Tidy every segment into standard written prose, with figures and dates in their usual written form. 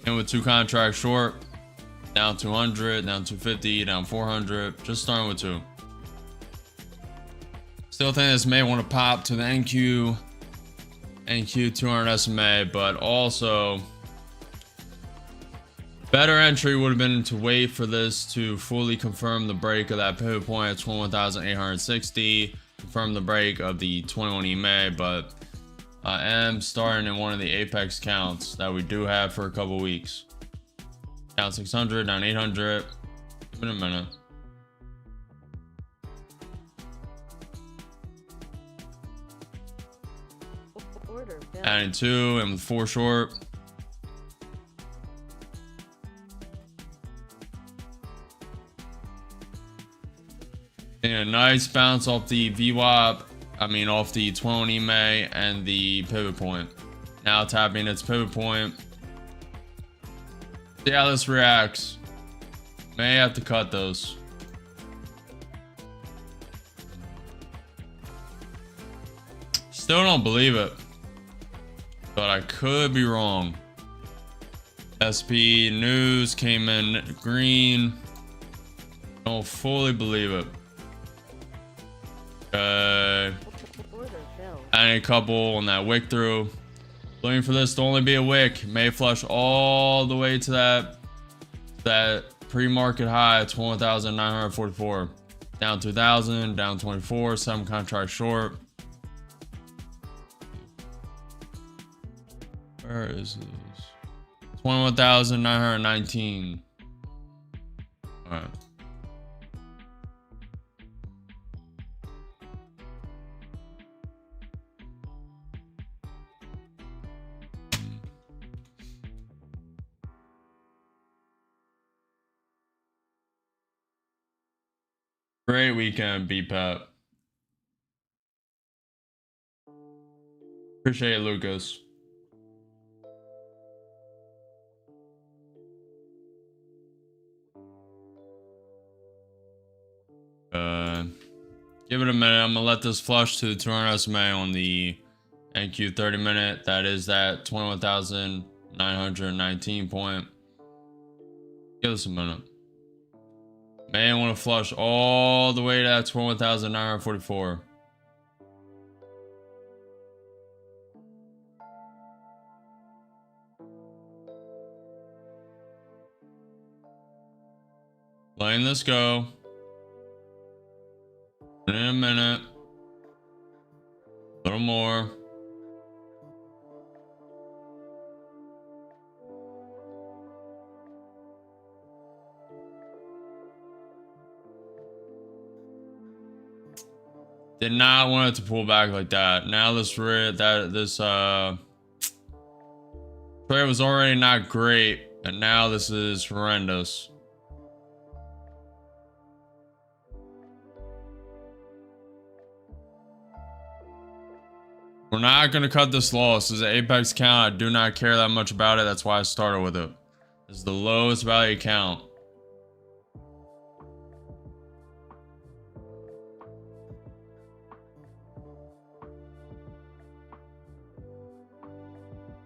And with 2 contracts short, down 200, down 250, down 400, just starting with 2. Still think this may want to pop to the NQ 200 SMA, but also better entry would have been to wait for this to fully confirm the break of that pivot point at 21,860, confirm the break of the 21 EMA, but I am starting in one of the apex counts that we do have for a couple weeks. Down 600, down 800. Give it a minute. Adding 2 and with 4 short. And a nice bounce off the VWAP. Off the 20 EMA and the pivot point. Now tapping its pivot point. See how this reacts. May have to cut those. Still don't believe it, but I could be wrong. SP news came in green. Don't fully believe it. Adding a couple on that wick through. Looking for this to only be a wick. May flush all the way to that pre-market high at 21,944. Down 2,000, down 24, 7 contracts short. Where is this? 21,919. All right. Great weekend, BPAP. Appreciate it, Lucas. Give it a minute. I'm gonna let this flush to the 200 SMA on the NQ 30 minute. That is that 21,919 point. Give us a minute. May want to flush all the way to that 21,944. Letting this go. In a minute. A little more. Did not want it to pull back like that. Now this trade was already not great, and now this is horrendous. We're not gonna cut this loss. This is an apex count. I do not care that much about it. That's why I started with it. This is the lowest value count.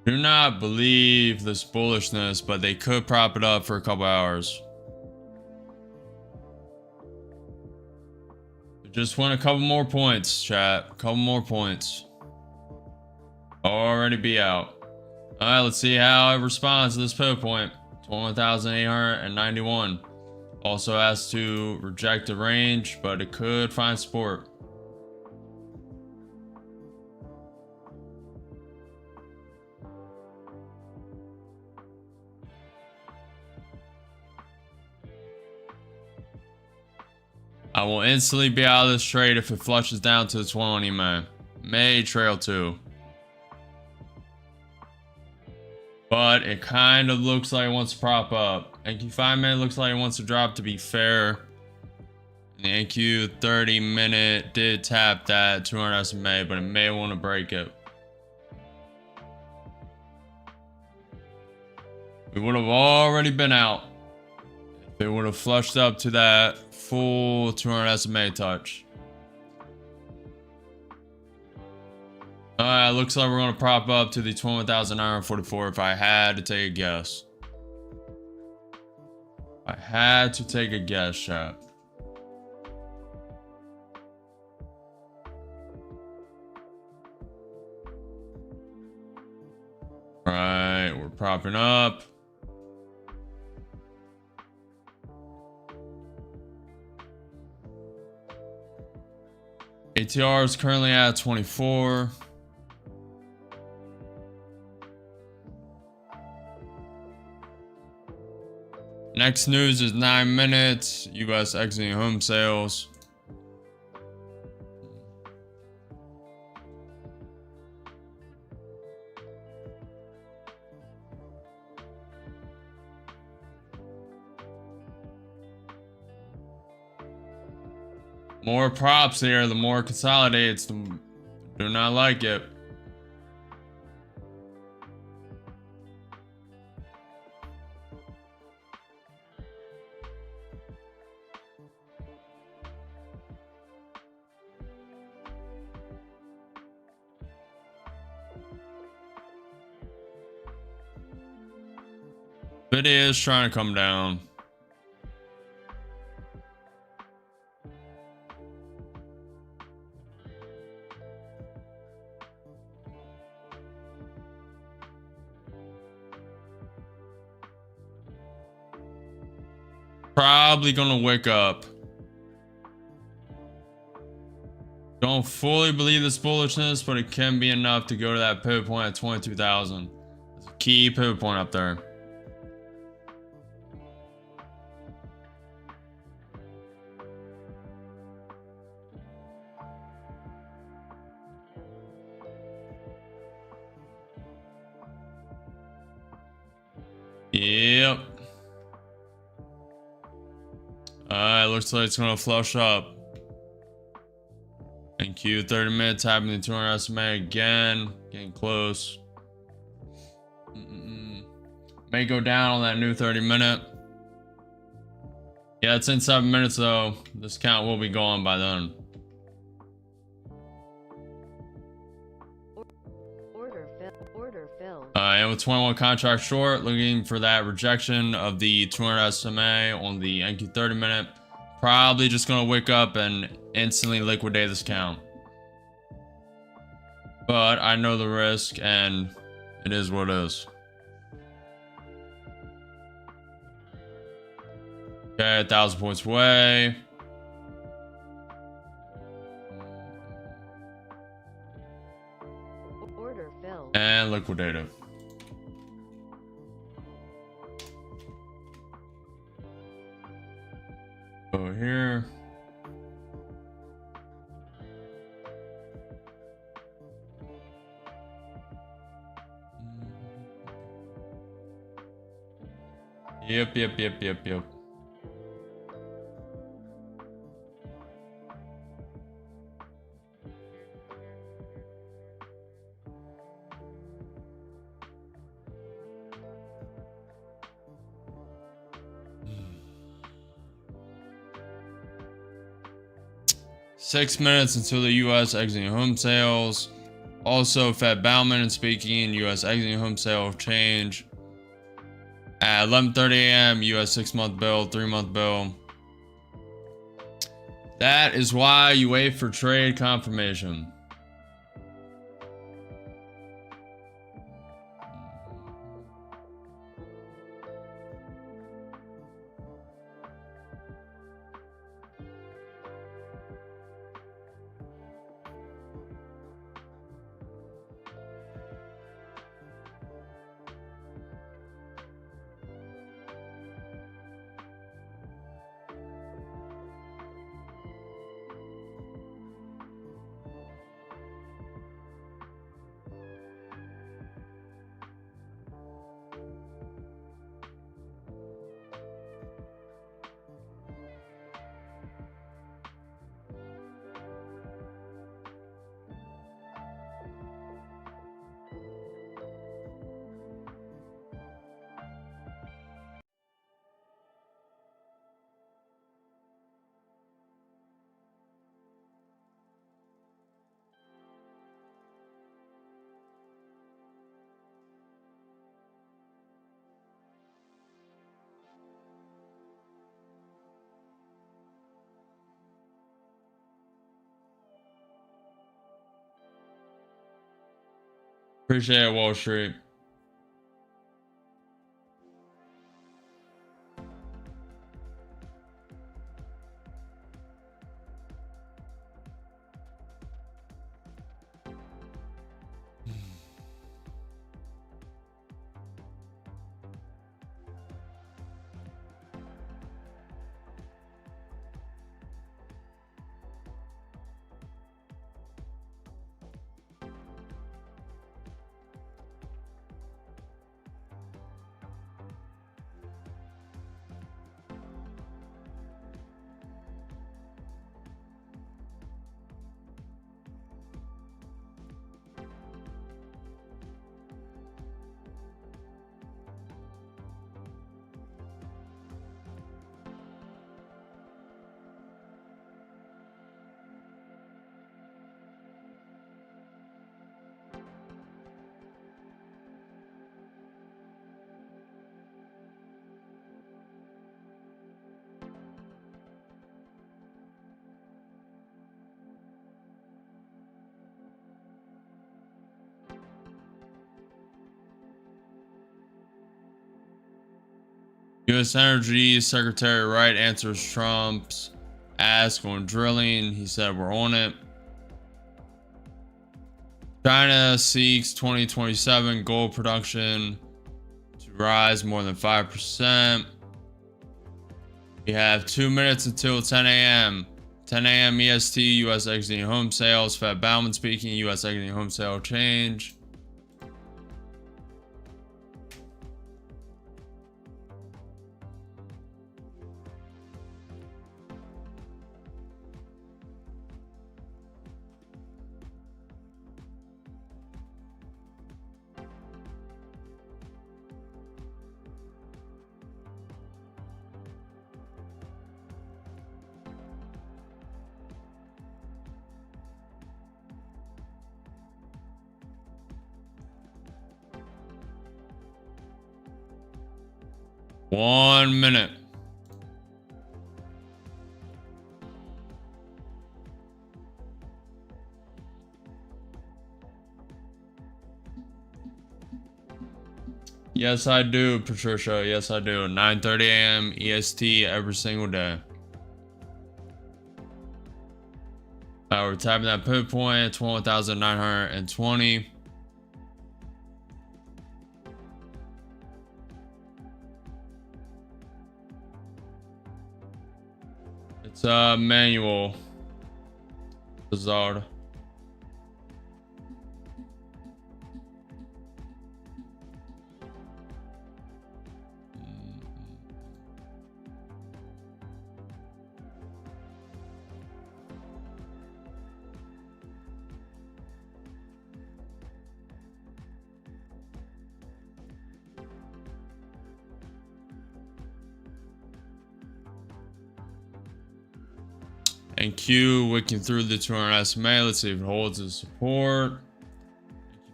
Do not believe this bullishness, but they could prop it up for a couple hours. Just want a couple more points, chat. A couple more points. Already be out. Alright, let's see how it responds to this pivot point. 21,891. Also has to reject the range, but it could find support. I will instantly be out of this trade if it flushes down to the 21 EMA. May trail 2. But it kind of looks like it wants to prop up. NQ 5 minute looks like it wants to drop, to be fair. And the NQ 30 minute did tap that 200 SMA, but it may want to break it. We would have already been out if it would have flushed up to that full 200 SMA touch. Looks like we're gonna prop up to the 21,944 if I had to take a guess. I had to take a guess, chat. Alright, we're propping up. ATR is currently at 24. Next news is 9 minutes. US exiting home sales. More props here, the more consolidates, the do not like it. It is trying to come down. Probably gonna wake up. Don't fully believe this bullishness, but it can be enough to go to that pivot point at 22,000. It's a key pivot point up there. Yep. Looks like it's gonna flush up. Thank you. 30 minutes, tapping the 200 SMA again. Getting close. May go down on that new 30 minute. Yeah, it's in 7 minutes though. This count will be gone by then. Order filled. And with 21 contracts short, looking for that rejection of the 200 SMA on the NQ 30 minute. Probably just gonna wake up and instantly liquidate this count. But I know the risk and it is what it is. Okay, 1,000 points away. Order filled. And liquidate it. Go here. Yep. 6 minutes until the US exiting home sales. Also, Fed Bauman speaking, US exiting home sale change. At 11:30 a.m., US 6-month bill, 3-month bill. That is why you wait for trade confirmation. Appreciate it, Wall Street. U.S. Energy Secretary Wright answers Trump's ask on drilling. He said, we're on it. China seeks 2027 gold production to rise more than 5%. We have 2 minutes until 10 a.m. 10 a.m. EST, U.S. exiting home sales. Fed Bauman speaking, U.S. exiting home sale change. One minute. Yes, I do, Patricia. Yes, I do. 9:30 a.m. EST every single day. We're tapping that pivot point at 21,920. It's manual. Bizarre. And Q wicking through the 200 SMA. Let's see if it holds its support.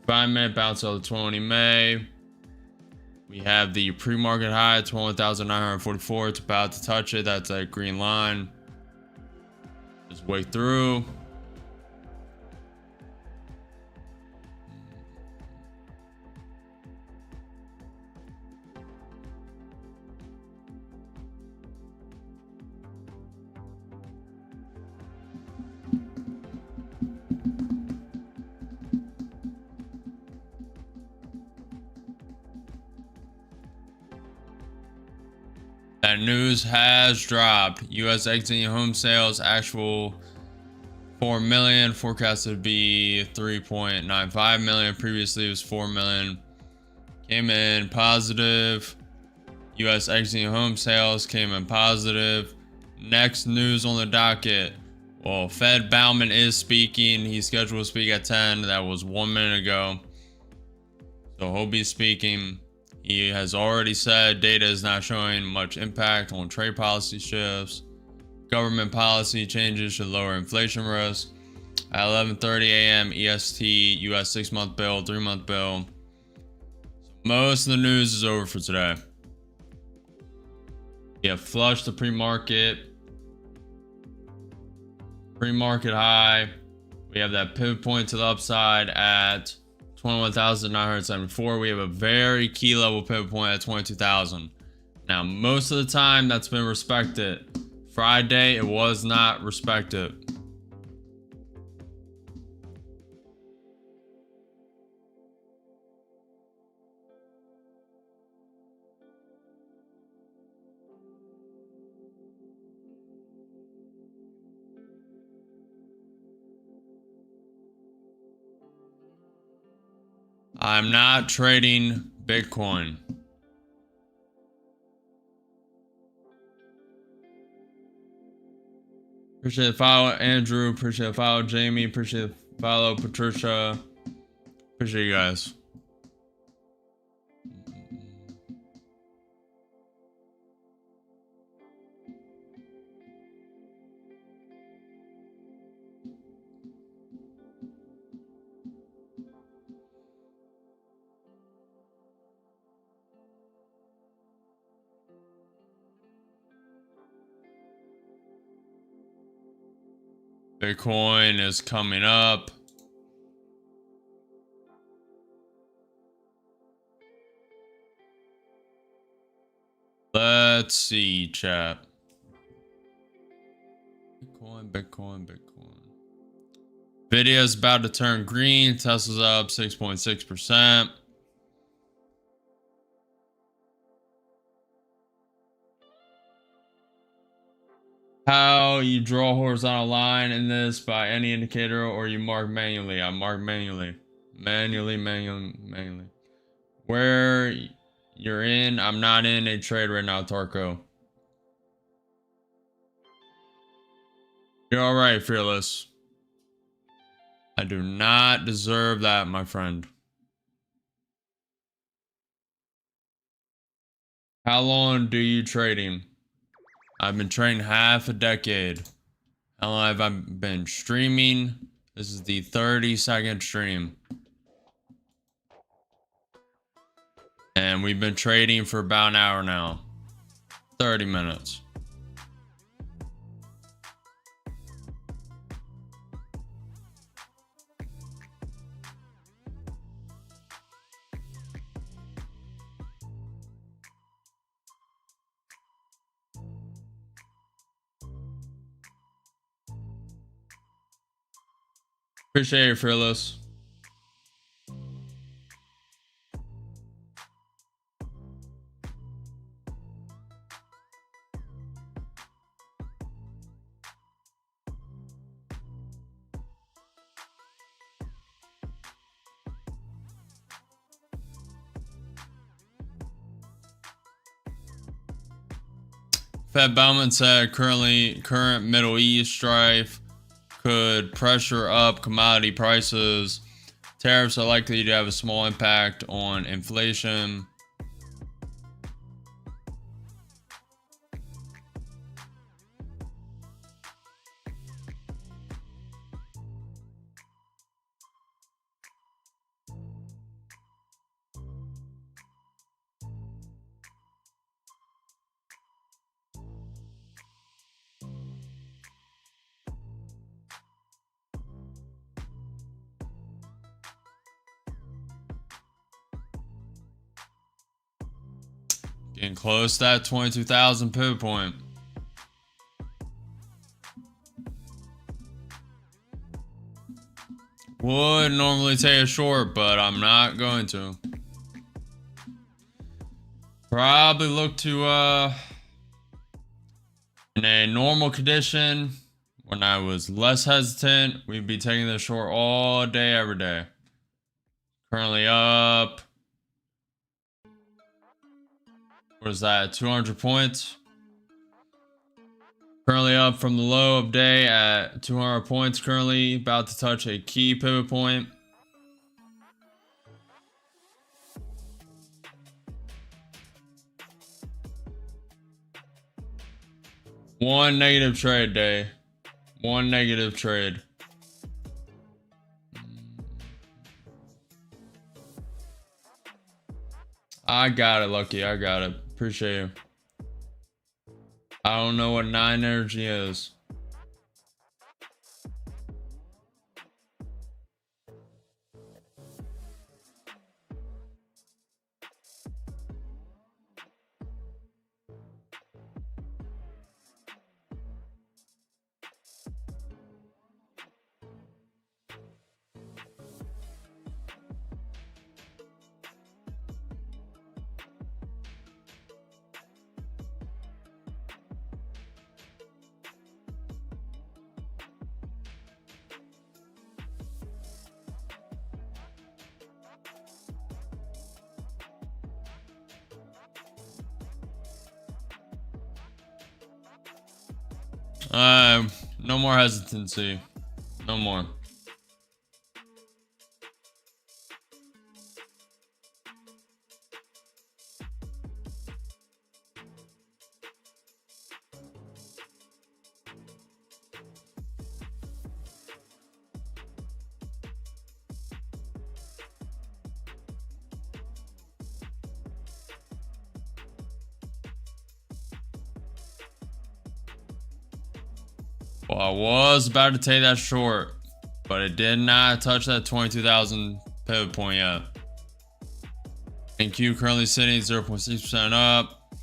5-minute bounce of the 20 May. We have the pre-market high, 21,944. It's about to touch it. That's that green line. Just wick through. That news has dropped. U.S. exiting home sales actual 4 million, forecasted to be 3.95 million. Previously it was 4 million. Came in positive. U.S. exiting home sales came in positive. Next news on the docket. Well, Fed Bauman is speaking. He's scheduled to speak at 10. That was 1 minute ago. So he'll be speaking. He has already said data is not showing much impact on trade policy shifts. Government policy changes should lower inflation risk. At 11:30 a.m. EST, U.S. 6-month bill, 3-month bill. So most of the news is over for today. We have flushed the pre-market high. We have that pivot point to the upside at 21,974. We have a very key level pivot point at 22,000. Now, most of the time that's been respected. Friday, it was not respected. I'm not trading Bitcoin. Appreciate the follow, Andrew. Appreciate the follow, Jamie. Appreciate the follow, Patricia. Appreciate you guys. Bitcoin is coming up. Let's see, chat. Bitcoin. Video's about to turn green. Tesla's up 6.6%. How you draw a horizontal line in this by any indicator, or you mark manually? I mark manually. Manually. Where you're in, I'm not in a trade right now, Tarko. You're alright, Fearless. I do not deserve that, my friend. How long do you trading? I've been trading half a decade. How long have I been streaming? This is the 30-second stream. And we've been trading for about an hour now. 30 minutes. Appreciate you, Fearless. Fed Bowman said current Middle East strife could pressure up commodity prices. Tariffs are likely to have a small impact on inflation. Getting close to that 22,000 pivot point. Would normally take a short, but I'm not going to. Probably look to in a normal condition, when I was less hesitant, we'd be taking this short all day, every day. Currently up. What is that? 200 points. Currently up from the low of day at 200 points. Currently about to touch a key pivot point. One negative trade day. One negative trade. I got it, Lucky. I got it. Appreciate you. I don't know what 9 energy is. No more hesitancy. No more. Well, I was about to take that short, but it did not touch that 22,000 pivot point yet. NQ currently sitting 0.6% up,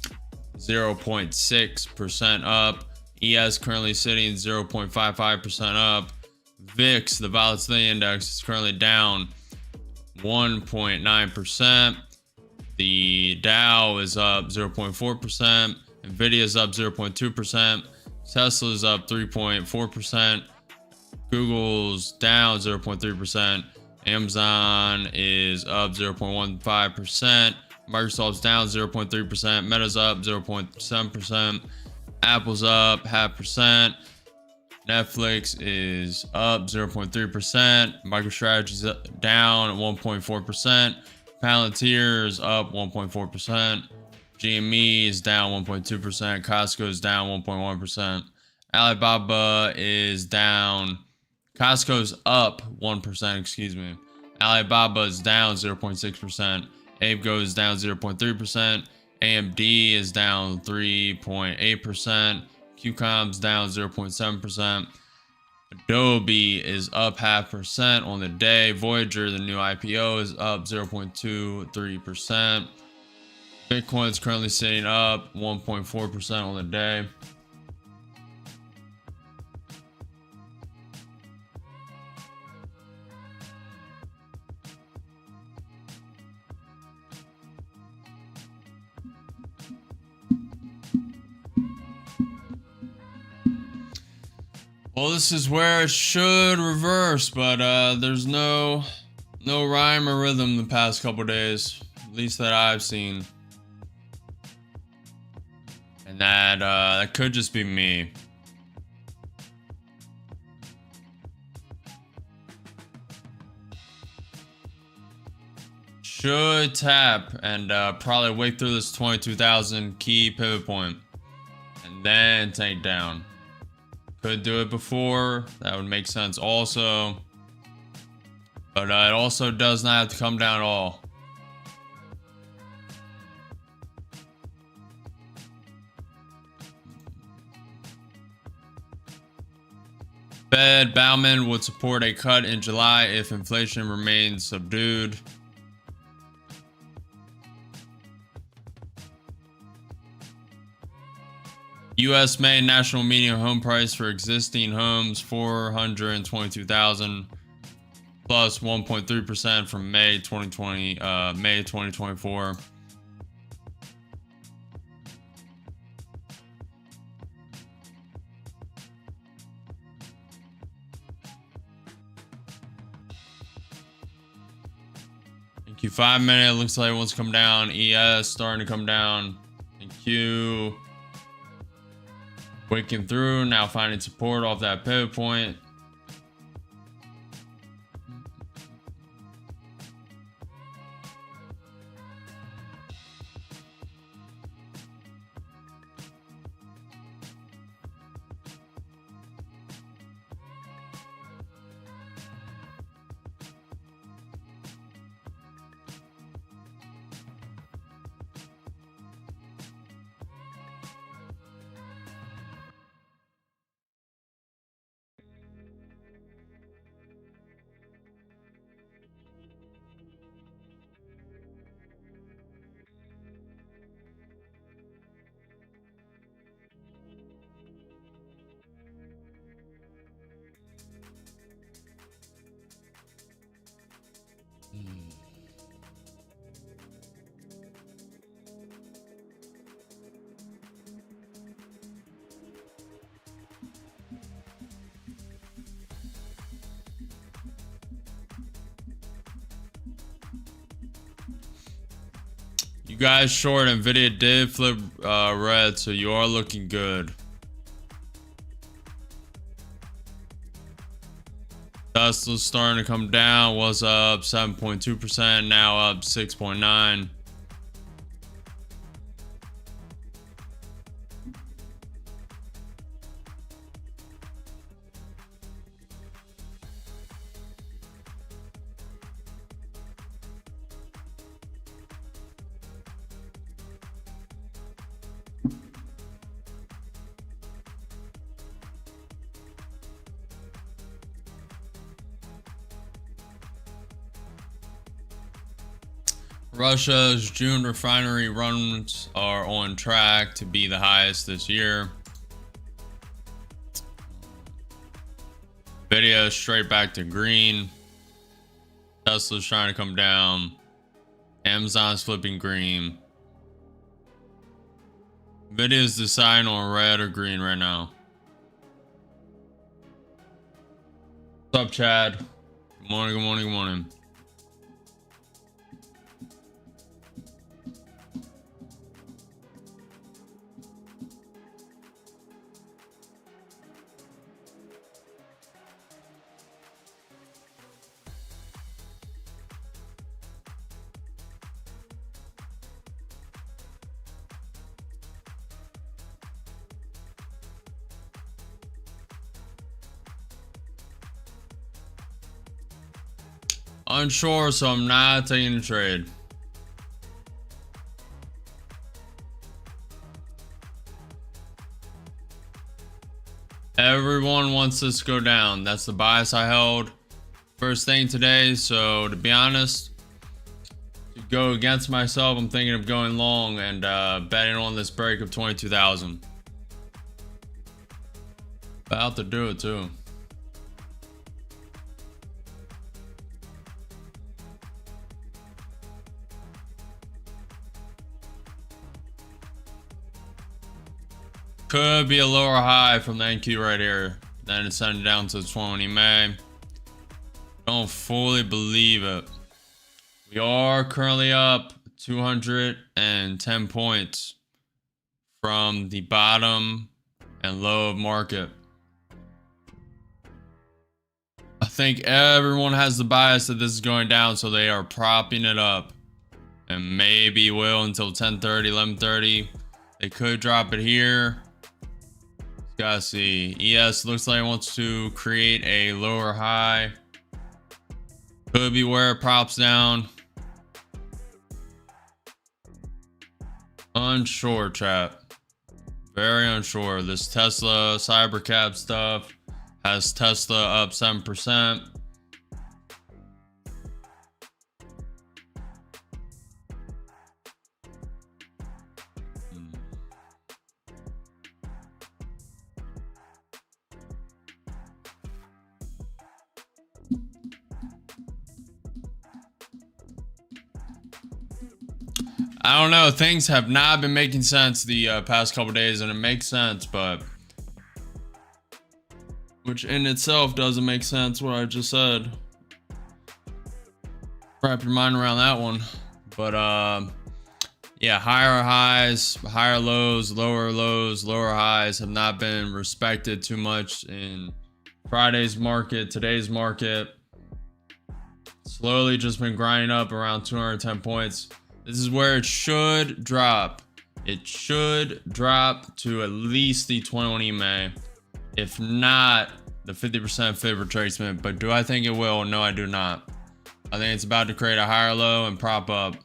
0.6% up. ES currently sitting 0.55% up. VIX, the volatility index, is currently down 1.9%. The Dow is up 0.4%. Nvidia is up 0.2%. Tesla's up 3.4%. Google's down 0.3%. Amazon is up 0.15%. Microsoft's down 0.3%. Meta's up 0.7%. Apple's up 0.5%. Netflix is up 0.3%. MicroStrategy's down 1.4%. Palantir is up 1.4%. GME is down 1.2%. Costco is down 1.1%. Alibaba is down. Costco's up 1%, excuse me. Alibaba is down 0.6%. AbeGo is down 0.3%. AMD is down 3.8%. QCOM's down 0.7%. Adobe is up 0.5% on the day. Voyager, the new IPO, is up 0.23%. Bitcoin is currently sitting up 1.4% on the day. Well, this is where it should reverse, but there's no rhyme or rhythm the past couple days, at least that I've seen. And that could just be me. Should tap and probably wake through this 22,000 key pivot point and then take down. Could do it before, that would make sense also. But it also does not have to come down at all. Fed Bauman would support a cut in July if inflation remains subdued. U.S. May national median home price for existing homes 422,000 plus 1.3% from May 2024. NQ 5 minute looks like it wants to come down. ES starting to come down. NQ breaking through, now finding support off that pivot point. You guys short, Nvidia did flip red, so you are looking good. Tesla's starting to come down. Was up 7.2%, now up 6.9%. Russia's June refinery runs are on track to be the highest this year. Video straight back to green. Tesla's trying to come down. Amazon's flipping green. Video's deciding on red or green right now. What's up, Chad? Good morning, good morning, good morning. Unsure, so I'm not taking a trade. Everyone wants this to go down. That's the bias I held first thing today. So to be honest, to go against myself, I'm thinking of going long and betting on this break of 22,000. About to do it too. Could be a lower high from the NQ right here. Then it's sending down to 20 May. Don't fully believe it. We are currently up 210 points from the bottom and low of market. I think everyone has the bias that this is going down, so they are propping it up. And maybe will until 10:30, 11:30. They could drop it here. Gotta see. ES looks like it wants to create a lower high. Could be where it props down. Unsure, chat. Very unsure. This Tesla cybercap stuff has Tesla up 7%. I don't know. Things have not been making sense the past couple days, and it makes sense, but which in itself doesn't make sense what I just said. Wrap your mind around that one. But yeah, higher highs, higher lows, lower highs have not been respected too much in Friday's market, today's market. Slowly just been grinding up around 210 points. This is where it should drop. It should drop to at least the 21 EMA, if not the 50% fib retracement. But do I think it will? No, I do not. I think it's about to create a higher low and prop up.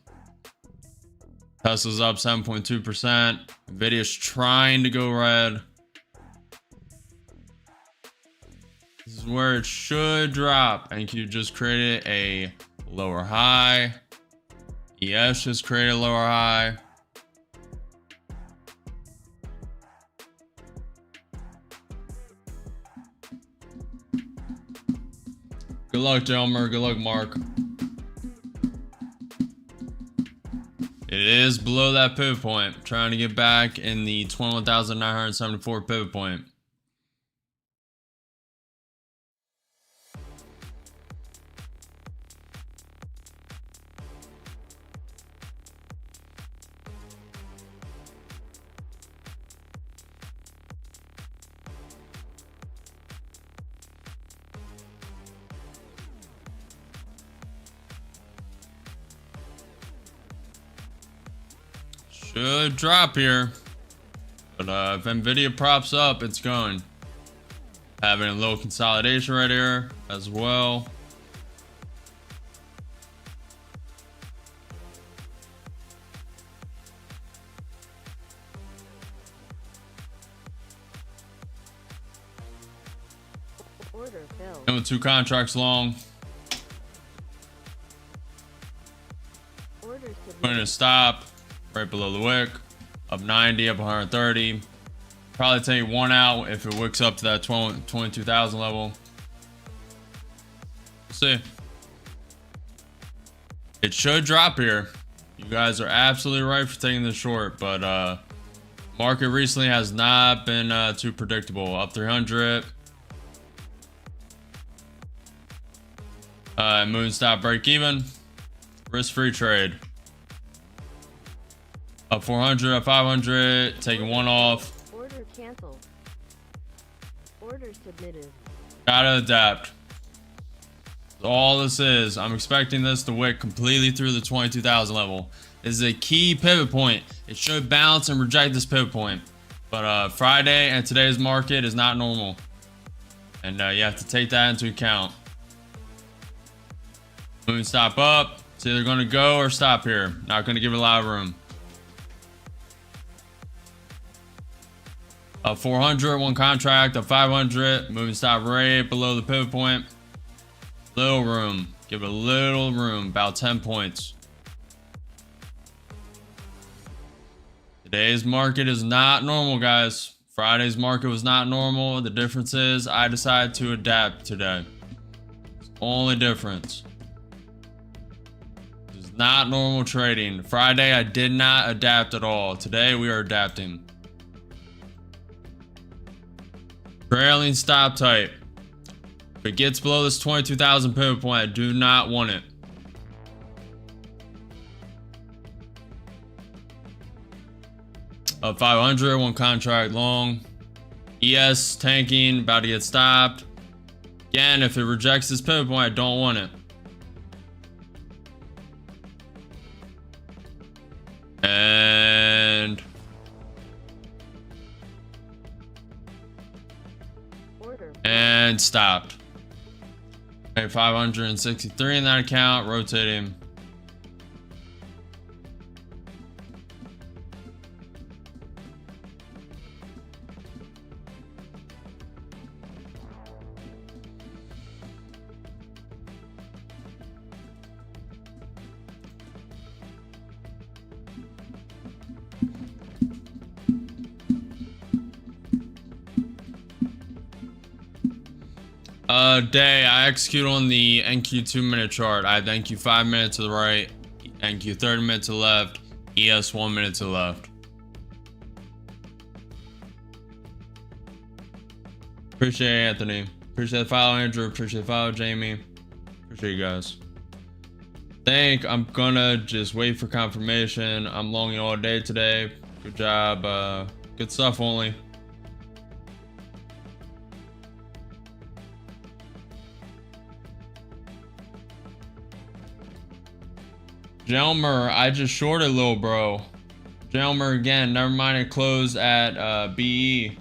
Tesla's up 7.2%. Nvidia's trying to go red. This is where it should drop. NQ just created a lower high. ES just created a lower high. Good luck, Jelmer. Good luck, Mark. It is below that pivot point. Trying to get back in the 21,974 pivot point. Should drop here. But if Nvidia props up, it's going. Having a little consolidation right here as well. Order filled. And with 2 contracts long. Order Putting submitted. a stop right below the wick. Up 90, up 130. Probably take one out if it wicks up to that 22,000 level. We'll see. It should drop here. You guys are absolutely right for taking this short, but market recently has not been too predictable. Up 300. Moon stop break even. Risk-free trade. Up 400, up 500, taking one off. Order canceled. Order submitted. Gotta adapt. That's all this is. I'm expecting this to wick completely through the 22,000 level. This is a key pivot point. It should bounce and reject this pivot point. But Friday and today's market is not normal. And you have to take that into account. Moon stop up. It's either going to go or stop here. Not going to give it a lot of room. Up 400, one contract. Up 500. Moving stop right below the pivot point. Little room. Give it a little room. About 10 points. Today's market is not normal, guys. Friday's market was not normal. The difference is I decided to adapt today. It's the only difference. It's not normal trading. Friday, I did not adapt at all. Today, we are adapting. Trailing stop type. If it gets below this 22,000 pivot point, I do not want it. Up 500, one contract long. ES tanking, about to get stopped. Again, if it rejects this pivot point, I don't want it. And stopped. Okay, 563 in that account, rotating. Day, I execute on the NQ 2-minute chart. I have NQ 5 minutes to the right, NQ 30 minutes to the left, ES 1 minute to the left. Appreciate it, Anthony. Appreciate the follow, Andrew. Appreciate the follow, Jamie. Appreciate you guys. Think I'm gonna just wait for confirmation. I'm longing all day today. Good job. Good stuff only. Jelmer, I just shorted little bro. Jelmer again, never mind it closed at BE.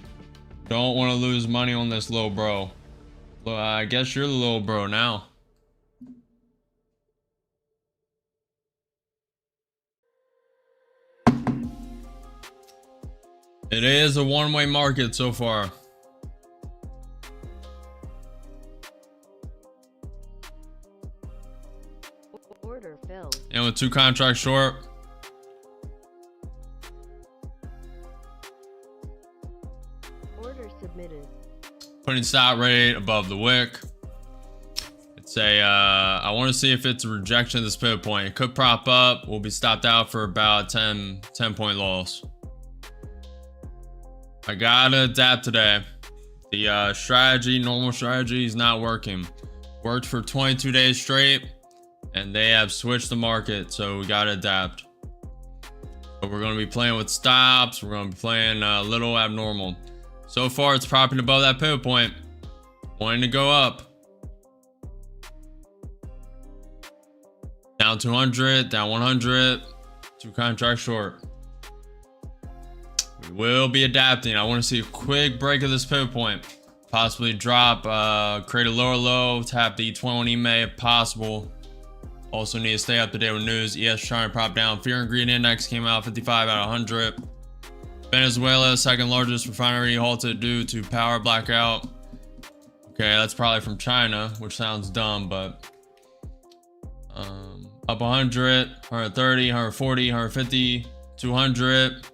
Don't want to lose money on this little bro. Well, I guess you're the little bro now. It is a one-way market so far. Order filled. And with 2 contracts short. Order submitted. Putting stop rate above the wick. It's a, I want to see if it's a rejection of this pivot point. It could prop up. We'll be stopped out for about 10 point loss. I gotta adapt today. The strategy, normal strategy is not working. Worked for 22 days straight. And they have switched the market, so we gotta adapt. So we're gonna be playing with stops. We're gonna be playing a little abnormal. So far, it's propping above that pivot point, wanting to go up. Down 200, down 100, 2 contracts short. We will be adapting. I want to see a quick break of this pivot point. Possibly drop, create a lower low, tap the 21 EMA if possible. Also need to stay up to date with news. ES trying to prop down. Fear and Greed Index came out 55 out of 100. Venezuela, second largest refinery, halted due to power blackout. Okay, that's probably from China, which sounds dumb, but up 100, 130, 140, 150, 200.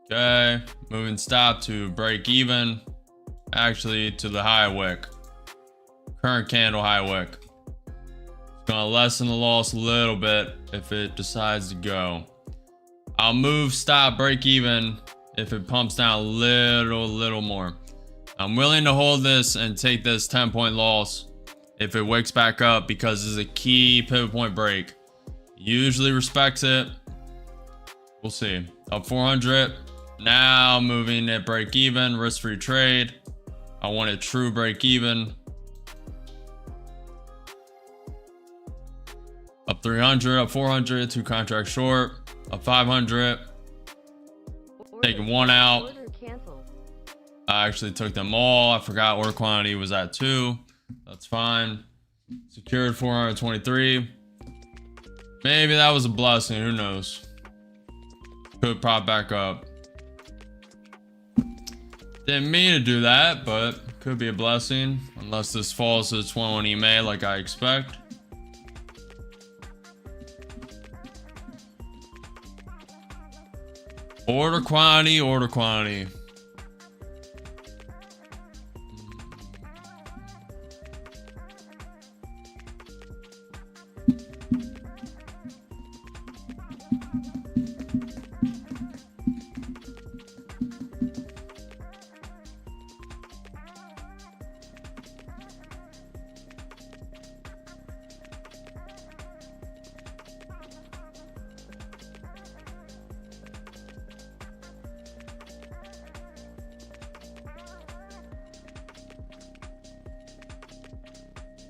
Okay, moving stop to break even. Actually, to the high wick. Current candle high wick. It's gonna lessen the loss a little bit if it decides to go. I'll move stop break even if it pumps down a little more. I'm willing to hold this and take this 10-point loss if it wicks back up, because this is a key pivot point break. Usually respects it. We'll see. Up 400. Now moving at break even, risk-free trade. I want a true break even. Up 300, up 400, 2 contracts short. Up 500. Taking one out. I actually took them all. I forgot order quantity was at 2. That's fine. Secured 423. Maybe that was a blessing. Who knows? Could prop back up. Didn't mean to do that, but could be a blessing. Unless this falls to 21 EMA like I expect. Order quantity, order quantity.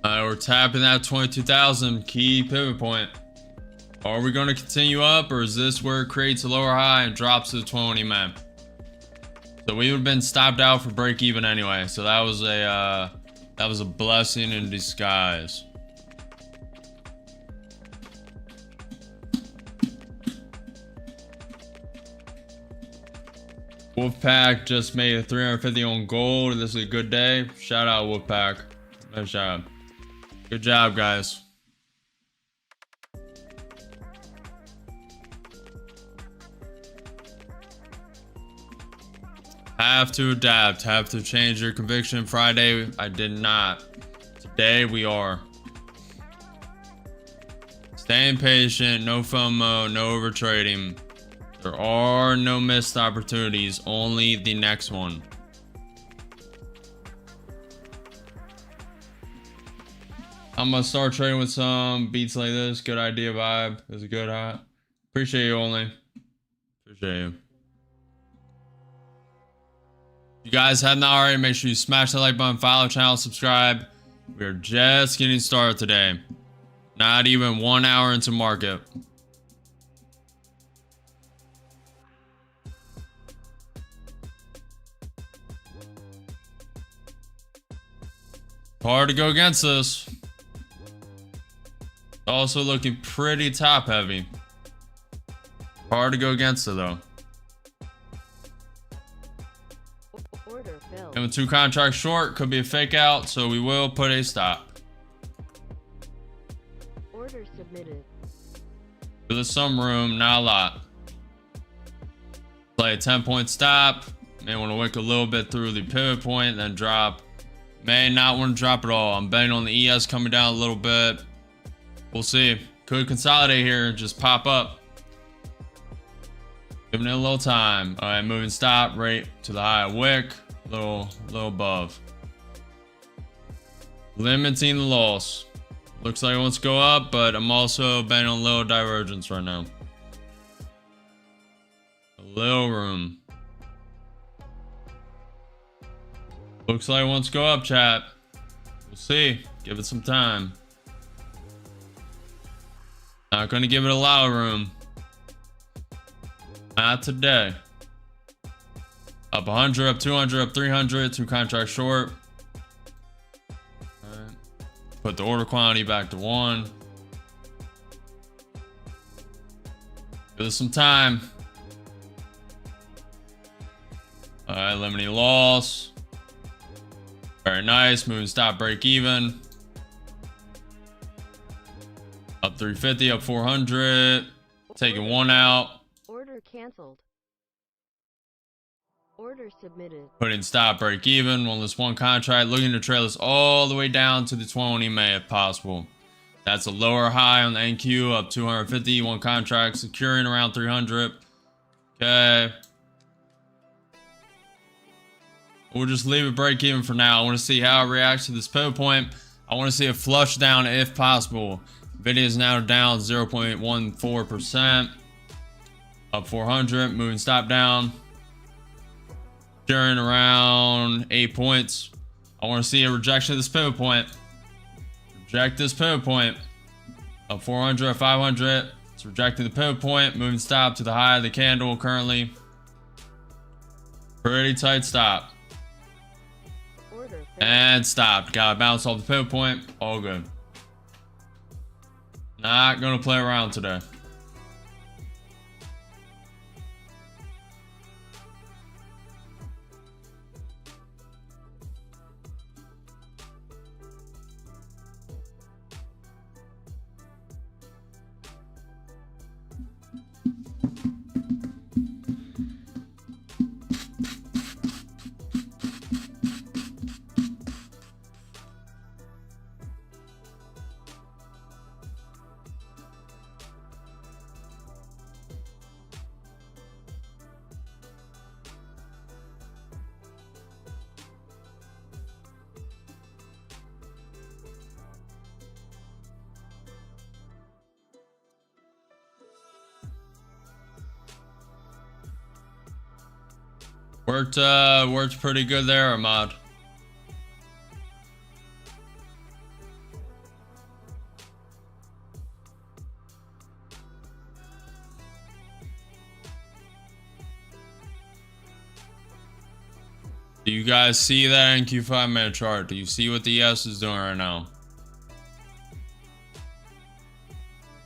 We're tapping that 22,000 key pivot point. Are we going to continue up, or is this where it creates a lower high and drops to the 20 EMA? So we would have been stopped out for break even anyway. So that was a blessing in disguise. Wolfpack just made a 350 on gold. This is a good day. Shout out Wolfpack. Nice job. Good job, guys. Have to adapt. Have to change your conviction. Friday, I did not. Today, we are. Staying patient. No FOMO. No overtrading. There are no missed opportunities. Only the next one. I'm gonna start trading with some beats like this. Good idea vibe. It's a good hot. Appreciate you, only. Appreciate you. If you guys haven't already, make sure you smash the like button, follow the channel, subscribe. We are just getting started today. Not even 1 hour into market. Hard to go against this. Also looking pretty top heavy. Hard to go against it though. Order filled. And with 2 contracts short, could be a fake out, so we will put a stop. Order submitted. There's some room, not a lot. Play a 10-point stop. May want to wick a little bit through the pivot point, then drop. May not want to drop at all. I'm betting on the ES coming down a little bit. We'll see. Could consolidate here and just pop up. Giving it a little time. All right, moving stop right to the high wick. Little above. Limiting the loss. Looks like it wants to go up, but I'm also betting on little divergence right now. A little room. Looks like it wants to go up, chat. We'll see. Give it some time. Not going to give it a lot of room. Not today. Up 100, up 200, up 300, 2 contracts short. All right. Put the order quantity back to 1. Give us some time. All right, limiting loss. Very nice. Moving stop, break even. Up 350, up 400. Taking 1 out. Order canceled. Order submitted. Putting stop, break even on this one contract. Looking to trail this all the way down to the 20 May if possible. That's a lower high on the NQ, up 250. One contract securing around 300. Okay. We'll just leave it break even for now. I want to see how it reacts to this pivot point. I want to see it flush down if possible. Nvidia is now down 0.14%. Up 400. Moving stop down. During around 8 points. I want to see a rejection of this pivot point. Reject this pivot point. Up 400 or 500. It's rejecting the pivot point. Moving stop to the high of the candle currently. Pretty tight stop. And stopped. Gotta bounce off the pivot point. All good. Not gonna play around today. Worked pretty good there, Ahmad. Do you guys see that NQ 5-minute chart? Do you see what the ES is doing right now?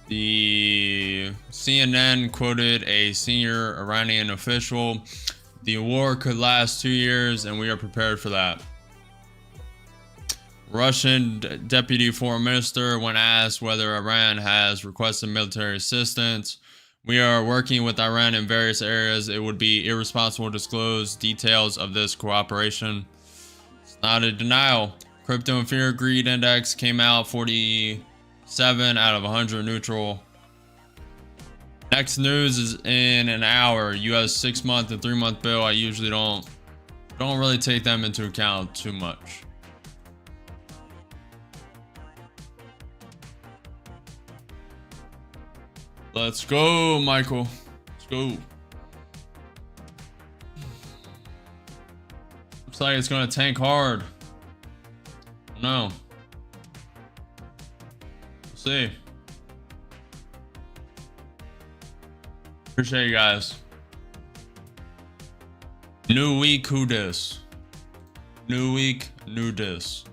The CNN quoted a senior Iranian official. The war could last 2 years and we are prepared for that. Russian deputy foreign minister, when asked whether Iran has requested military assistance, we are working with Iran in various areas. It would be irresponsible to disclose details of this cooperation. It's not a denial. Crypto and fear greed index came out 47 out of 100 neutral. Next news is in an hour. US 6-month and 3-month bill. I usually don't really take them into account too much. Let's go, Michael. Let's go. Looks like it's gonna tank hard. No. We'll see. Appreciate you guys. New week, who dis? New week, new dis.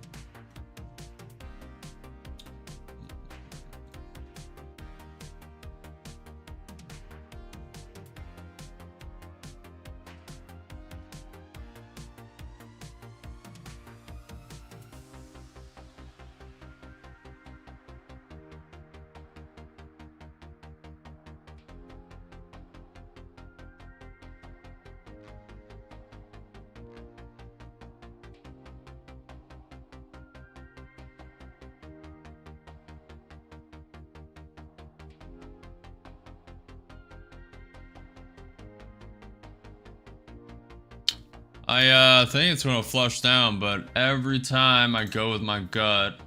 I think it's gonna flush down, but every time I go with my gut,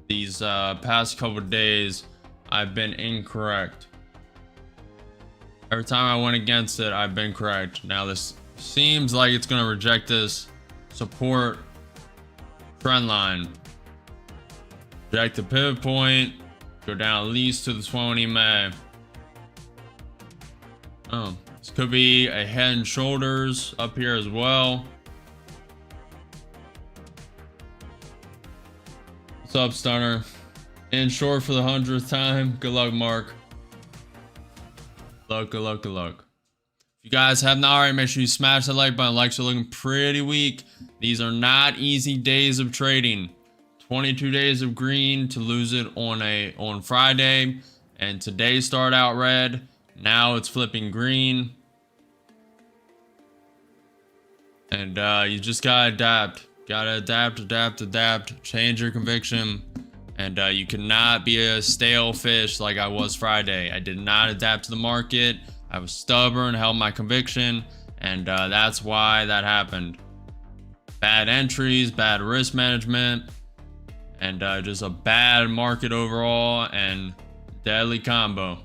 these past couple of days, I've been incorrect. Every time I went against it, I've been correct. Now this seems like it's gonna reject this support trend line. Reject the pivot point, go down at least to the 20 MA. Oh, This could be a head and shoulders up here as well. What's up, Stunner? In short for the 100th time. Good luck, Mark. Good luck. If you guys have not already, make sure you smash that like button. Likes are looking pretty weak. These are not easy days of trading. 22 days of green to lose it on Friday, and today started out red. Now it's flipping green, and you just gotta adapt. Adapt. Change your conviction, and you cannot be a stale fish like I was Friday. I did not adapt to the market. I was stubborn, held my conviction, and that's why that happened. Bad entries, bad risk management, and just a bad market overall, and deadly combo.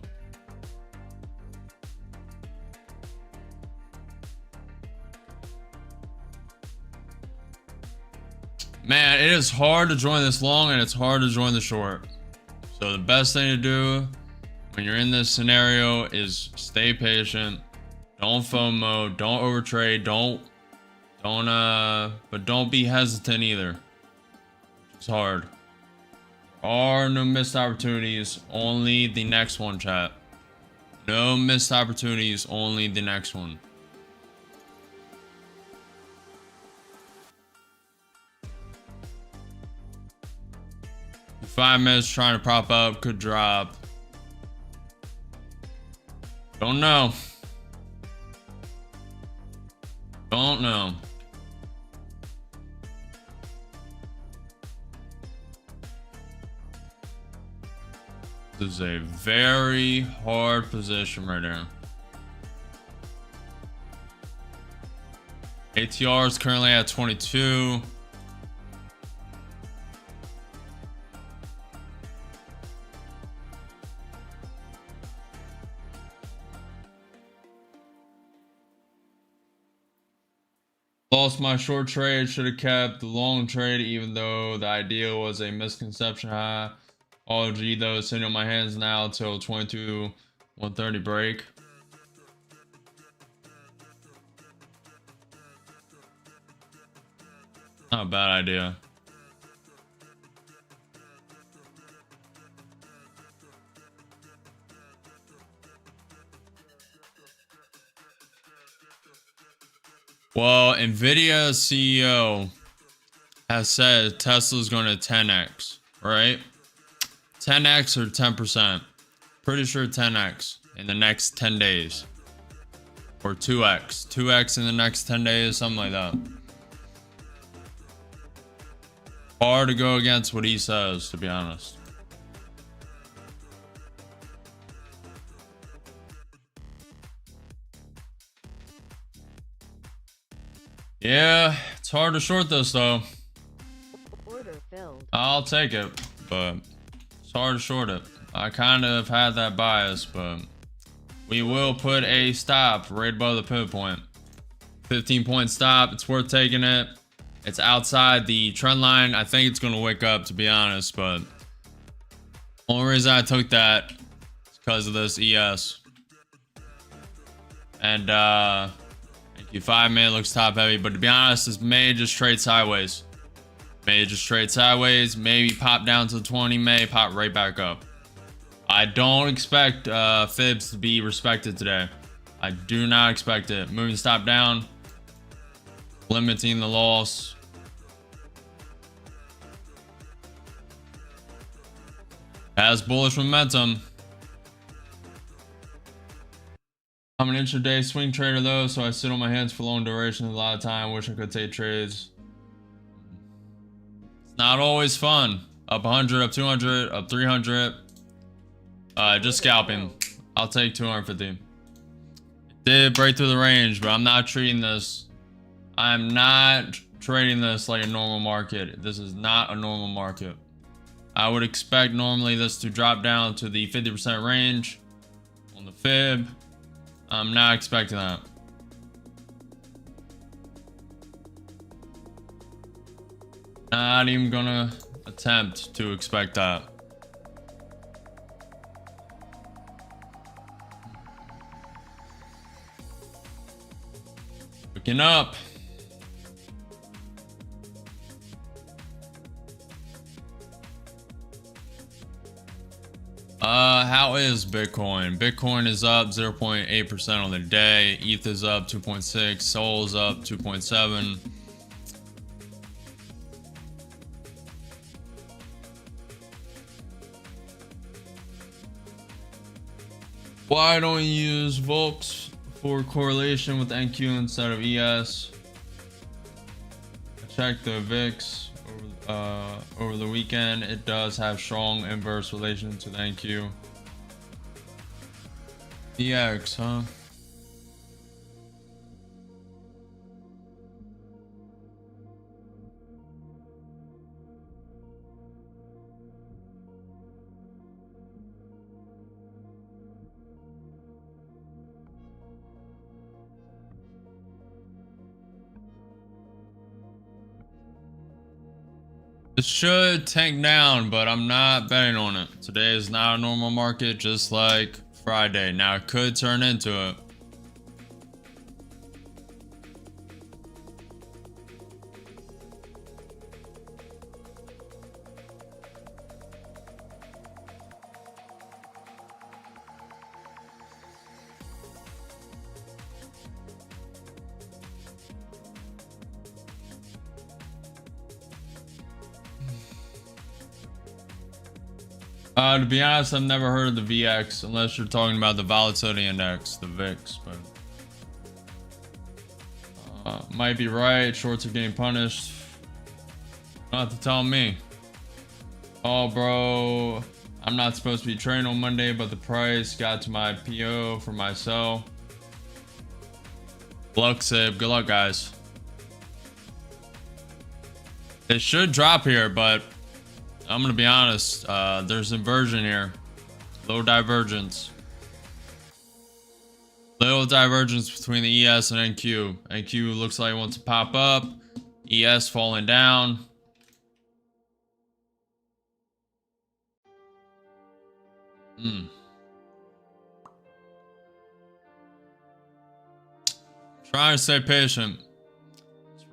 Man, it is hard to join this long, and it's hard to join the short. So the best thing to do when you're in this scenario is stay patient. Don't FOMO, don't overtrade, but don't be hesitant either. It's hard. There are no missed opportunities, only the next one, chat. No missed opportunities, only the next one. The 5 minutes trying to prop up, could drop. Don't know. This is a very hard position right now. ATR is currently at 22. Lost my short trade, should have kept the long trade even though the idea was a misconception high. OG though, sitting on my hands now until 22-130 break. Not a bad idea. Well, Nvidia's CEO has said Tesla's going to 10x, right? 10x or 10%. Pretty sure 10x in the next 10 days. Or 2x. 2x in the next 10 days, something like that. Hard to go against what he says, to be honest. Yeah, it's hard to short this though. Order filled. I'll take it, but it's hard to short it. I kind of had that bias, but we will put a stop right above the pivot point. 15-point stop. It's worth taking it. It's outside the trend line. I think it's going to wake up, to be honest, but only reason I took that is because of this ES. And thank you. 5 minute looks top heavy, but to be honest, this may just trade sideways. Maybe pop down to the 20, may pop right back up. I don't expect fibs to be respected today. I do not expect it. Moving stop down, limiting the loss. Has bullish momentum. I'm an intraday swing trader though, so I sit on my hands for long durations a lot of time. Wish I could take trades. It's not always fun. Up 100, up 200, up 300. Just scalping. I'll take 250. It did break through the range, but I'm not treating this. I'm not trading this like a normal market. This is not a normal market. I would expect normally this to drop down to the 50% range on the fib. I'm not expecting that. Not even gonna attempt to expect that. Looking up. How is Bitcoin? Bitcoin is up 0.8% on the day. ETH is up 2.6. Sol is up 2.7. Why don't you use Volks for correlation with NQ instead of ES? I checked the VIX over the weekend. It does have strong inverse relation to the NQ. DX, huh? It should tank down, but I'm not betting on it. Today is not a normal market, just like Friday. Now it could turn into it. To be honest, I've never heard of the VX unless you're talking about the volatility index, the VIX, but might be right. Shorts are getting punished. Not to tell me. Oh, bro, I'm not supposed to be trading on Monday, but the price got to my PO for my sell. Luck save. Good luck, guys. It should drop here, but I'm gonna be honest, there's inversion here. Low divergence. Little divergence between the ES and NQ. NQ looks like it wants to pop up. ES falling down. Trying to stay patient.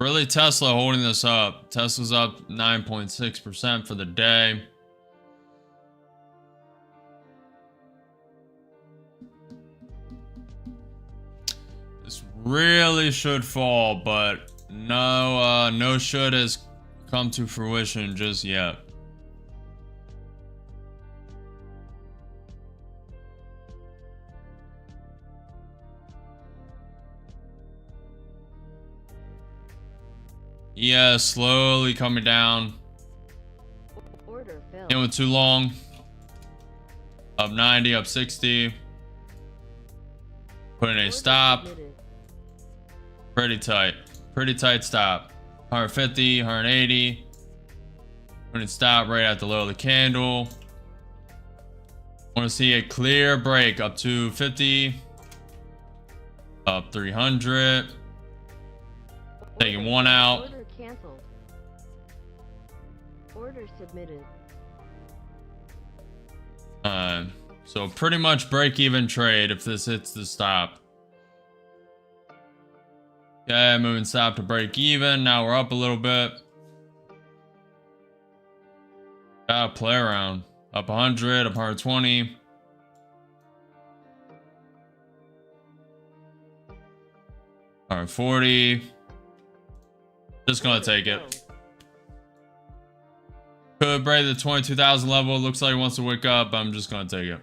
Really Tesla holding this up. Tesla's up 9.6% for the day. This really should fall, but no should has come to fruition just yet. Yeah, slowly coming down. Order filled. It went too long. Up 90, up 60. Putting a stop. Pretty tight. Pretty tight stop. 150, 180. Putting stop right at the low of the candle. Want to see a clear break up to 50. Up 300. Taking one out. Order canceled. Order submitted. So pretty much break even trade if this hits the stop. Okay, moving stop to break even. Now we're up a little bit. Gotta play around. Up 100, up 120. All right, 40. Just gonna take it. Could break the 22,000 level. Looks like he wants to wake up. I'm just gonna take it.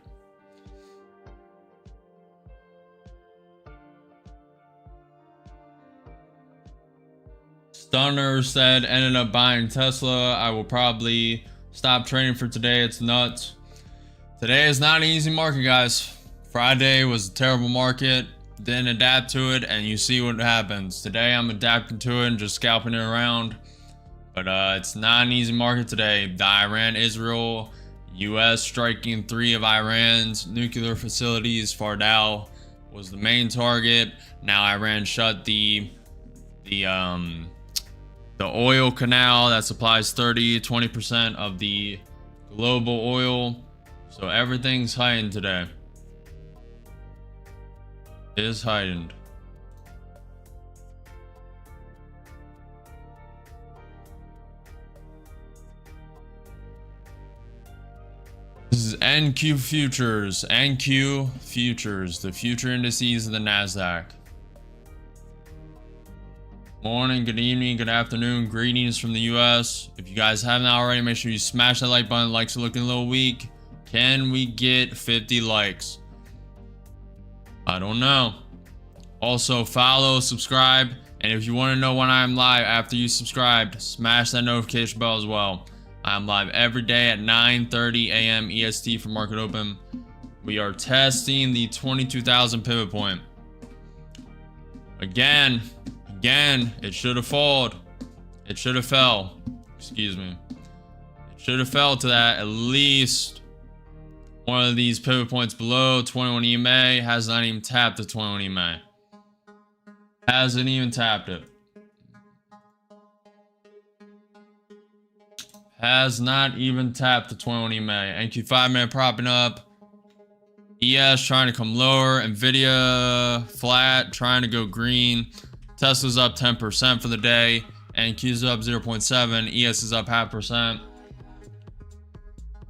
Stunner said ended up buying Tesla. I will probably stop trading for today. It's nuts. Today is not an easy market, guys. Friday was a terrible market. Didn't adapt to it, and you see what happens. Today I'm adapting to it and just scalping it around. But it's not an easy market today. The Iran-Israel, US striking 3 of Iran's nuclear facilities. Fardal was the main target. Now Iran shut the oil canal that supplies 20% of the global oil. So everything's heightened today. Is heightened. This is NQ futures, NQ futures, the future indices of the NASDAQ. Morning, good evening, good afternoon, greetings from the US. If you guys haven't already, make sure you smash that like button. Likes are looking a little weak. Can we get 50 likes? I don't know. Also, follow, subscribe, and if you want to know when I'm live after you subscribed, smash that notification bell as well. I'm live every day at 9:30 a.m. EST for market open. We are testing the 22,000 pivot point. Again, it should have fallen. It should have fell. Excuse me. It should have fell to that at least one of these pivot points below 21 EMA. Has not even tapped the 21 EMA. Hasn't even tapped it. Has not even tapped the 21 EMA. NQ 5-minute propping up. ES trying to come lower. Nvidia flat, trying to go green. Tesla's up 10% for the day. NQ's up 0.7. ES is up 0.5%.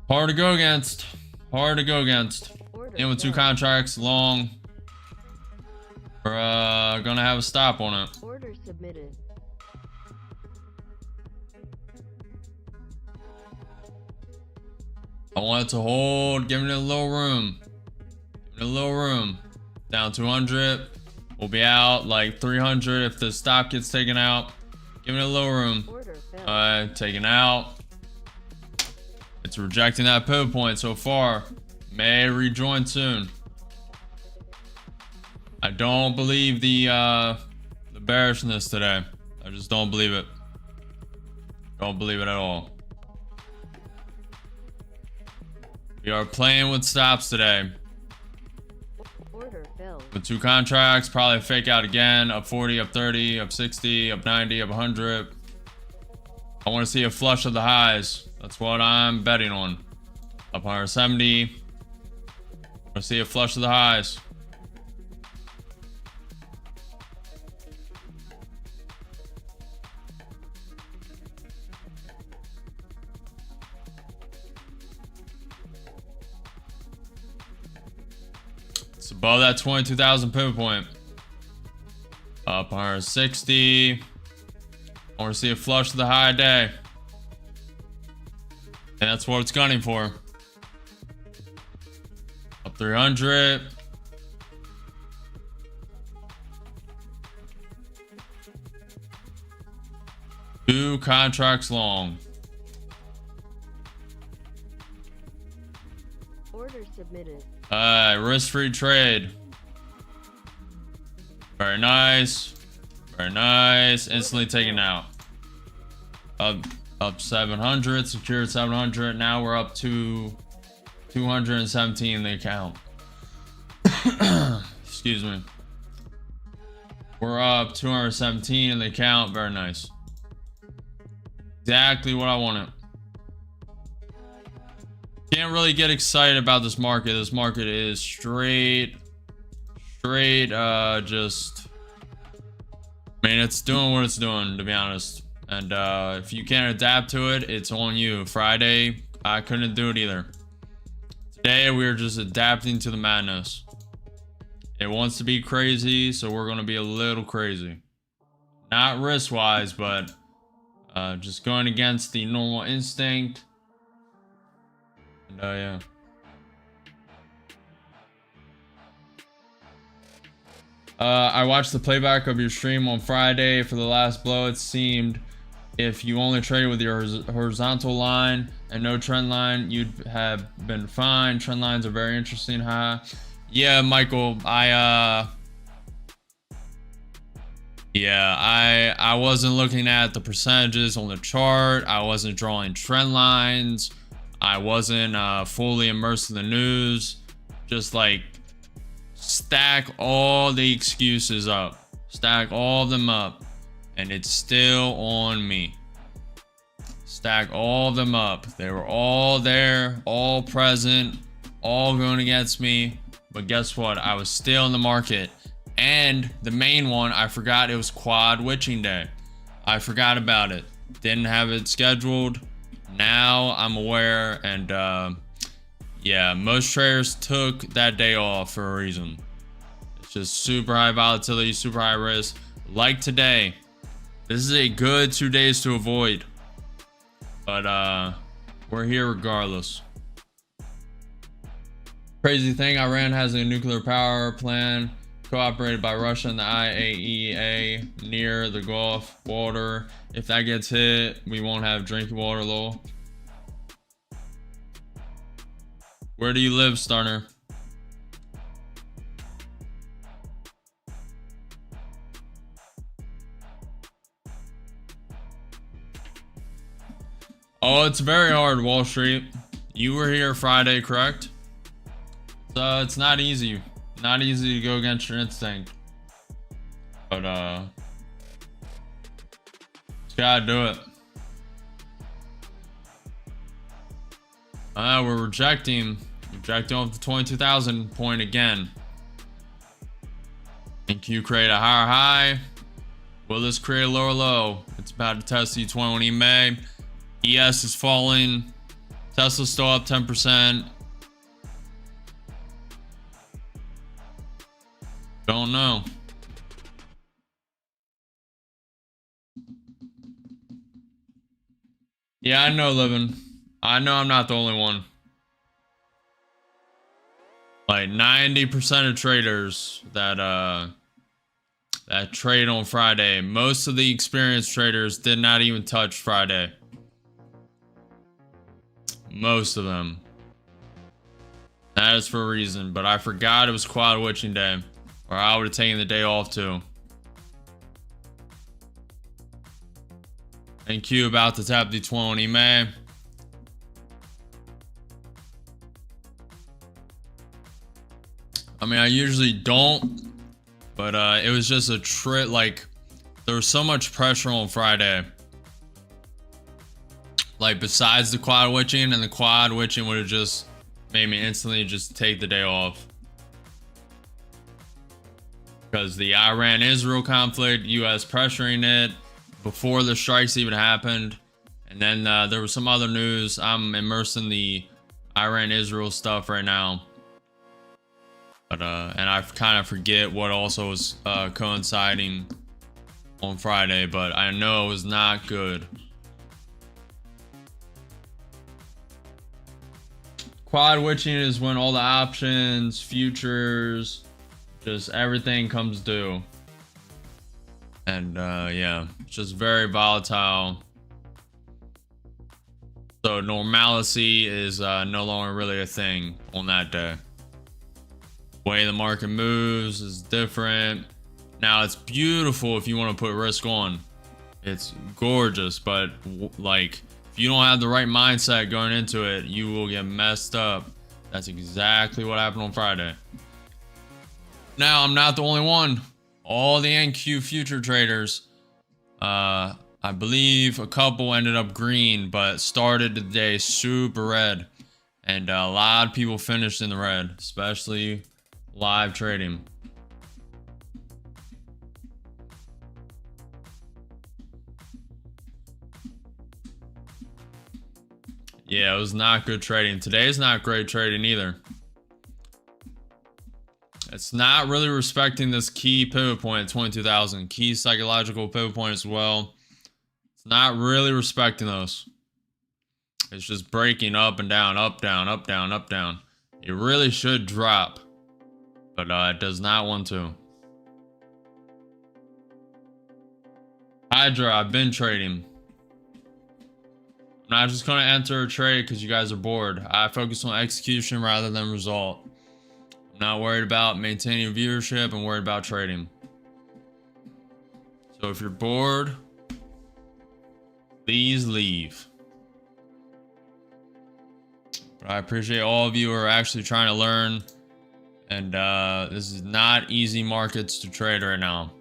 Hard to go against. Hard to go against. In with 2 contracts long. We're gonna have a stop on it. Order submitted. I want it to hold. Give it a little room. Give it a little room. Down 200. We'll be out like 300 if the stop gets taken out. Give it a little room. Taken out. It's rejecting that pivot point so far. May rejoin soon. I don't believe the bearishness today. I just don't believe it. Don't believe it at all. We are playing with stops today. Order filled. With 2 contracts, probably a fake out again. Up 40, up 30, up 60, up 90, up 100. I want to see a flush of the highs. That's what I'm betting on. Up 170. I want to see a flush of the highs. Above that 22,000 pivot point. Up 160. I want to see a flush of the high day. And that's what it's gunning for. Up 300. Two contracts long. Order submitted. Risk-free trade. Very nice. Very nice. Instantly taken out. Up 700. Secured 700. Now we're up to 217 in the account. Excuse me. We're up 217 in the account. Very nice. Exactly what I wanted. Can't really get excited about this market. This market is straight just, I mean, it's doing what it's doing, to be honest. And if you can't adapt to it, it's on you. Friday, I couldn't do it either. Today, we're just adapting to the madness. It wants to be crazy, so we're going to be a little crazy. Not risk-wise, but just going against the normal instinct. And yeah. I watched the playback of your stream on Friday. For the last blow, it seemed if you only traded with your horizontal line and no trend line, you'd have been fine. Trend lines are very interesting, huh? Yeah, Michael, I wasn't looking at the percentages on the chart. I wasn't drawing trend lines. I wasn't fully immersed in the news. Just like stack all the excuses up. Stack all of them up. And it's still on me. Stack all of them up. They were all there, all present, all going against me. But guess what? I was still in the market. And the main one, I forgot it was quad witching day. I forgot about it. Didn't have it scheduled. Now I'm aware, and Yeah, most traders took that day off for a reason. It's just super high volatility, super high risk. Like today, this is a good 2 days to avoid. But we're here regardless. Crazy thing, Iran has a nuclear power plant co-operated by Russia and the IAEA near the Gulf water. If that gets hit, we won't have drinking water, lol. Where do you live, Starner? Oh, it's very hard, Wall Street. You were here Friday, correct? So it's not easy. Not easy to go against your instinct. But just gotta do it. We're rejecting off the 22,000 point again. Can you create a higher high? Will this create a lower low? It's about to test the 21 EMA. ES is falling. Tesla's still up 10%. Don't know. Yeah, I know, Livin. I know I'm not the only one. Like 90% of traders that trade on Friday, most of the experienced traders did not even touch Friday. Most of them. That is for a reason, but I forgot it was quad witching day, or I would have taken the day off too. And Q about to tap the 20 EMA. I mean, I usually don't, but it was just a trip. Like, there was so much pressure on Friday. Like, besides the quad witching, and the quad witching would have just made me instantly just take the day off. Because the Iran-Israel conflict, US pressuring it before the strikes even happened. And then there was some other news. I'm immersed in the Iran-Israel stuff right now. But, and I kind of forget what also was coinciding on Friday, but I know it was not good. Quad witching is when all the options, futures, just everything comes due. And yeah, it's just very volatile. So normalcy is no longer really a thing on that day. The way the market moves is different. Now it's beautiful if you want to put risk on. It's gorgeous, but like, if you don't have the right mindset going into it, you will get messed up. That's exactly what happened on Friday. Now, I'm not the only one. All the NQ future traders, I believe a couple ended up green, but started the day super red. And a lot of people finished in the red, especially live trading. Yeah, it was not good trading. Today's not great trading either. It's not really respecting this key pivot point at 22,000. Key psychological pivot point as well. It's not really respecting those. It's just breaking up and down, up, down, up, down, up, down. It really should drop, but it does not want to. Hydra, I've been trading. I'm not just going to enter a trade because you guys are bored. I focus on execution rather than result. I'm not worried about maintaining viewership. I'm worried about trading. So if you're bored, please leave. But I appreciate all of you who are actually trying to learn. And this is not easy markets to trade right now.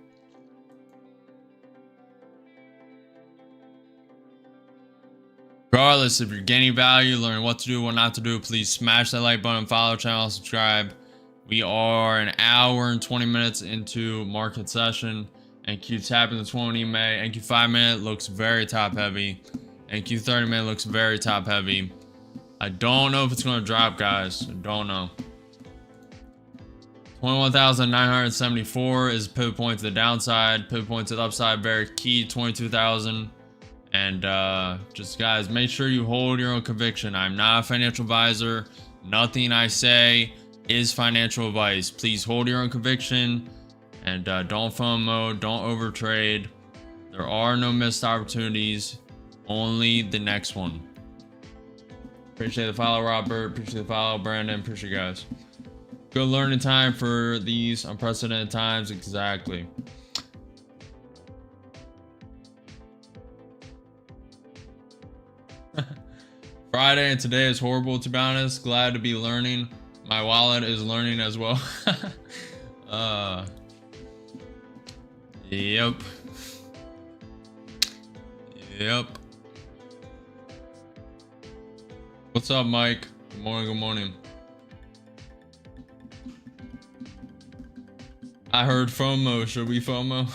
Regardless, if you're gaining value, learning what to do, what not to do, please smash that like button, follow the channel, subscribe. We are an hour and 20 minutes into market session. NQ tapping the 20 EMA. NQ 5 minute looks very top heavy. NQ 30 minute looks very top heavy. I don't know if it's going to drop, guys. I don't know. 21,974 is pivot point to the downside. Pivot point to the upside, very key, 22,000. And just guys, make sure you hold your own conviction. I'm not a financial advisor. Nothing I say is financial advice. Please hold your own conviction and don't FOMO, don't overtrade. There are no missed opportunities, only the next one. Appreciate the follow, Robert. Appreciate the follow, Brandon. Appreciate you guys. Good learning time for these unprecedented times. Exactly. Friday and today is horrible, to be honest. Glad to be learning. My wallet is learning as well. Yep. What's up, Mike? Good morning, good morning. I heard FOMO. Should we FOMO?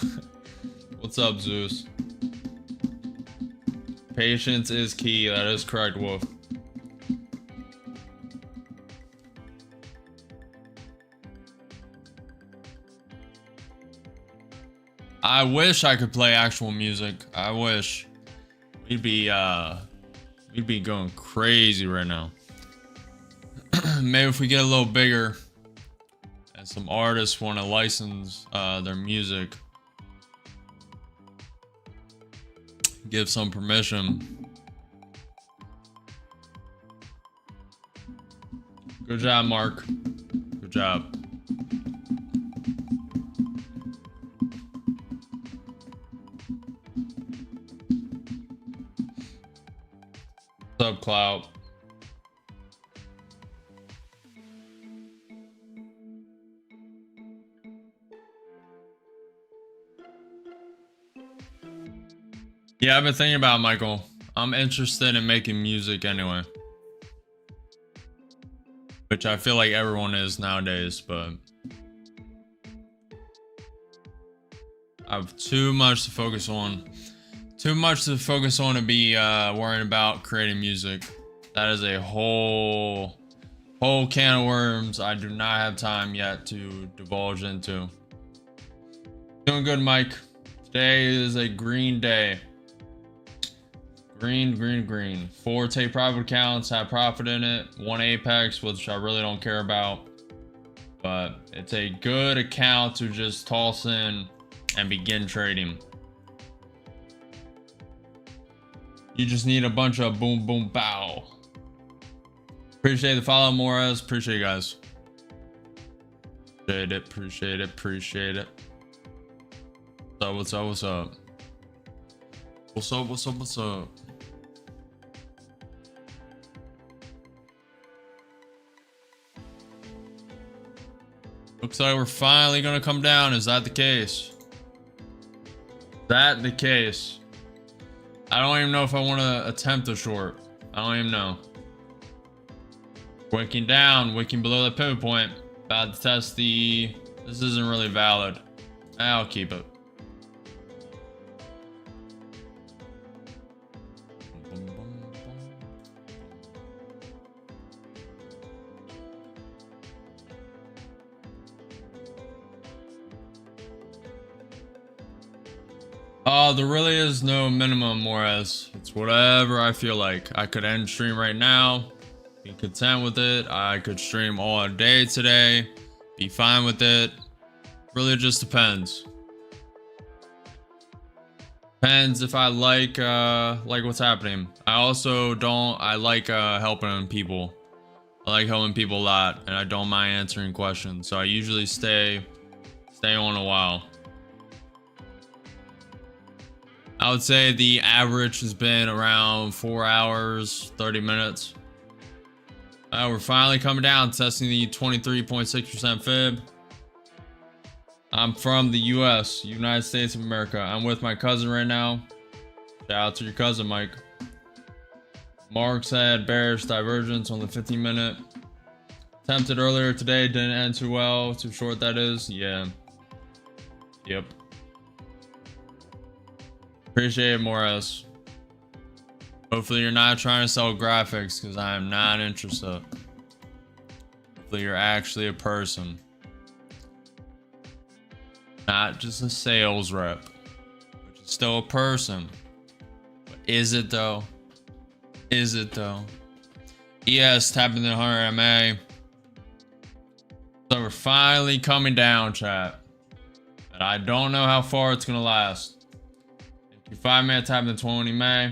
What's up, Zeus? Patience is key. That is correct, Wolf. I wish I could play actual music. I wish. We'd be going crazy right now. Maybe if we get a little bigger and some artists want to license their music, give some permission. Good job, Mark. Good job. What's up, Cloud? Yeah, I've been thinking about it, Michael. I'm interested in making music anyway. Which I feel like everyone is nowadays, but I have too much to focus on. Too much to focus on to be worrying about creating music. That is a whole can of worms I do not have time yet to divulge into. Doing good, Mike. Today is a green day. Green. 4 take profit accounts, have profit in it. 1 Apex, which I really don't care about. But it's a good account to just toss in and begin trading. You just need a bunch of boom, boom, bow. Appreciate the follow, Morez. Appreciate you guys. Appreciate it. What's up? Looks like we're finally gonna come down. Is that the case? I don't even know if I want to attempt a short. I don't even know. Wicking down, wicking below that pivot point. About to test the... This isn't really valid. I'll keep it. There really is no minimum, Morez. It's whatever I feel like. I could end stream right now, be content with it. I could stream all day today, be fine with it. Really just depends. Depends if I like what's happening. I like helping people. I like helping people a lot, and I don't mind answering questions. So I usually stay on a while. I would say the average has been around 4 hours, 30 minutes. We're finally coming down, testing the 23.6% fib. I'm from the US, United States of America. I'm with my cousin right now. Shout out to your cousin, Mike. Mark said bearish divergence on the 15-minute. Attempted earlier today, didn't end too well. Too short, that is. Yeah. Yep. Appreciate it, Morris. Hopefully you're not trying to sell graphics, because I am not interested. Hopefully you're actually a person, not just a sales rep, which is still a person. But is it though? Is it though? ES tapping the 100 MA. So we're finally coming down, chat. And I don't know how far it's gonna last. 5-minute tapping the 20 MA.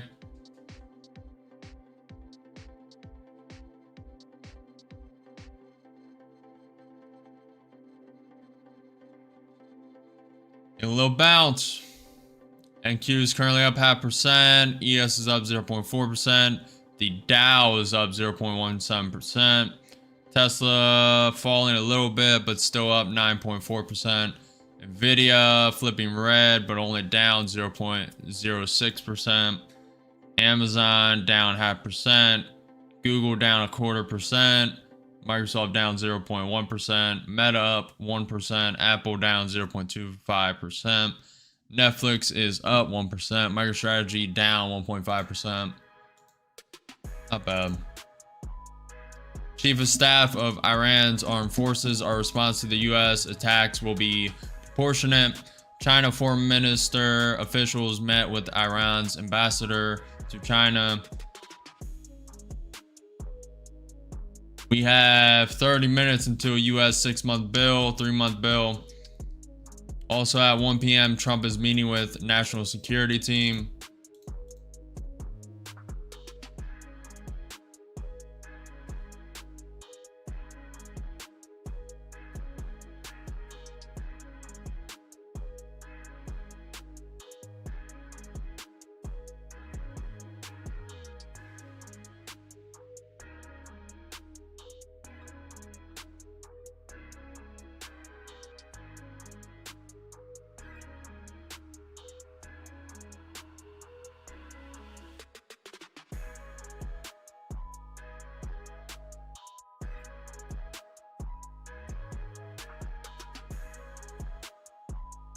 A little bounce. NQ is currently up 0.5%. ES is up 0.4%. The Dow is up 0.17%. Tesla falling a little bit, but still up 9.4%. Nvidia flipping red, but only down 0.06%. Amazon down 0.5%. Google down 0.25%. Microsoft down 0.1%, Meta up 1%, Apple down 0.25%, Netflix is up 1%, MicroStrategy down 1.5%. Not bad. Chief of Staff of Iran's armed forces, our response to the U.S. attacks will be proportionate. China Foreign Minister officials met with Iran's ambassador to China. We have 30 minutes until U.S. 6-month bill, 3-month bill. Also at 1 p.m., Trump is meeting with National Security Team.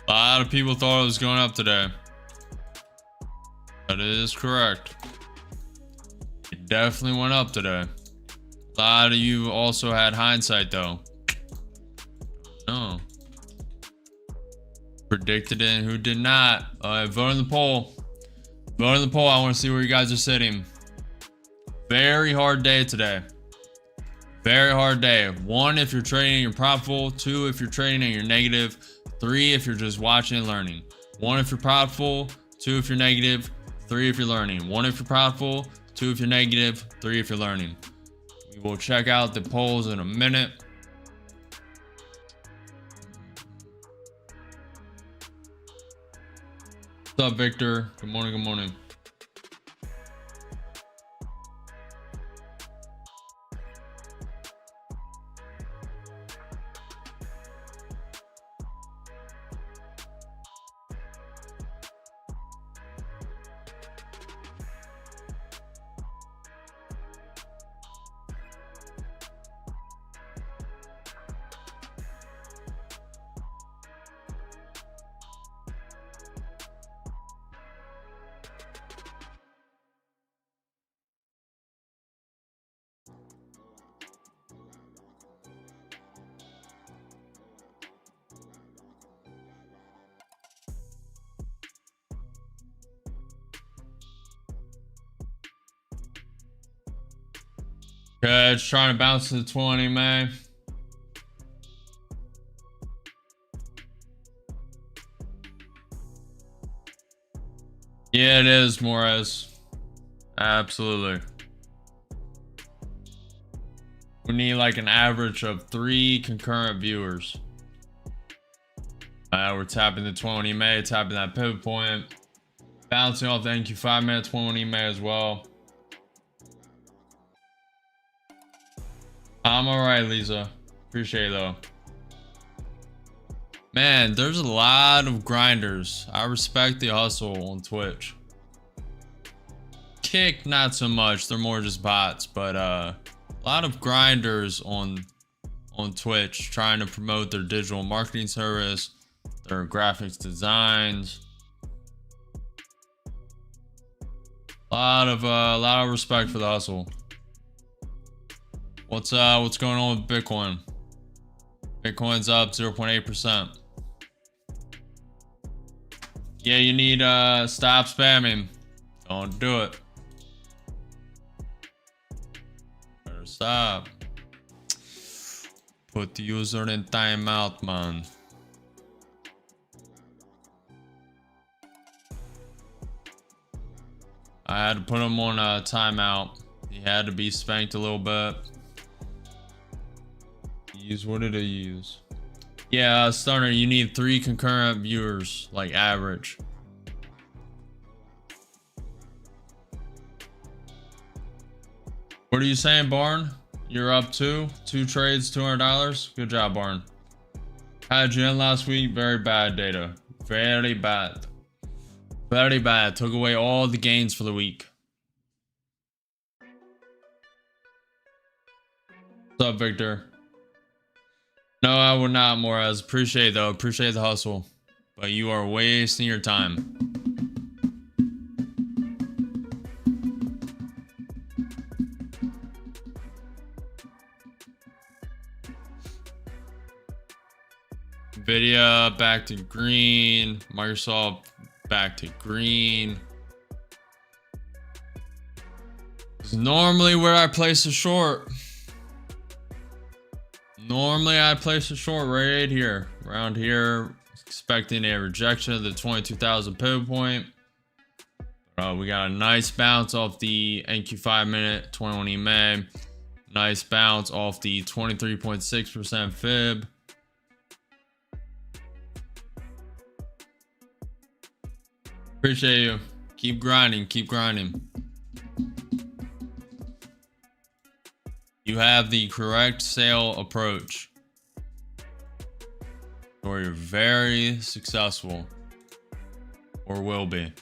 A lot of people thought it was going up today. That is correct. It definitely went up today. A lot of you also had hindsight though. No. Predicted it and who did not. Vote in the poll. Vote in the poll. I want to see where you guys are sitting. Very hard day today. Very hard day. 1 if you're trading and you're profitable. 2 if you're trading and you're negative. 3 if you're just watching and learning. 1 if you're profitable. 2 if you're negative. 3 if you're learning. 1 if you're profitable. 2 if you're negative. 3 if you're learning. We will check out the polls in a minute. What's up, Victor? Good morning, good morning. Okay, just trying to bounce to the 20, man. Yeah, it is, Morez. Absolutely. We need like an average of 3 concurrent viewers. We're tapping the 20 MA, tapping that pivot point. Bouncing off the NQ 5-minute 20 MA as well. I'm alright, Lisa. Appreciate it though. Man, there's a lot of grinders. I respect the hustle on Twitch. Kick, not so much. They're more just bots, but a lot of grinders on Twitch trying to promote their digital marketing service, their graphics designs. A A lot of respect for the hustle. What's going on with Bitcoin? Bitcoin's up 0.8%. Yeah, you need stop spamming. Don't do it. Better stop. Put the user in timeout, man. I had to put him on a timeout. He had to be spanked a little bit. What did I use? Yeah, Stunner, you need 3 concurrent viewers, like average. What are you saying, Barn? You're up 2 trades, $200. Good job, Barn. How'd you end last week? Very bad data. Very bad. Very bad. Took away all the gains for the week. What's up, Victor? No, I would not, Moraz. Appreciate though. Appreciate the hustle. But you are wasting your time. Nvidia back to green. Microsoft back to green. It's normally where I place a short. Normally I'd place a short right here. Around here. Expecting a rejection of the 22,000 pivot point. We got a nice bounce off the NQ5 minute 21 EMA. Nice bounce off the 23.6% fib. Appreciate you. Keep grinding. Keep grinding. You have the correct sale approach, or you're very successful, or will be.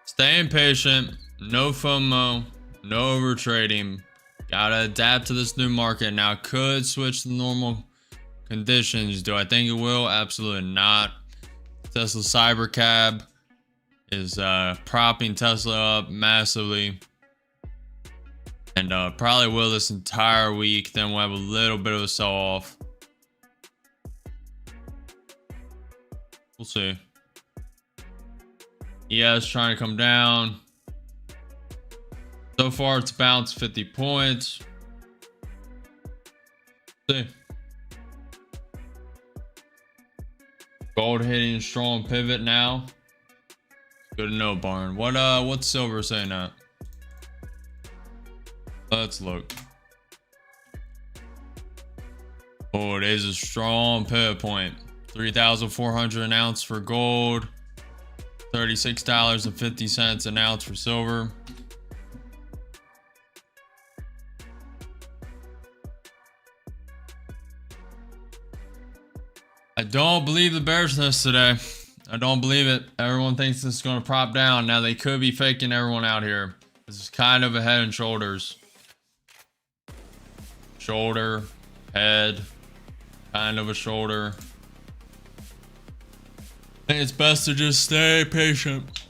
Staying patient, no FOMO, no over trading. Gotta adapt to this new market. Now could switch to normal conditions. Do I think it will? Absolutely not. Tesla Cybercab is propping Tesla up massively. And probably will this entire week. Then we'll have a little bit of a sell-off. We'll see. Yeah, it's trying to come down. So far, it's bounced 50 points. Let's see. Gold hitting strong pivot now. Good to know, Barn. What's silver saying that? Let's look. Oh, it is a strong pivot point. 3,400 an ounce for gold. $36.50 an ounce for silver. I don't believe the bearishness today. I don't believe it. Everyone thinks this is going to prop down. Now they could be faking everyone out here. This is kind of a head and shoulders. Shoulder, head, kind of a shoulder. I think it's best to just stay patient.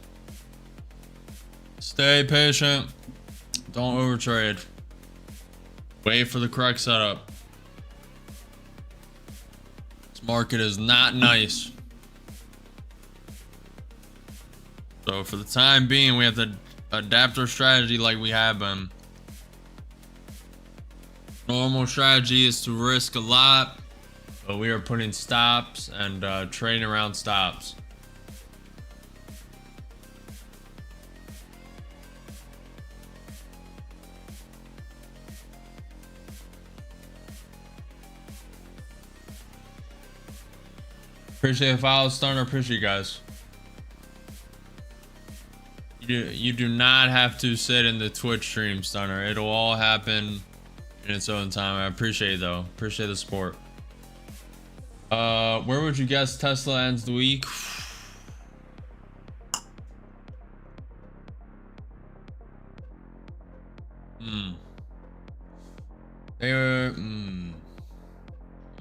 Stay patient. Don't overtrade. Wait for the correct setup. This market is not nice. So for the time being, we have to adapt our strategy like we have been. Normal strategy is to risk a lot, but we are putting stops and trading around stops. Appreciate the follow, Stunner. Appreciate you guys. You do not have to sit in the Twitch stream, Stunner. It'll all happen in its own time. I appreciate it, though. Appreciate the support. Where would you guess Tesla ends the week? They were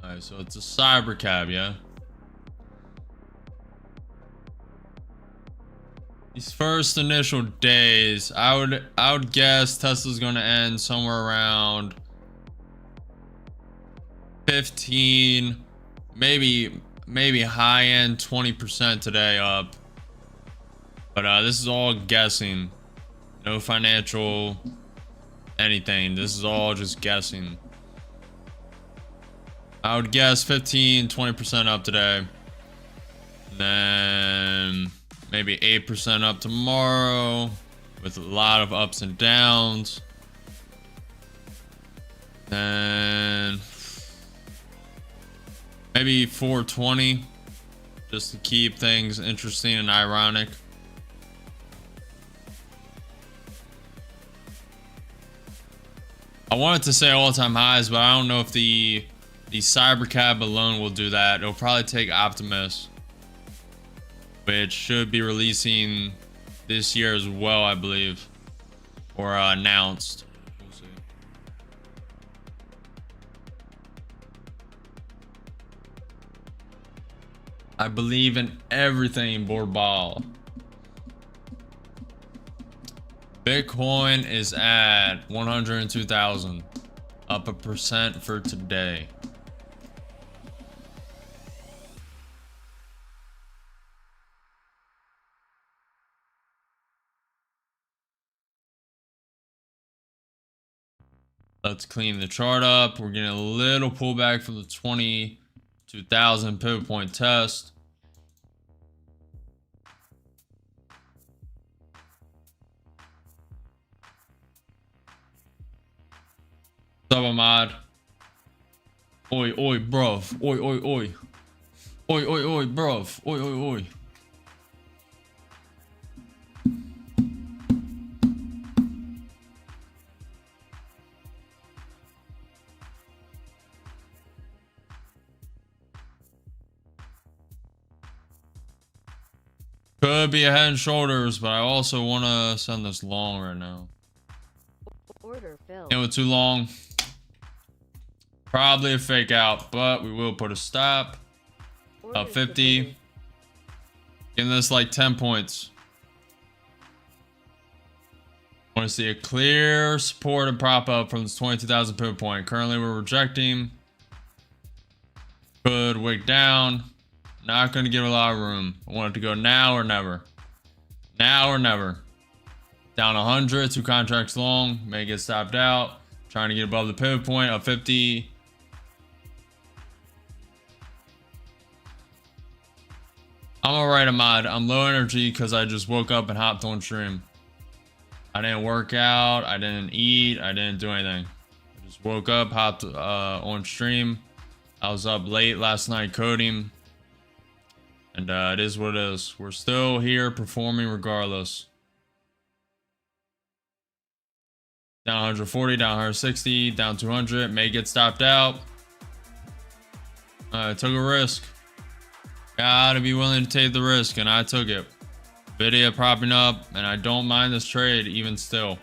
Alright, so it's a cyber cab, yeah. These first initial days, I would guess Tesla's gonna end somewhere around 15, maybe high end 20% today up. But this is all guessing. No financial anything. This is all just guessing. I would guess 15-20% up today. And then maybe 8% up tomorrow with a lot of ups and downs. And maybe 420 just to keep things interesting and ironic. I wanted to say all-time highs, but I don't know if the cyber cab alone will do that. It'll probably take Optimus, which should be releasing this year as well, I believe, or announced. We'll see. I believe in everything, Borbal. Bitcoin is at 102,000, up 1% for today. Let's clean the chart up. We're getting a little pullback from the 22,000 pivot point test. What's up, Ahmad? Oi, oi, bruv. Oi, oi, oi. Oi, oi, oi, bruv. Oi, oi, oi. Could be a head and shoulders, but I also want to send this long right now. Order filled. It was too long. Probably a fake out, but we will put a stop. Up 50. Submitted. Giving this like 10 points. Want to see a clear support and prop up from this 22,000 pivot point. Currently we're rejecting. Could wick down. Not going to give a lot of room. I want it to go now or never. Now or never. Down 100, 2 contracts long. May get stopped out. Trying to get above the pivot point. Up 50. I'm alright, Ahmad. I'm low energy because I just woke up and hopped on stream. I didn't work out. I didn't eat. I didn't do anything. I just woke up, hopped on stream. I was up late last night coding. And it is what it is. We're still here performing regardless. Down 140, down 160, down 200. May get stopped out. I took a risk. Gotta be willing to take the risk, and I took it. Video propping up, and I don't mind this trade even still.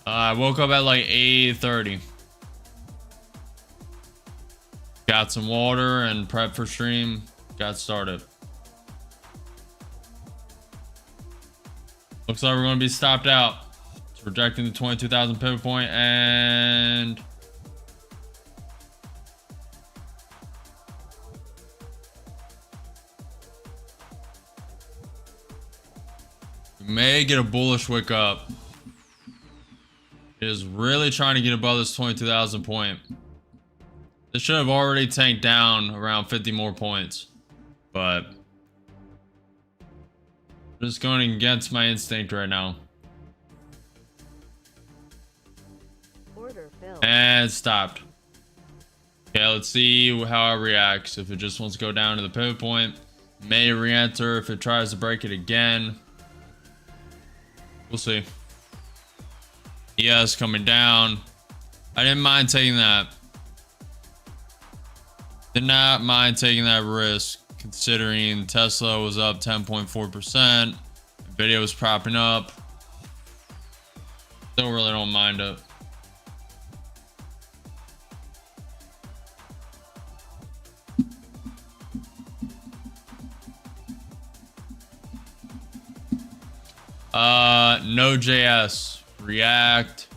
I woke up at like 8:30. Got some water and prep for stream. Got started. Looks like we're going to be stopped out. It's rejecting the 22,000 pivot point, and we may get a bullish wick up. It is really trying to get above this 22,000 point. This should have already tanked down around 50 more points, but just going against my instinct right now. Order filled. And it stopped. Okay, let's see how it reacts. If it just wants to go down to the pivot point, May re-enter if it tries to break it again. We'll see. ES coming down. I didn't mind taking that. Did not mind taking that risk, considering Tesla was up 10.4%. Nvidia was propping up. Still really don't mind it. Node.js, React,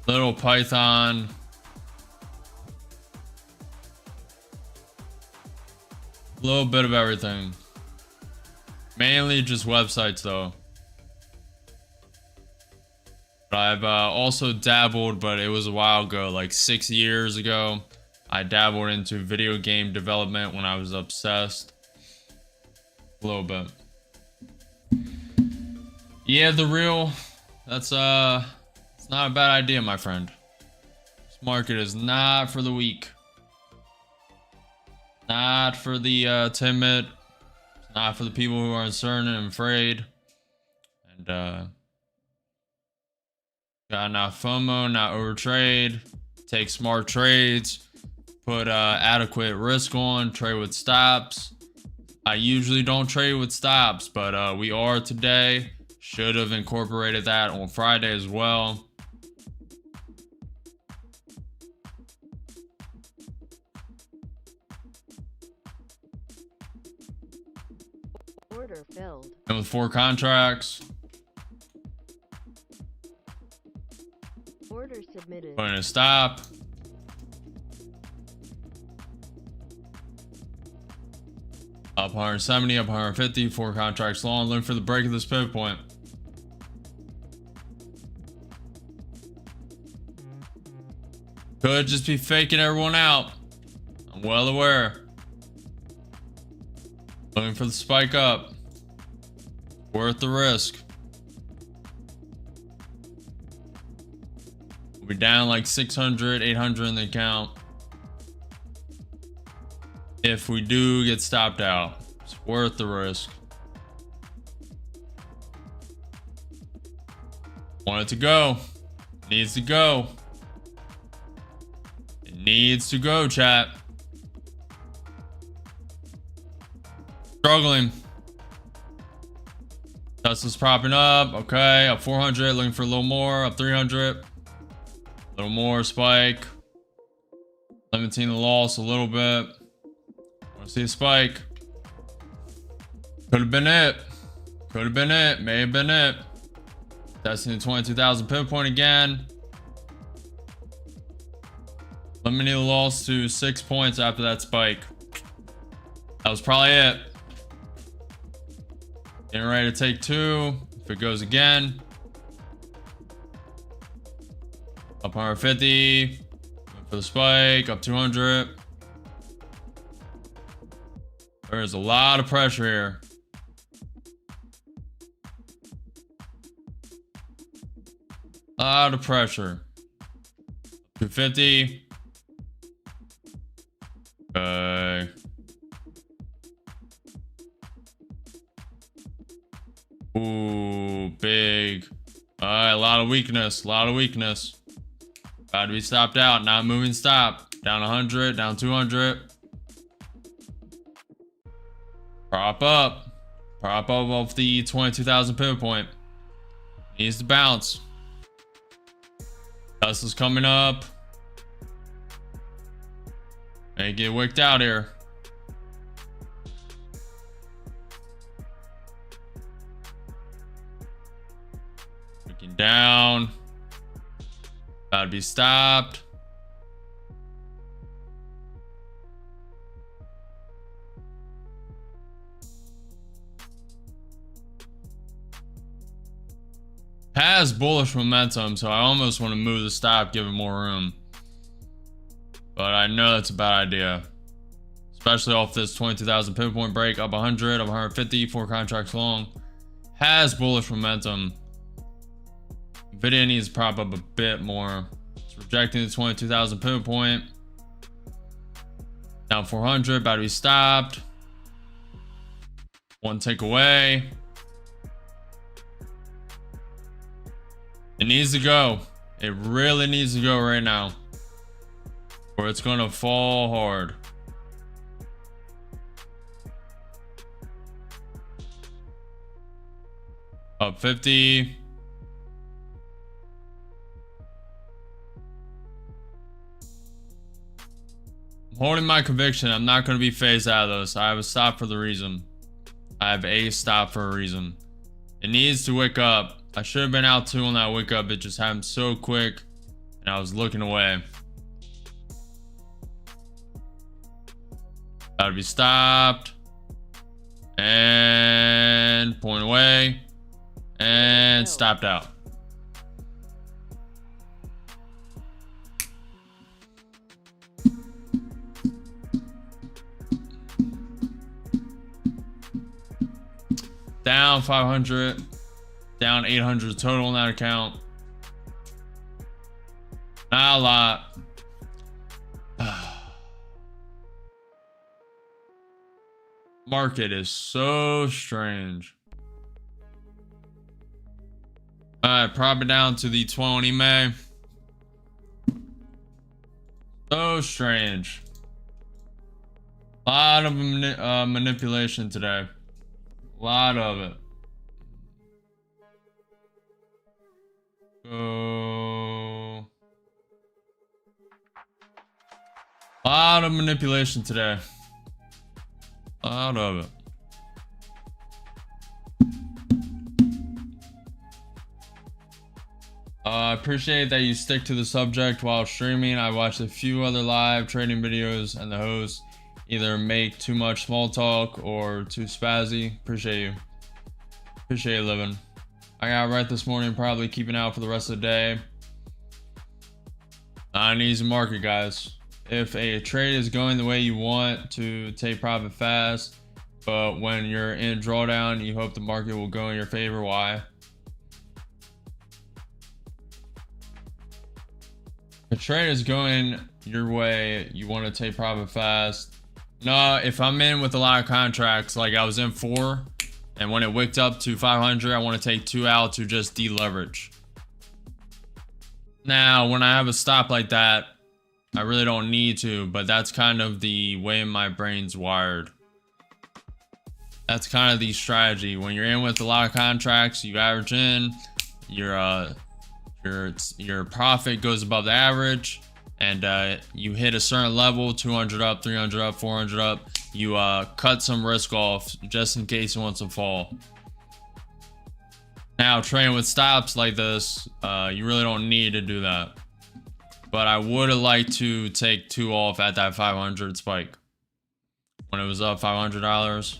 little Python, a little bit of everything. Mainly just websites though. But I've also dabbled, but it was a while ago, like 6 years ago. I dabbled into video game development when I was obsessed. A little bit. Yeah, the real. That's it's not a bad idea, my friend. This market is not for the weak. Not for the timid. It's not for the people who are uncertain and afraid. And got not FOMO, not overtrade. Take smart trades. Put adequate risk on. Trade with stops. I usually don't trade with stops, but we are today. Should have incorporated that on Friday as well. Order filled. And with 4 contracts. Order submitted. Putting a stop. Up 170, up 150, 4 contracts long. Look for the break of this pivot point. Could just be faking everyone out. I'm well aware. Looking for the spike up. Worth the risk. We'll be down like 600, 800 in the account. If we do get stopped out, it's worth the risk. Want it to go. Needs to go. It needs to go, chat. Struggling. Tesla's propping up. Okay, up 400. Looking for a little more. Up 300. A little more spike. Limiting the loss a little bit. Want to see a spike. Could have been it. Could have been it. May have been it. Testing the 22,000 pivot point again. Limiting the loss to 6 points after that spike. That was probably it. Getting ready to take 2. If it goes again. Up 150. For the spike. Up 200. There's a lot of pressure here. A lot of pressure. 250. Okay. Ooh, big. Alright, a lot of weakness. A lot of weakness. About to be stopped out. Not moving stop. Down 100. Down 200. Prop up. Prop up off the 22,000 pivot point. Needs to bounce. Tesla's coming up. May get wicked out here. Looking down. About to be stopped. Has bullish momentum, so I almost want to move the stop, give it more room. But I know that's a bad idea. Especially off this 22,000 pivot point break. Up 100, up 150, 4 contracts long. Has bullish momentum. Nvidia needs to prop up a bit more. It's rejecting the 22,000 pivot point. Down 400, about to be stopped. One take away. It needs to go. It really needs to go right now, or it's gonna fall hard. Up 50. I'm holding my conviction. I'm not going to be phased out of this. I have a stop for the reason. I have a stop for a reason. It needs to wake up. I should have been out too on that wake up. It just happened so quick and I was looking away. Gotta be stopped. And point away. And stopped out. Down 500, down 800 total on that account. Not a lot. Market is so strange. Alright, probably down to the 20 May. So strange. A lot of manipulation today. A lot of it. So, a lot of manipulation today. A lot of it. I appreciate that you stick to the subject while streaming. I watched a few other live trading videos and the hosts either make too much small talk or too spazzy. Appreciate you. Appreciate you living. I got right this morning, probably keeping out for the rest of the day. Not an easy market, guys. If a trade is going the way you want to take profit fast, but when you're in drawdown, you hope the market will go in your favor. Why? If a trade is going your way, you want to take profit fast. No, if I'm in with a lot of contracts, like I was in 4, and when it wicked up to 500, I want to take 2 out to just deleverage. Now, when I have a stop like that, I really don't need to, but that's kind of the way my brain's wired. That's kind of the strategy. When you're in with a lot of contracts, you average in, your profit goes above the average, and you hit a certain level, 200 up, 300 up, 400 up, you cut some risk off just in case it wants to fall. Now, trading with stops like this, you really don't need to do that. But I would have liked to take 2 off at that 500 spike when it was up $500.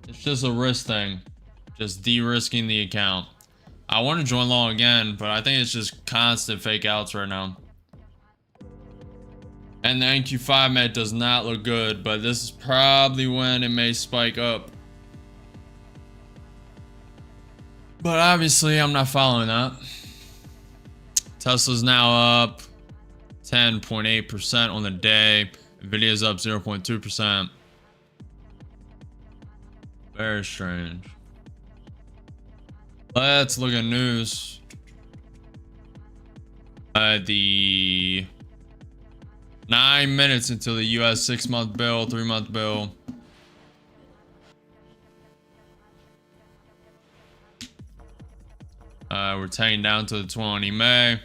It's just a risk thing, just de-risking the account. I want to join long again, but I think it's just constant fake outs right now. And the NQ5 met does not look good, but this is probably when it may spike up. But obviously, I'm not following that. Tesla's now up 10.8% on the day. Nvidia's up 0.2%. Very strange. Let's look at news. The 9 minutes until the US 6-month bill, 3-month bill. We're taking down to the 20 May.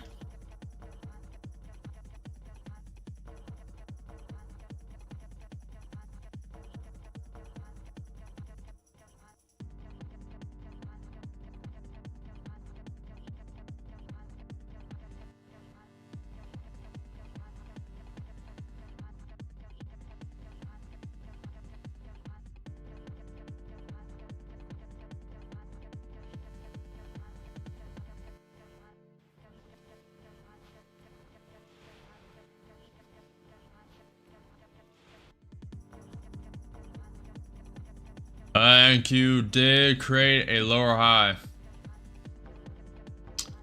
NQ did create a lower high.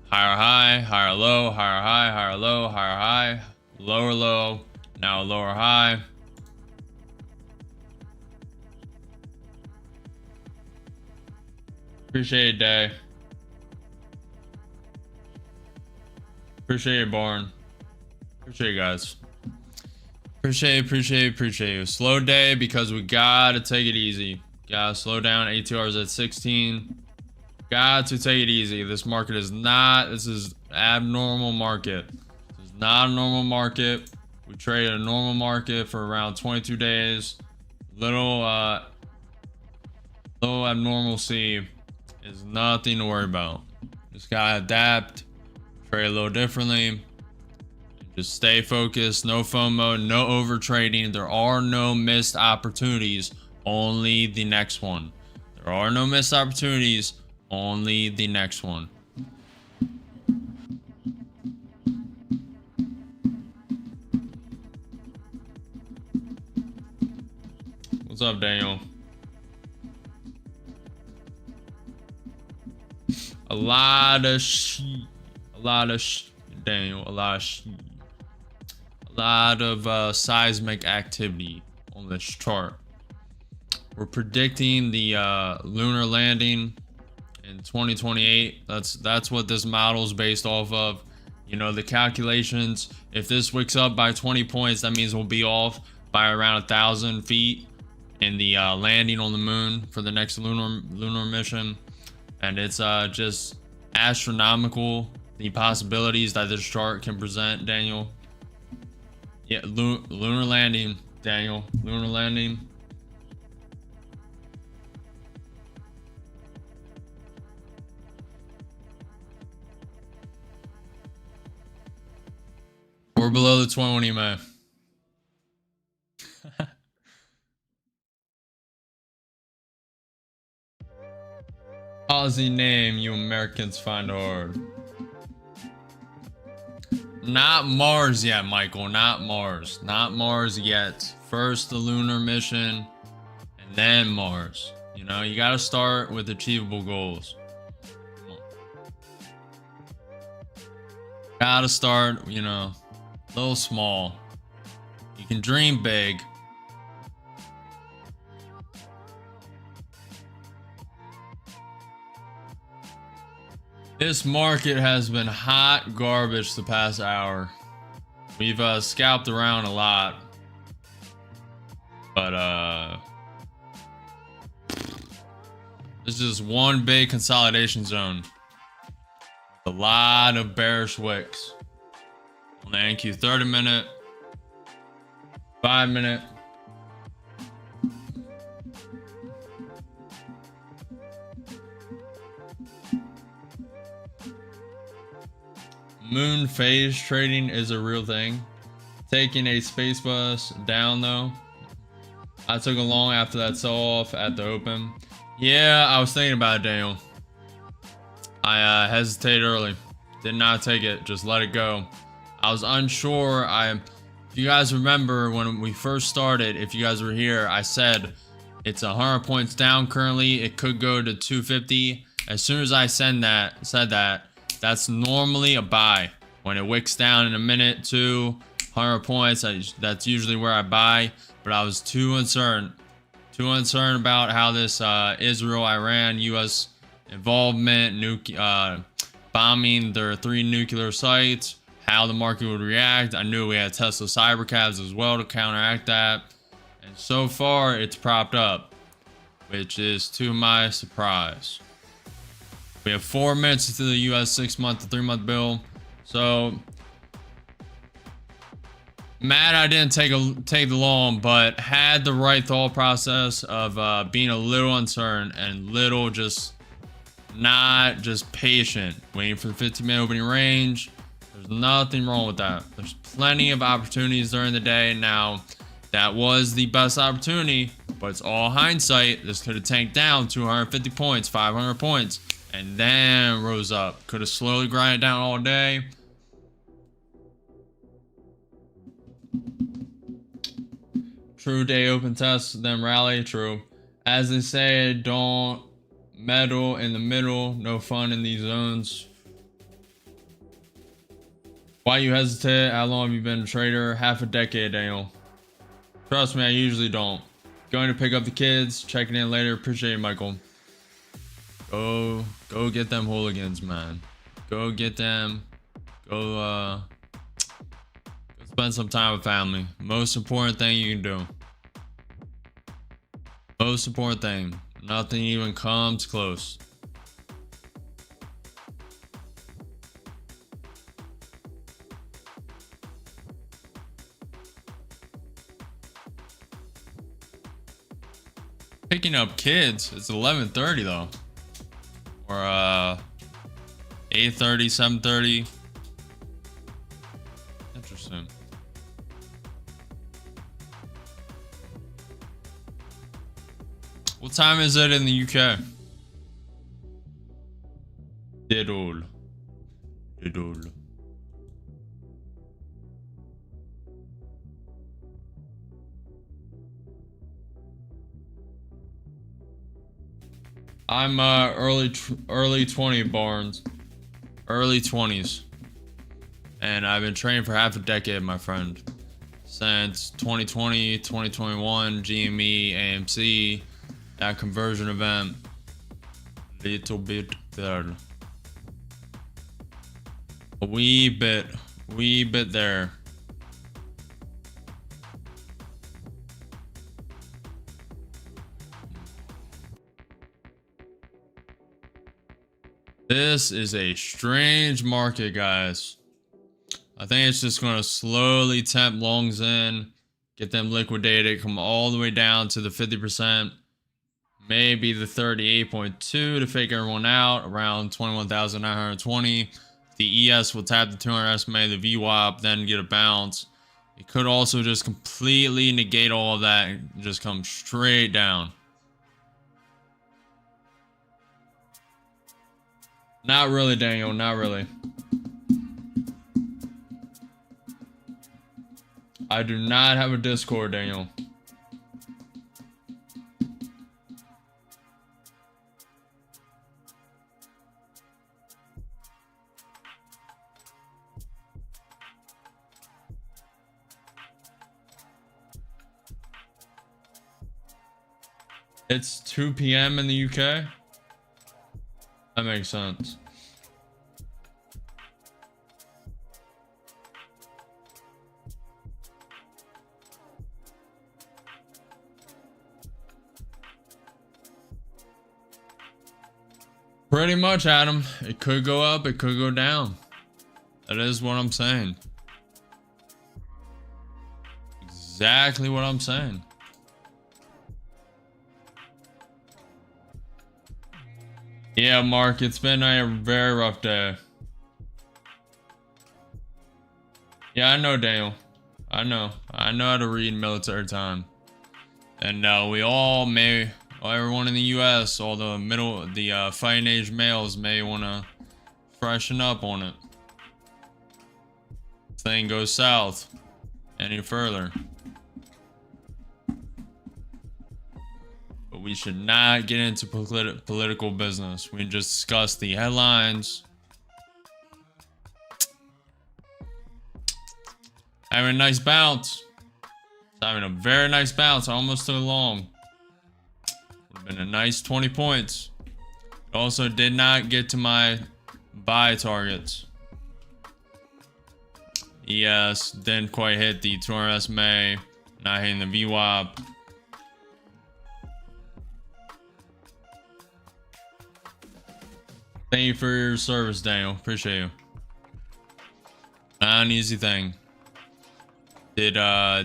Higher high, higher low, higher high, higher low, higher high, lower low, now a lower high. Appreciate it, Day. Appreciate it, Barn. Appreciate you guys. Appreciate you. Slow day because we gotta take it easy. Gotta slow down. 8 hours at 16. Got to take it easy. This market is not, this is abnormal market. This is not a normal market. We traded a normal market for around 22 days. Little abnormalcy is nothing to worry about. Just gotta adapt, trade a little differently. Just stay focused, no FOMO, no over trading. There are no missed opportunities, only the next one. There are no missed opportunities, only the next one. What's up, Daniel? A lot of Daniel, a lot of seismic activity on this chart. We're predicting the lunar landing in 2028. That's what this model is based off of. You know, the calculations, if this wicks up by 20 points, that means we'll be off by around 1,000 feet in the landing on the moon for the next lunar mission. And it's just astronomical, the possibilities that this chart can present, Daniel. Yeah, lunar landing, Daniel. Lunar landing. We're below the 21 EMA. Aussie name you Americans find hard. Not Mars yet, Michael. Not Mars. Not Mars yet. First the lunar mission, and then Mars. You know, you gotta start with achievable goals. Gotta start, you know, a little small. You can dream big. This market has been hot garbage the past hour. We've scalped around a lot, but this is one big consolidation zone. A lot of bearish wicks on the NQ 30-minute, 5-minute. Moon phase trading is a real thing. Taking a space bus down though. I took a long after that sell off at the open. Yeah, I was thinking about it, Daniel. I hesitated early. Did not take it. Just let it go. I was unsure. If you guys remember when we first started, if you guys were here, I said it's 100 points down currently. It could go to 250. As soon as I said that, that's normally a buy. When it wicks down in a minute to 100 points, that's usually where I buy. But I was too uncertain about how this Israel-Iran U.S. involvement, bombing their 3 nuclear sites, how the market would react. I knew we had Tesla cybercabs as well to counteract that. And so far, it's propped up, which is to my surprise. We have 4 minutes to the U.S. 6-month to 3-month bill. So, mad I didn't take the long, but had the right thought process of being a little uncertain and little not just patient, waiting for the 15-minute opening range. There's nothing wrong with that. There's plenty of opportunities during the day. Now, that was the best opportunity, but it's all hindsight. This could have tanked down 250 points, 500 points. And then rose up. Could have slowly grinded down all day. True, day open test, then rally. True. As they say, don't meddle in the middle. No fun in these zones. Why you hesitate? How long have you been a trader? Half a decade, Daniel. Trust me, I usually don't. Going to pick up the kids, checking in later. Appreciate it, Michael. Go get them hooligans, man. Go get them. Go spend some time with family. Most important thing you can do. Most important thing. Nothing even comes close. Picking up kids. It's 11:30 though. Or 8:30, 7:30. Interesting. What time is it in the UK? Diddle. Diddle. I'm early 20 Barnes. Early 20s. And I've been training for half a decade, my friend. Since 2020, 2021, GME, AMC, that conversion event. Little bit there. A wee bit there. This is a strange market, guys. I think it's just going to slowly tempt longs in, get them liquidated, come all the way down to the 50%, maybe the 38.2 to fake everyone out, around 21,920. The ES will tap the 200 SMA, the VWAP, then get a bounce. It could also just completely negate all of that and just come straight down. Not really, Daniel, not really. I do not have a Discord, Daniel. It's 2 p.m. in the UK? That makes sense. Pretty much, Adam. It could go up, it could go down. That is what I'm saying. Exactly what I'm saying. Yeah, Mark, it's been a very rough day. Yeah, I know, Daniel. I know how to read military time. And we all may, everyone in the US, all the fighting age males may want to freshen up on it. Thing goes south any further. But we should not get into political business. We just discuss the headlines. Having a nice bounce. Having a very nice bounce. Almost took long. Would have been a nice 20 points. Also did not get to my buy targets. Yes, didn't quite hit the 200 SMA. Not hitting the VWAP. Thank you for your service, Daniel. Appreciate you. Not an easy thing. Did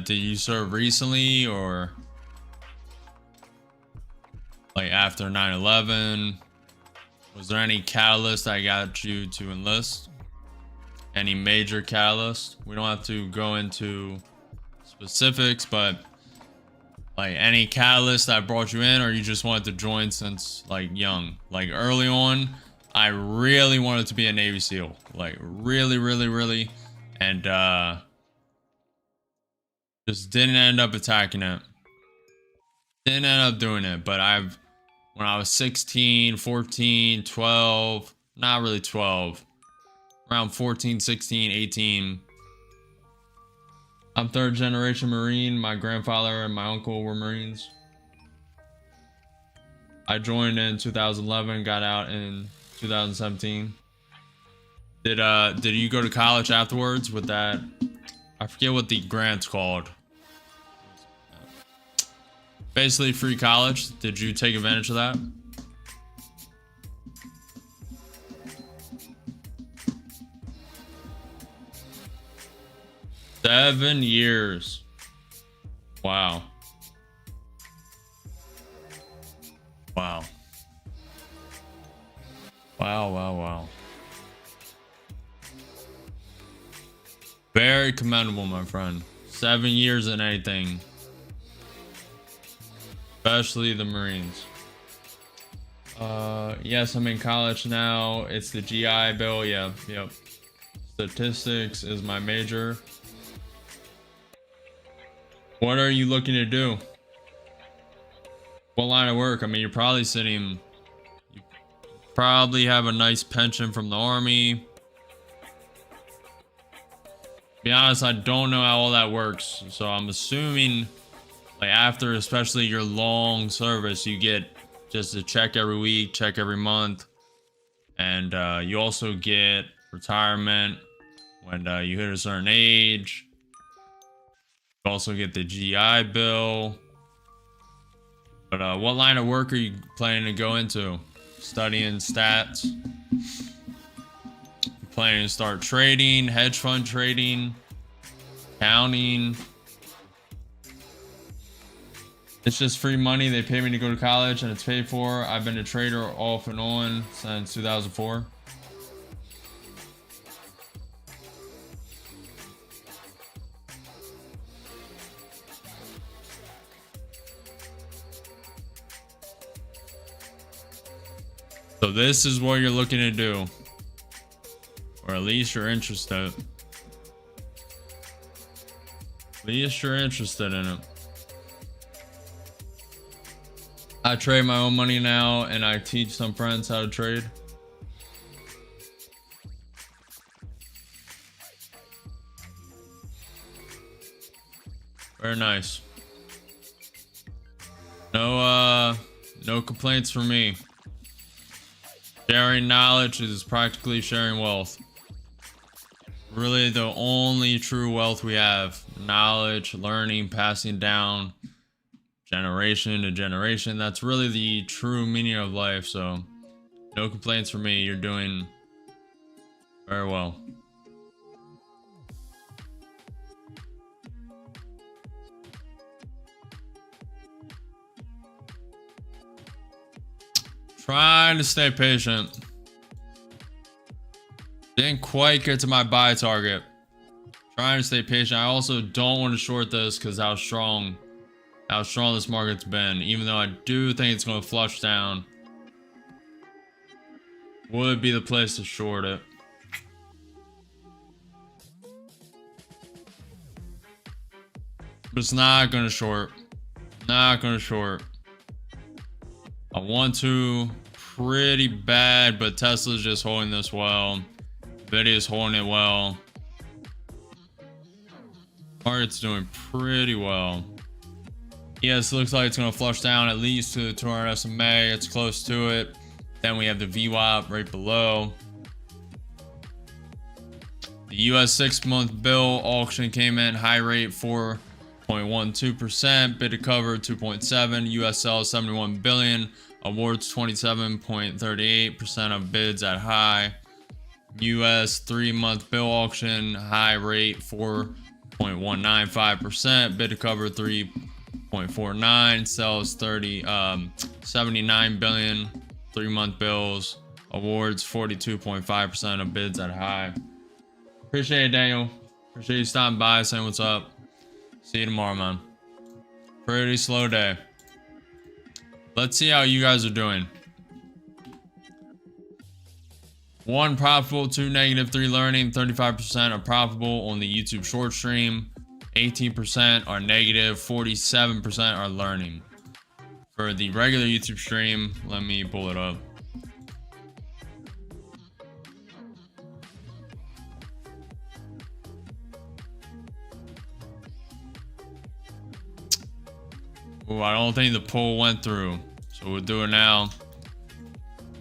you serve recently or like after 9/11? Was there any catalyst that got you to enlist? Any major catalyst? We don't have to go into specifics, but like any catalyst that brought you in, or you just wanted to join since like young? Like early on, I really wanted to be a Navy SEAL. Like really. And just didn't end up attacking it. Didn't end up doing it, but when I was 16, 14, 12, not really 12, around 14, 16, 18. I'm third generation Marine. My grandfather and my uncle were Marines. I joined in 2011, got out in 2017. Did you go to college afterwards with that? I forget what the grant's called. Basically free college. Did you take advantage of that? Seven years. Wow. Wow. Wow, wow, wow. Very commendable, my friend. 7 years in anything. Especially the Marines. Yes, I'm in college now. It's the GI Bill. Yeah, yep. Statistics is my major. What are you looking to do? What line of work? I mean, you're probably sitting... You probably have a nice pension from the Army. To be honest, I don't know how all that works. So I'm assuming, like, after especially your long service, you get just a check every week, check every month. And you also get retirement when you hit a certain age. You also get the GI Bill. But what line of work are you planning to go into? Studying stats? You planning to start trading, hedge fund trading, accounting? It's just free money. They pay me to go to college and it's paid for. I've been a trader off and on since 2004. So this is what you're looking to do. Or at least you're interested. At least you're interested in it. I trade my own money now and I teach some friends how to trade. Very nice. No complaints from me. Sharing knowledge is practically sharing wealth. Really the only true wealth we have. Knowledge, learning, passing down generation to generation. That's really the true meaning of life. So no complaints from me. You're doing very well. Trying to stay patient. Didn't quite get to my buy target. Trying to stay patient. I also don't want to short this because how strong this market's been. Even though I do think it's going to flush down, would be the place to short it. But it's not going to short. Not going to short. I want to pretty bad, but Tesla's just holding this well. Nvidia's holding it well. Market's doing pretty well. Yes, looks like it's going to flush down at least to the 200 SMA. It's close to it. Then we have the VWAP right below. The US 6-month bill auction came in high rate 4.12%, bid to cover 2.7, US sales 71 billion, awards 27.38% of bids at high. US 3-month bill auction high rate 4.195%, bid to cover 3.49, sells 79 billion, 3-month bills, awards 42.5% of bids at high. Appreciate it, Daniel. Appreciate you stopping by, saying what's up. See you tomorrow, man. Pretty slow day. Let's see how you guys are doing. 1 profitable, 2 negative, 3 learning, 35% are profitable on the YouTube short stream, 18% are negative, 47% are learning. For the regular YouTube stream, let me pull it up. Oh, I don't think the pull went through. So we'll do it now.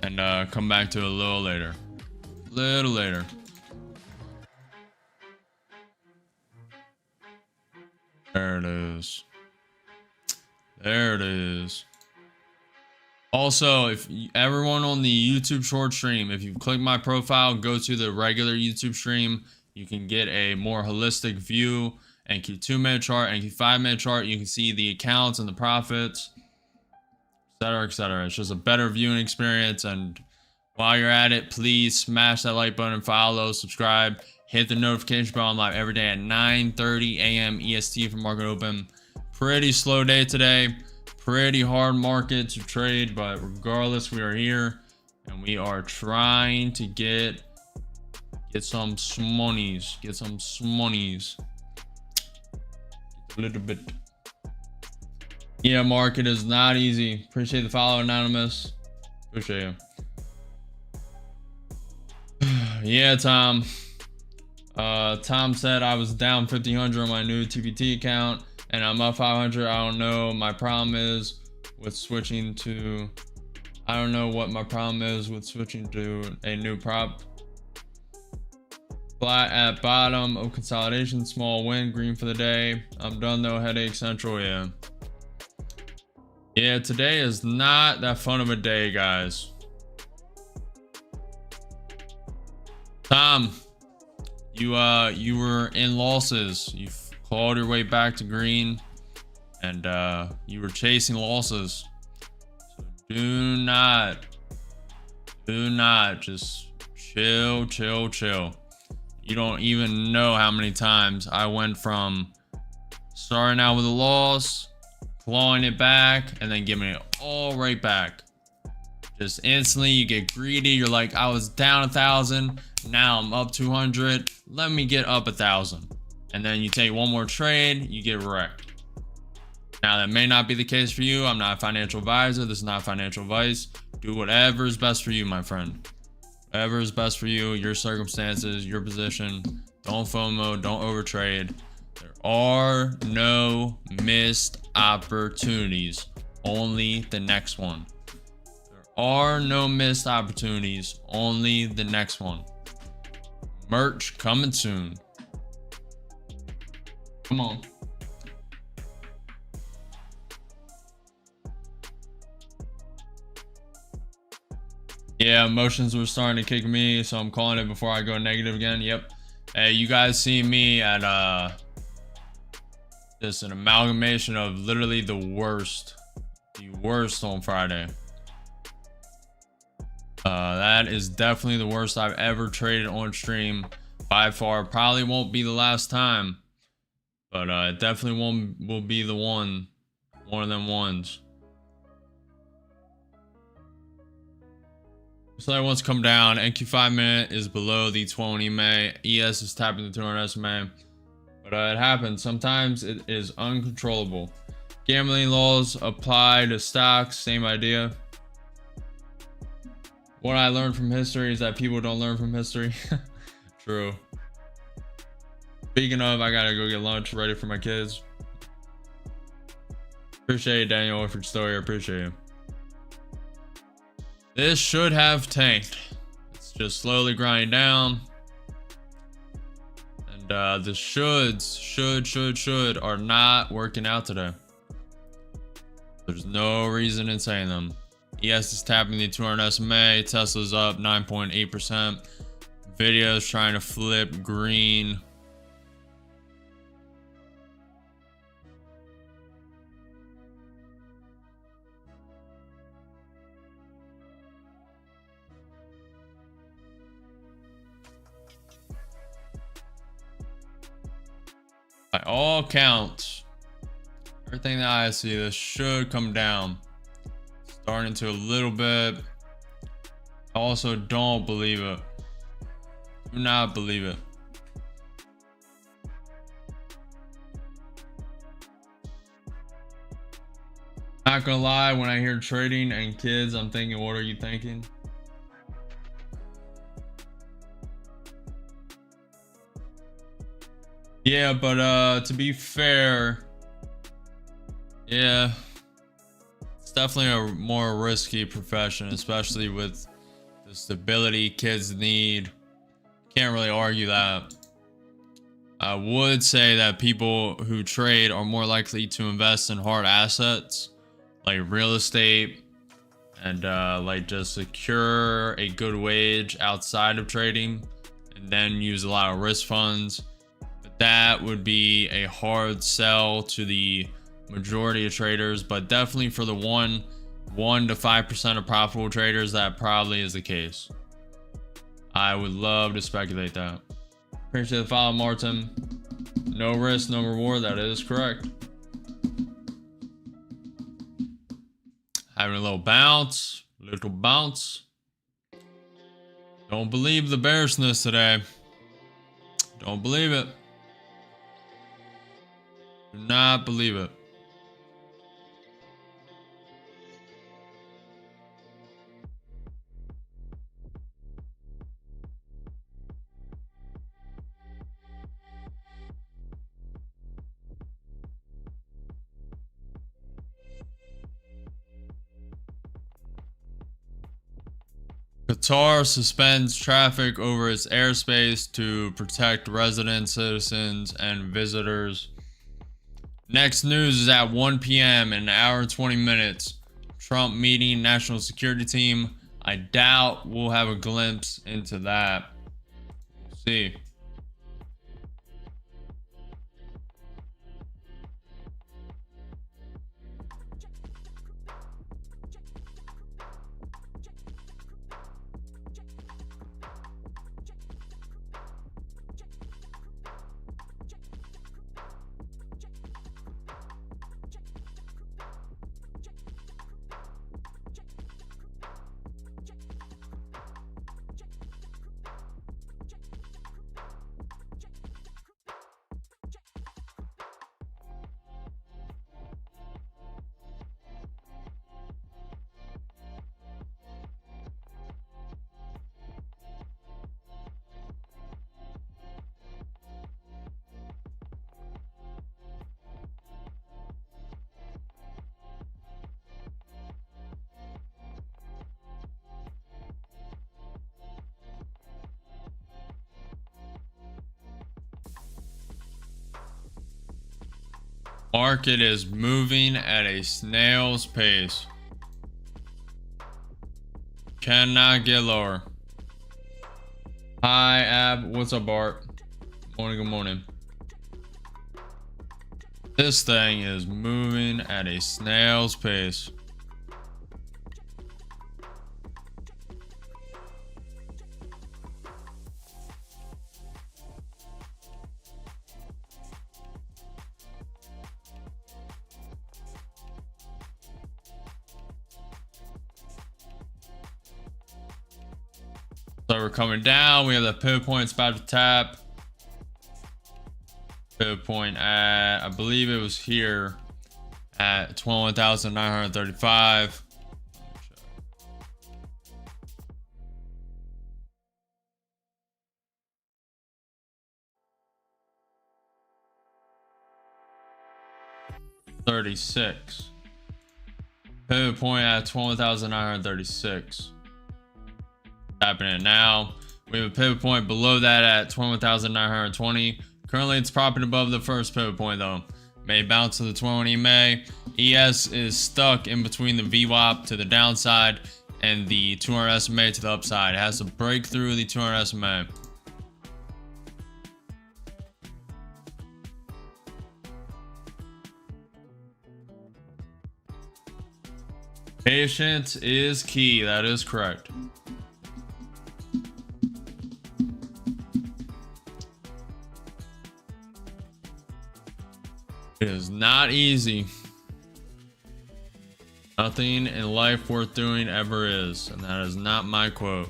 And come back to it a little later. Little later. There it is. There it is. Also, if everyone on the YouTube short stream, if you click my profile, go to the regular YouTube stream, you can get a more holistic view and keep 2-minute chart and keep 5-minute chart. You can see the accounts and the profits, etc., etc. It's just a better viewing experience. And while you're at it, please smash that like button, follow, subscribe, hit the notification bell. I'm live every day at 9:30 a.m. EST for market open. Pretty slow day today. Pretty hard market to trade, but regardless, we are here and we are trying to get some monies, a little bit. Yeah, market is not easy. Appreciate the follow, Anonymous. Appreciate you. Yeah, Tom. Tom said I was down 1,500 on my new TPT account and I'm up 500. I don't know. My problem is with switching to, I don't know what my problem is with switching to a new prop. Flat at bottom of consolidation, small win, green for the day. I'm done though, headache central, yeah. Yeah, today is not that fun of a day, guys. Tom, you were in losses. You clawed your way back to green, and you were chasing losses. So do not just chill. You don't even know how many times I went from starting out with a loss, clawing it back, and then giving it all right back. Just instantly, you get greedy. You're like, I was down 1,000. Now I'm up 200. Let me get up 1,000. And then you take one more trade, you get wrecked. Now that may not be the case for you. I'm not a financial advisor. This is not financial advice. Do whatever is best for you, my friend. Whatever is best for you, your circumstances, your position. Don't FOMO, don't overtrade. There are no missed opportunities, only the next one. There are no missed opportunities, only the next one. Merch coming soon. Come on. Yeah, emotions were starting to kick me, so I'm calling it before I go negative again. Yep. Hey, you guys see me at just an amalgamation of literally the worst on Friday. That is definitely the worst I've ever traded on stream by far. Probably won't be the last time, but it definitely will be the one of them ones. So that wants to come down. NQ 5-minute is below the 20 MA. ES is tapping the 200 SMA. But it happens. Sometimes it is uncontrollable. Gambling laws apply to stocks. Same idea. What I learned from history is that people don't learn from history. True. Speaking of, I gotta go get lunch ready for my kids. Appreciate it, Daniel, for your story. I appreciate you. This should have tanked. It's just slowly grinding down. And the should are not working out today. There's no reason in saying them. ES is tapping the 200 SMA. Tesla's up 9.8%. Video's trying to flip green. By all counts, everything that I see, this should come down. Starting to a little bit. I also don't believe it. Do not believe it. Not gonna lie, when I hear trading and kids, I'm thinking, what are you thinking? Yeah, but to be fair, yeah, It's definitely a more risky profession, especially with the stability kids need. Can't really argue that. I would say that people who trade are more likely to invest in hard assets like real estate and like just secure a good wage outside of trading and then use a lot of risk funds. But that would be a hard sell to the majority of traders, but definitely for the 1 to 5% of profitable traders, that probably is the case. I would love to speculate that. Appreciate the follow, Martin. No risk, no reward. That is correct. Having a little bounce. Little bounce. Don't believe the bearishness today. Don't believe it. Do not believe it. Qatar suspends traffic over its airspace to protect residents, citizens, and visitors. Next news is at 1 p.m. in an hour and 20 minutes. Trump meeting national security team. I doubt we'll have a glimpse into that. We'll see. Market is moving at a snail's pace. Cannot get lower. Hi, Ab. What's up, Bart? Morning, good morning. This thing is moving at a snail's pace. So we're coming down. We have the pivot point about to tap. Pivot point at, I believe it was here at 21,935. $36. Pivot point at 21,936. Happening it now. We have a pivot point below that at 21,920. Currently it's popping above the first pivot point though. May bounce to the 20 EMA. ES is stuck in between the VWAP to the downside and the 200 SMA to the upside. It has to break through the 200 SMA. Patience is key. That is correct. It is not easy. Nothing in life worth doing ever is, and that is not my quote.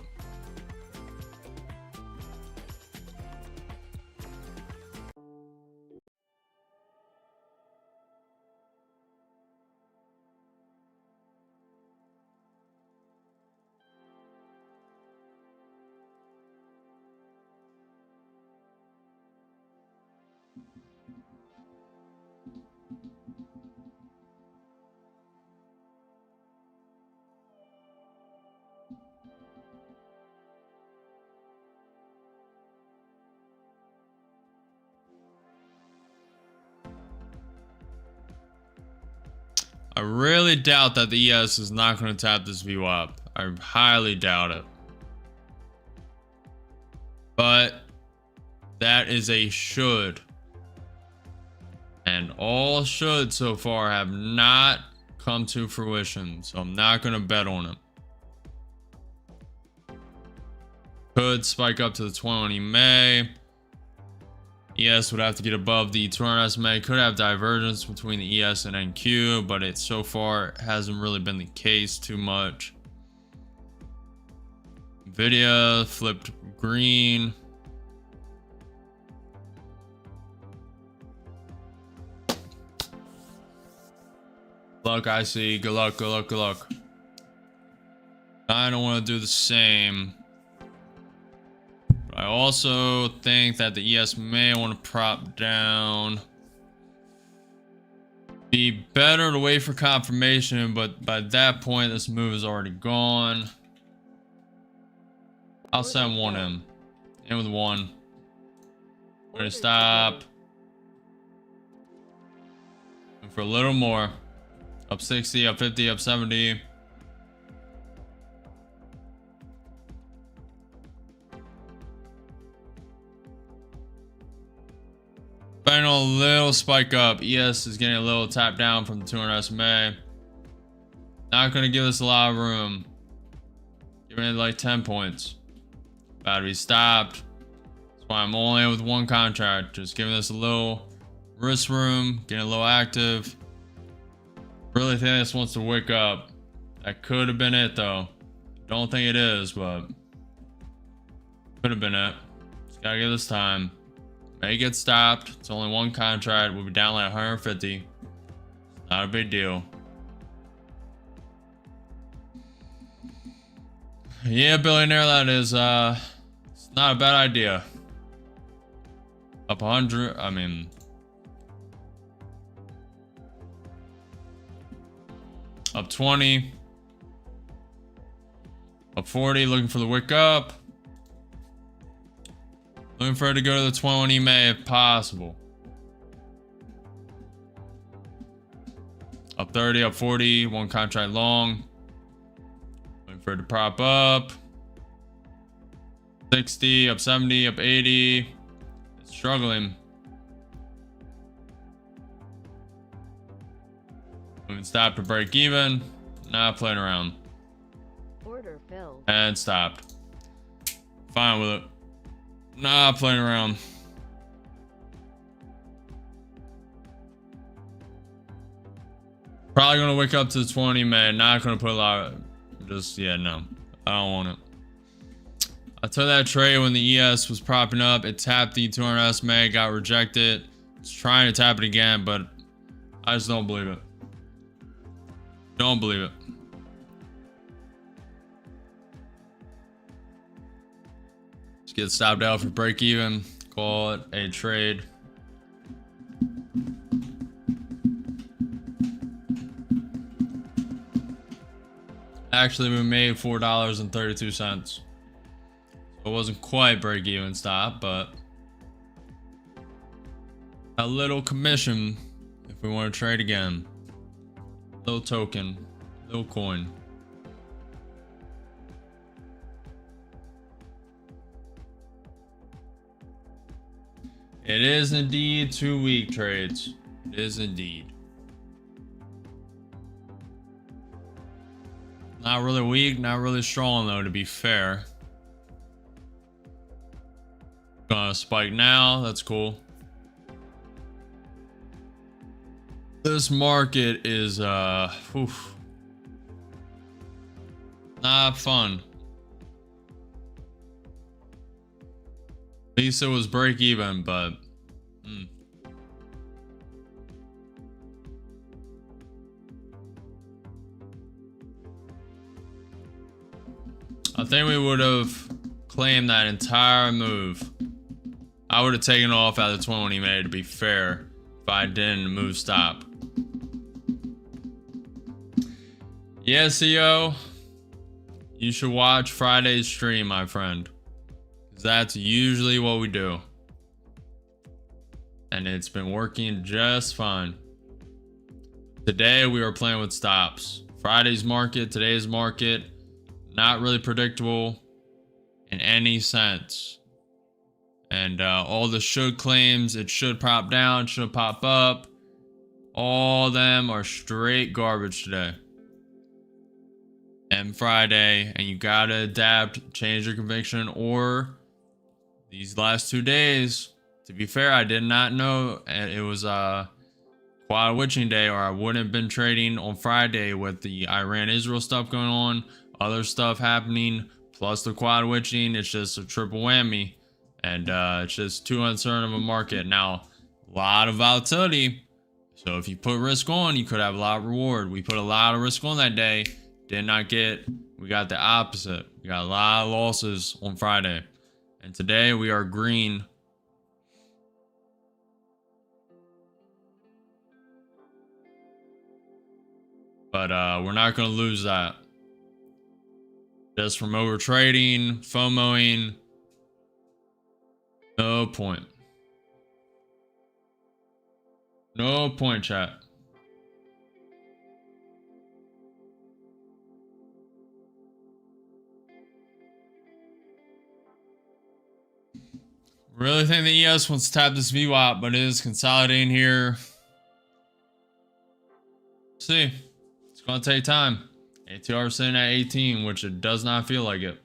I really doubt that the ES is not going to tap this VWAP. I highly doubt it. But that is a should. And all should so far have not come to fruition. So I'm not going to bet on it. Could spike up to the 20 May. ES would have to get above the 200 SMA. Could have divergence between the ES and NQ, but it so far hasn't really been the case too much. Nvidia flipped green. Luck, I see. Good luck, good luck, good luck. I don't want to do the same. I also think that the ES may want to prop down. Be better to wait for confirmation, but by that point, this move is already gone. I'll send one in with one. I'm gonna stop. And for a little more. Up 60, up 50, up 70. Final little spike up. ES is getting a little tap down from the 200 SMA. Not going to give us a lot of room. Giving it like 10 points. About to be stopped. That's why I'm only in with one contract. Just giving this a little risk room. Getting a little active. Really think this wants to wake up. That could have been it though. Don't think it is, but could have been it. Just gotta give this time. May get stopped. It's only one contract. We'll be down like 150. Not a big deal. Yeah, billionaire, that is it's not a bad idea. Up 100, I mean, up 20. Up 40, looking for the wick up. Looking for it to go to the 20 May if possible. Up 30, up 40, one contract long. Looking for it to prop up. 60, up 70, up 80. It's struggling. Moving stop to break even. Not playing around. Order filled. And stopped. Fine with it. Nah, playing around. Probably gonna wake up to the 20 May. Not gonna put a lot of, just, yeah, no. I don't want it. I took that trade when the ES was propping up. It tapped the 200 SMA, got rejected. It's trying to tap it again, but I just don't believe it. Don't believe it. Let's get stopped out for break even. Call it a trade. Actually, we made $4.32. So it wasn't quite break even stop, but a little commission if we want to trade again. Little token, little coin. It is indeed 2 week trades. It is indeed. Not really weak, not really strong though, to be fair. Gonna spike now, that's cool. This market is oof, not fun. At least it was break even, but I think we would have claimed that entire move. I would have taken off at the 20 May, to be fair, if I didn't move stop. Yeah, CEO, you should watch Friday's stream, my friend. That's usually what we do. And it's been working just fine. Today we are playing with stops. Friday's market, today's market, not really predictable in any sense. And all the should claims, it should pop down, should pop up, all of them are straight garbage today and Friday. And you gotta adapt, change your conviction. Or these last 2 days, to be fair, I did not know it was quad witching day, or I wouldn't have been trading on Friday with the Iran-Israel stuff going on, other stuff happening, plus the quad witching. It's just a triple whammy, and it's just too uncertain of a market. Now, a lot of volatility, so if you put risk on, you could have a lot of reward. We put a lot of risk on that day, did not get, we got the opposite. We got a lot of losses on Friday, and today we are green. But we're not going to lose that just from over trading, FOMOing. No point. No point, chat. Really think the ES wants to tap this VWAP, but it is consolidating here. See. It's going to take time. ATR sitting at 18, which it does not feel like it.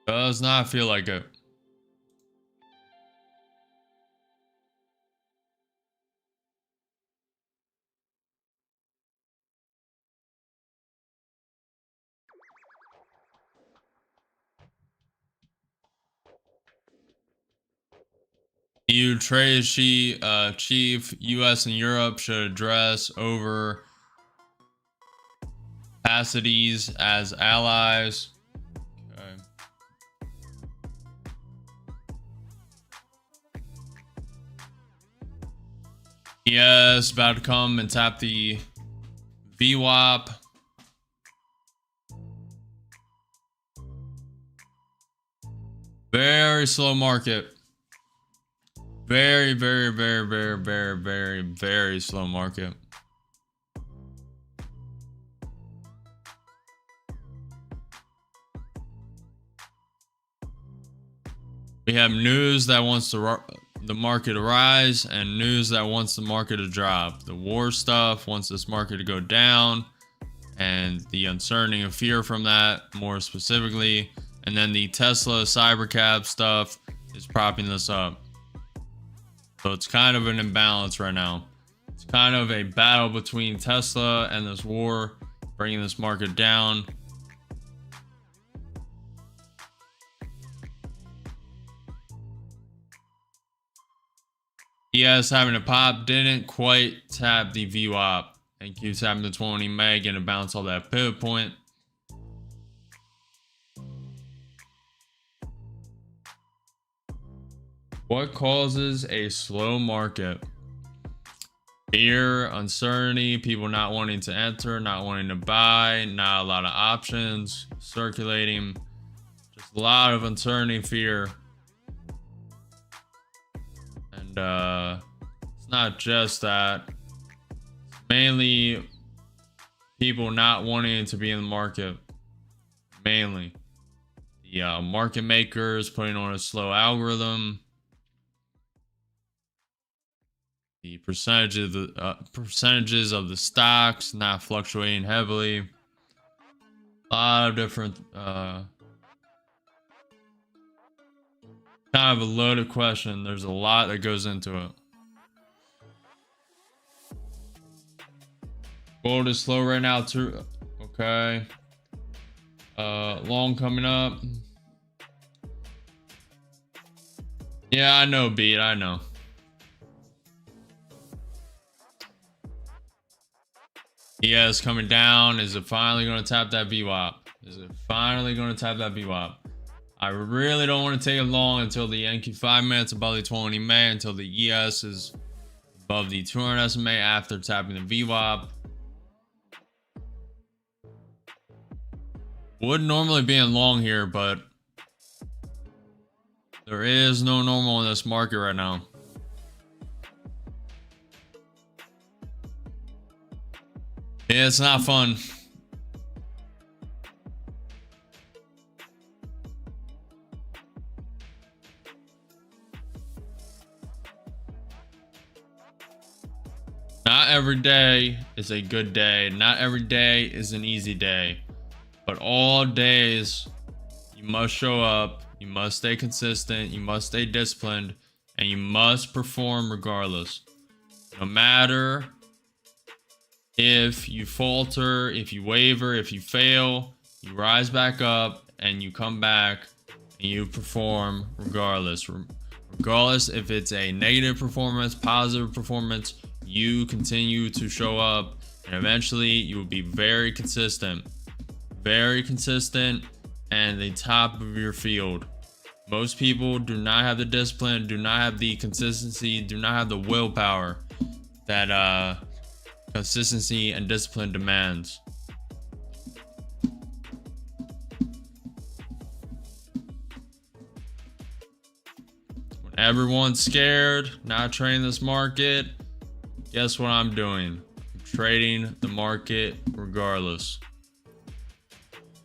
Does not feel like it. EU trade chief, US and Europe should address over capacities as allies. Okay. Yes, about to come and tap the VWAP. Very slow market. Very, very, very, very, very, very, very slow market. We have news that wants the market to rise and news that wants the market to drop. The war stuff wants this market to go down, and the uncertainty and fear from that more specifically. And then the Tesla cybercab stuff is propping this up. So it's kind of an imbalance right now. It's kind of a battle between Tesla and this war, bringing this market down. ES having a pop, didn't quite tap the VWAP. And keeps having the 20 meg and a bounce off that pivot point. What causes a slow market? Fear, uncertainty, people not wanting to enter, not wanting to buy, not a lot of options circulating, just a lot of uncertainty, fear. And it's not just that. It's mainly people not wanting to be in the market. Mainly. The market makers putting on a slow algorithm. The percentages of the stocks not fluctuating heavily. A lot of different kind of a loaded question. There's a lot that goes into it. Gold is slow right now too. Okay. Long coming up. Yeah, I know, Beat. I know. ES coming down. Is it finally going to tap that VWAP? Is it finally going to tap that VWAP? I really don't want to take it long until the NQ 5 minutes above the 20 MA, until the ES is above the 200 SMA after tapping the VWAP. Would normally be in long here, but there is no normal in this market right now. Yeah, it's not fun. Not every day is a good day. Not every day is an easy day. But all days, you must show up. You must stay consistent. You must stay disciplined. And you must perform regardless. No matter if you falter, if you waver, if you fail, you rise back up and you come back and you perform regardless. Regardless if it's a negative performance, positive performance, you continue to show up and eventually you will be very consistent and the top of your field. Most people do not have the discipline, do not have the consistency, do not have the willpower that consistency and discipline demands. When everyone's scared, not trading this market, guess what I'm doing? I'm trading the market regardless.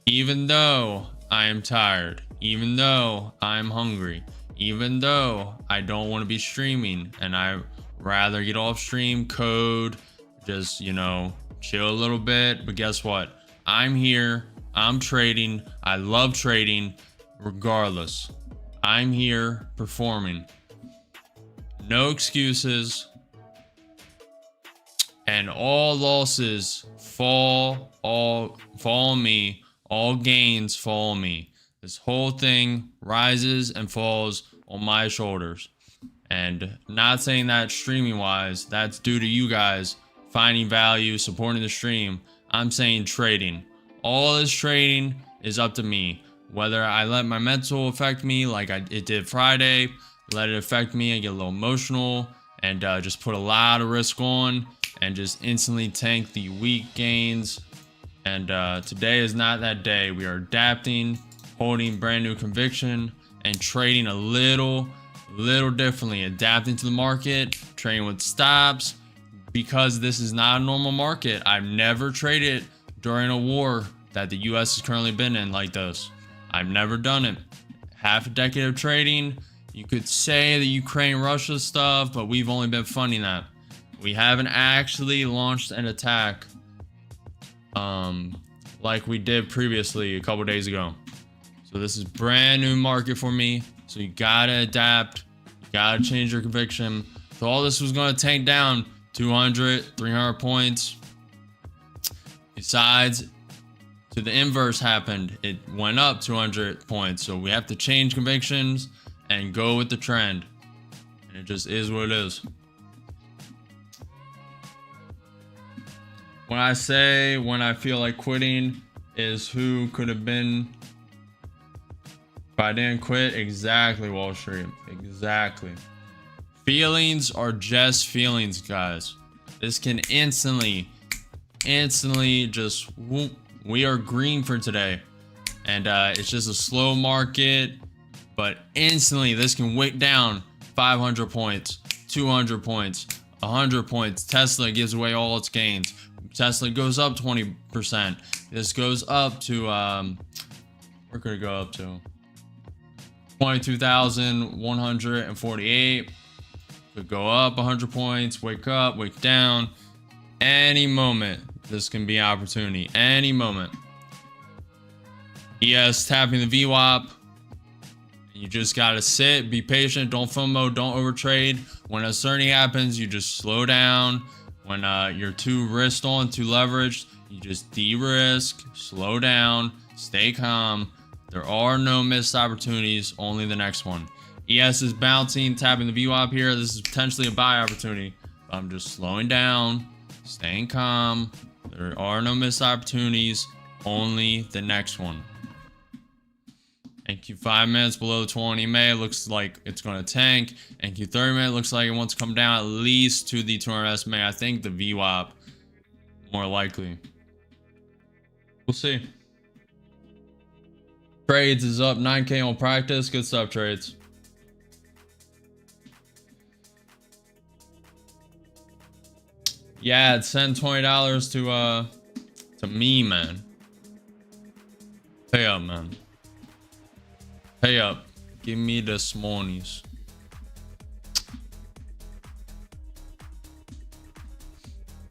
Even though I am tired, even though I'm hungry, even though I don't want to be streaming and I rather get off stream, code, just, you know, chill a little bit. But guess what? I'm here. I'm trading. I love trading regardless. I'm here performing. No excuses. And all losses fall on me. All gains fall on me. This whole thing rises and falls on my shoulders. And not saying that streaming wise, that's due to you guys finding value, supporting the stream. I'm saying trading. All this trading is up to me. Whether I let my mental affect me like it did Friday, let it affect me and get a little emotional and just put a lot of risk on and just instantly tank the weak gains. And today is not that day. We are adapting, holding brand new conviction, and trading a little differently, adapting to the market, trading with stops, because this is not a normal market. I've never traded during a war that the US has currently been in like this. I've never done it. Half a decade of trading. You could say the Ukraine-Russia stuff, but we've only been funding that. We haven't actually launched an attack like we did previously a couple days ago. So this is brand new market for me. So you gotta adapt. You gotta change your conviction. So all this was gonna tank down 200, 300 points. Besides, to the inverse happened. It went up 200 points. So we have to change convictions and go with the trend. And it just is what it is. When I feel like quitting is who could have been if I didn't quit. Exactly, Wall Street. Exactly. Feelings are just feelings, guys. This can instantly just whoop. We are green for today. And it's just a slow market. But instantly this can wick down 500 points, 200 points, 100 points. Tesla gives away all its gains. Tesla goes up 20%. This goes up to we're gonna go up to 22,148. Could go up 100 points, wake up, wake down. Any moment, this can be an opportunity. Any moment. ES tapping the VWAP. You just gotta sit, be patient, don't FOMO, don't overtrade. When uncertainty happens, you just slow down. When you're too risk on, too leveraged, you just de-risk, slow down, stay calm. There are no missed opportunities, only the next one. ES is bouncing, tapping the VWAP here. This is potentially a buy opportunity. I'm just slowing down, staying calm. There are no missed opportunities, only the next one. NQ 5 minutes below 20 May looks like it's going to tank. NQ 30 minute looks like it wants to come down at least to the 200 SMA. I think the VWAP more likely. We'll see. Trades is up 9K on practice. Good stuff, trades. Yeah, send $20 to me, man. Pay up, man. Pay up. Give me the smallies.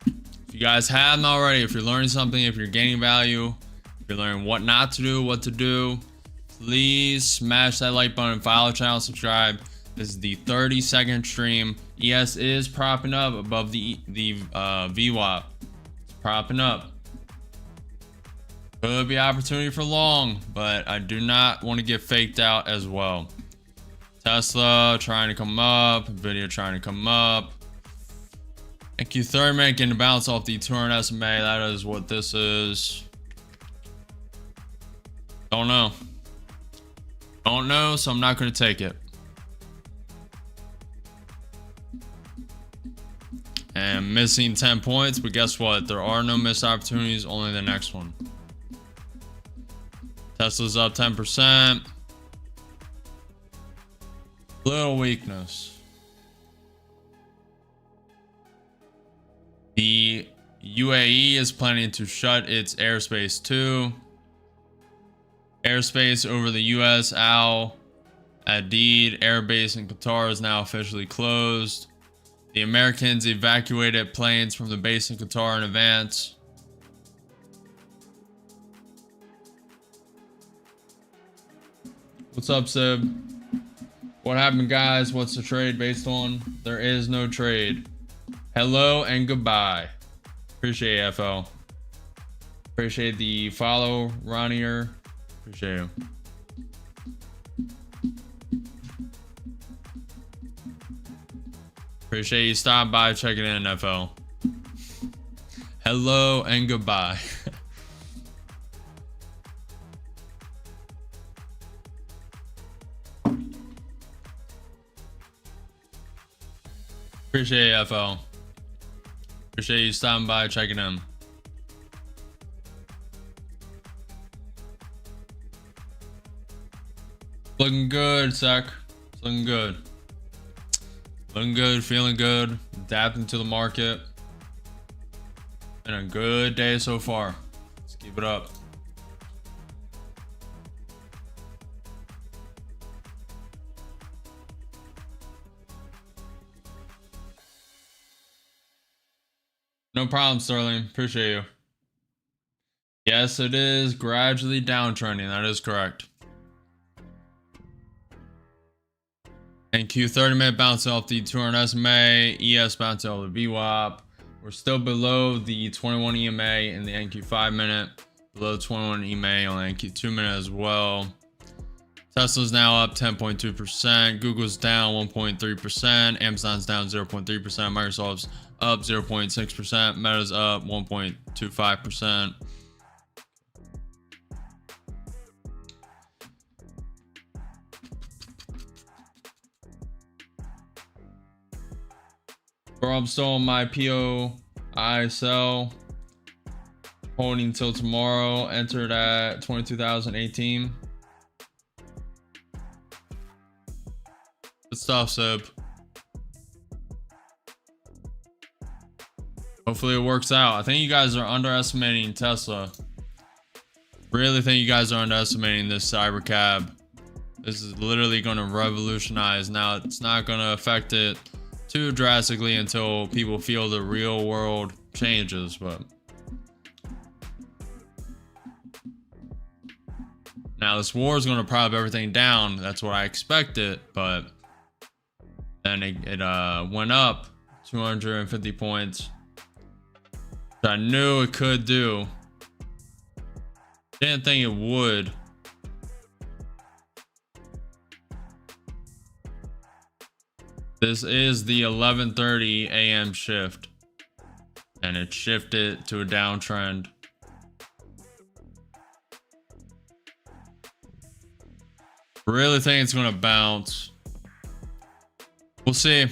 If you guys haven't already, if you're learning something, if you're gaining value, if you're learning what not to do, what to do, please smash that like button, follow the channel, subscribe. This is the 30-second stream. ES is propping up above the VWAP. It's propping up. Could be opportunity for long, but I do not want to get faked out as well. Tesla trying to come up, Nvidia trying to come up. NQ30 minute getting to bounce off the 200 SMA. That is what this is. Don't know. Don't know, so I'm not going to take it. And missing 10 points, but guess what? There are no missed opportunities, only the next one. Tesla's up 10%. Little weakness. The UAE is planning to shut its airspace too. Airspace over the US Al Adid Air Base in Qatar is now officially closed. The Americans evacuated planes from the base in Qatar in advance. What's up, Sib? What happened, guys? What's the trade based on? There is no trade. Hello and goodbye. Appreciate it, FL. Appreciate the follow, Ronier. Appreciate you. Appreciate you stopping by, checking in, FL. Hello and goodbye. Appreciate it, FL. Appreciate you stopping by, checking in. Looking good, Sec. Looking good. Looking good, feeling good, adapting to the market. Been a good day so far. Let's keep it up. No problem, Sterling. Appreciate you. Yes, it is gradually downtrending. That is correct. And Q30 minute bouncing off the 200 SMA, ES bouncing off the VWAP. We're still below the 21 EMA in the NQ5 minute, below 21 EMA on the NQ2 minute as well. Tesla's now up 10.2%, Google's down 1.3%, Amazon's down 0.3%, Microsoft's up 0.6%, Meta's up 1.25%. Bro, I'm still on my POI sell. Holding till tomorrow. Entered at 22,018. Good stuff, Sib. Hopefully it works out. I think you guys are underestimating Tesla. Really think you guys are underestimating this cyber cab. This is literally going to revolutionize. Now, it's not going to affect it too drastically until people feel the real world changes, but now this war is going to prop everything down. That's what I expected, but then it went up 250 points, which I knew it could do. Didn't think it would. This is the 11:30 a.m. shift, and it shifted to a downtrend. Really think it's going to bounce. We'll see.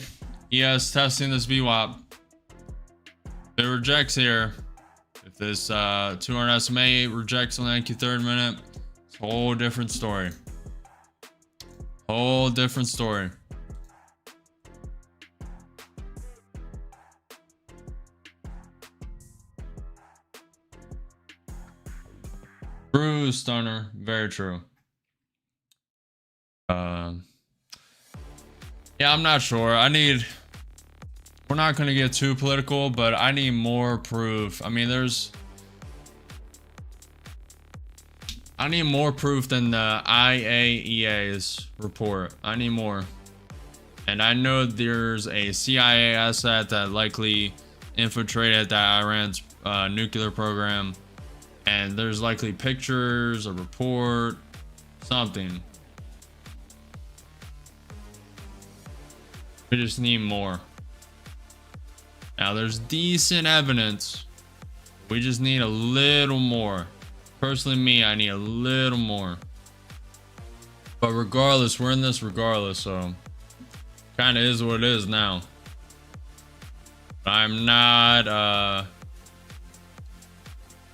ES testing this VWAP. If it rejects here, if this 200 SMA rejects on the NQ3rd minute, It's a whole different story. Whole different story. True, Stunner. Very true. Yeah, I'm not sure. We're not going to get too political, but I need more proof. I mean, I need more proof than the IAEA's report. I need more. And I know there's a CIA asset that likely infiltrated that Iran's nuclear program. And there's likely pictures, a report, something. We just need more. Now there's decent evidence. We just need a little more. Personally, me, I need a little more. But regardless, we're in this regardless, so kind of is what it is now. I'm not,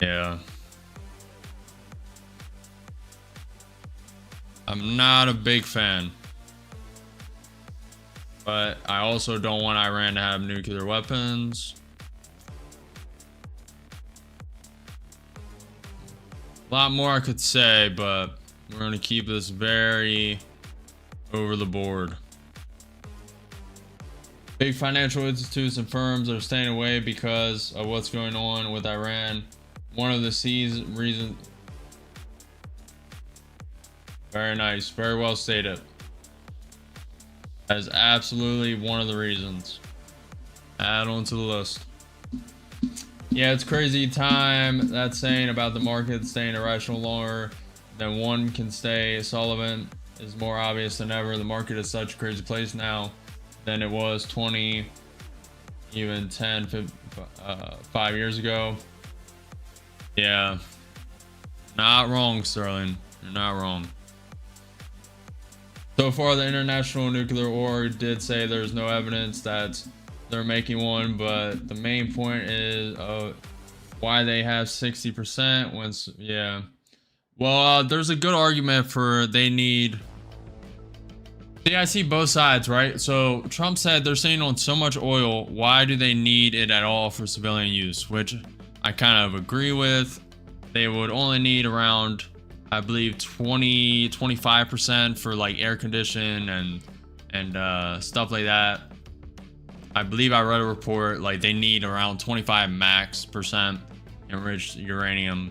yeah. I'm not a big fan. But I also don't want Iran to have nuclear weapons. A lot more I could say, but we're going to keep this very over the board. Big financial institutes and firms are staying away because of what's going on with Iran. One of the reasons. Very nice. Very well stated. That is absolutely one of the reasons. Add on to the list. Yeah, it's crazy time. That saying about the market staying irrational longer than one can stay solvent is more obvious than ever. The market is such a crazy place now than it was 20, even 10, 5 years ago. Yeah. Not wrong, Sterling. You're not wrong. So far, the International Nuclear Org did say there's no evidence that they're making one, but the main point is why they have 60% when, yeah. Well, there's a good argument for they need. See, I see both sides, right? So Trump said they're sitting on so much oil. Why do they need it at all for civilian use? Which I kind of agree with. They would only need around, I believe, 25% for like air condition and stuff like that. I believe I read a report like they need around 25 max percent enriched uranium.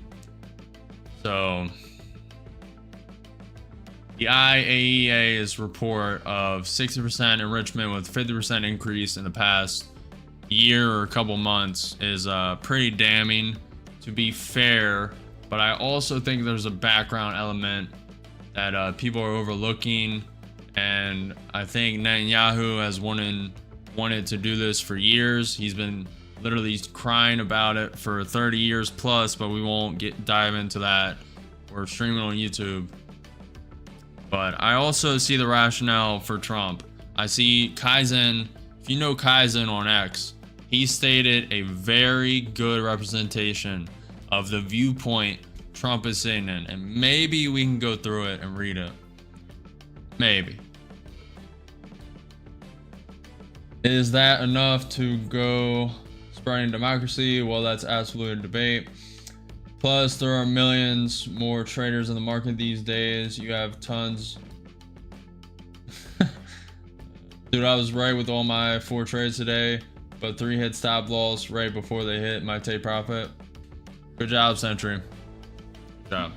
So the IAEA's report of 60% enrichment with 50% increase in the past year or a couple months is pretty damning, to be fair. But I also think there's a background element that people are overlooking, and I think Netanyahu has wanted to do this for years. He's been literally crying about it for 30 years plus, but we won't dive into that. We're streaming on YouTube. But I also see the rationale for Trump. I see Kaizen. If you know Kaizen on X, he stated a very good representation of the viewpoint Trump is sitting in, and maybe we can go through it and read it. Maybe. Is that enough to go spreading democracy? Well, that's absolutely a debate. Plus, there are millions more traders in the market these days. You have tons. Dude, I was right with all my 4 trades today, but 3 hit stop loss right before they hit my take profit. Good job, Sentry. Good job.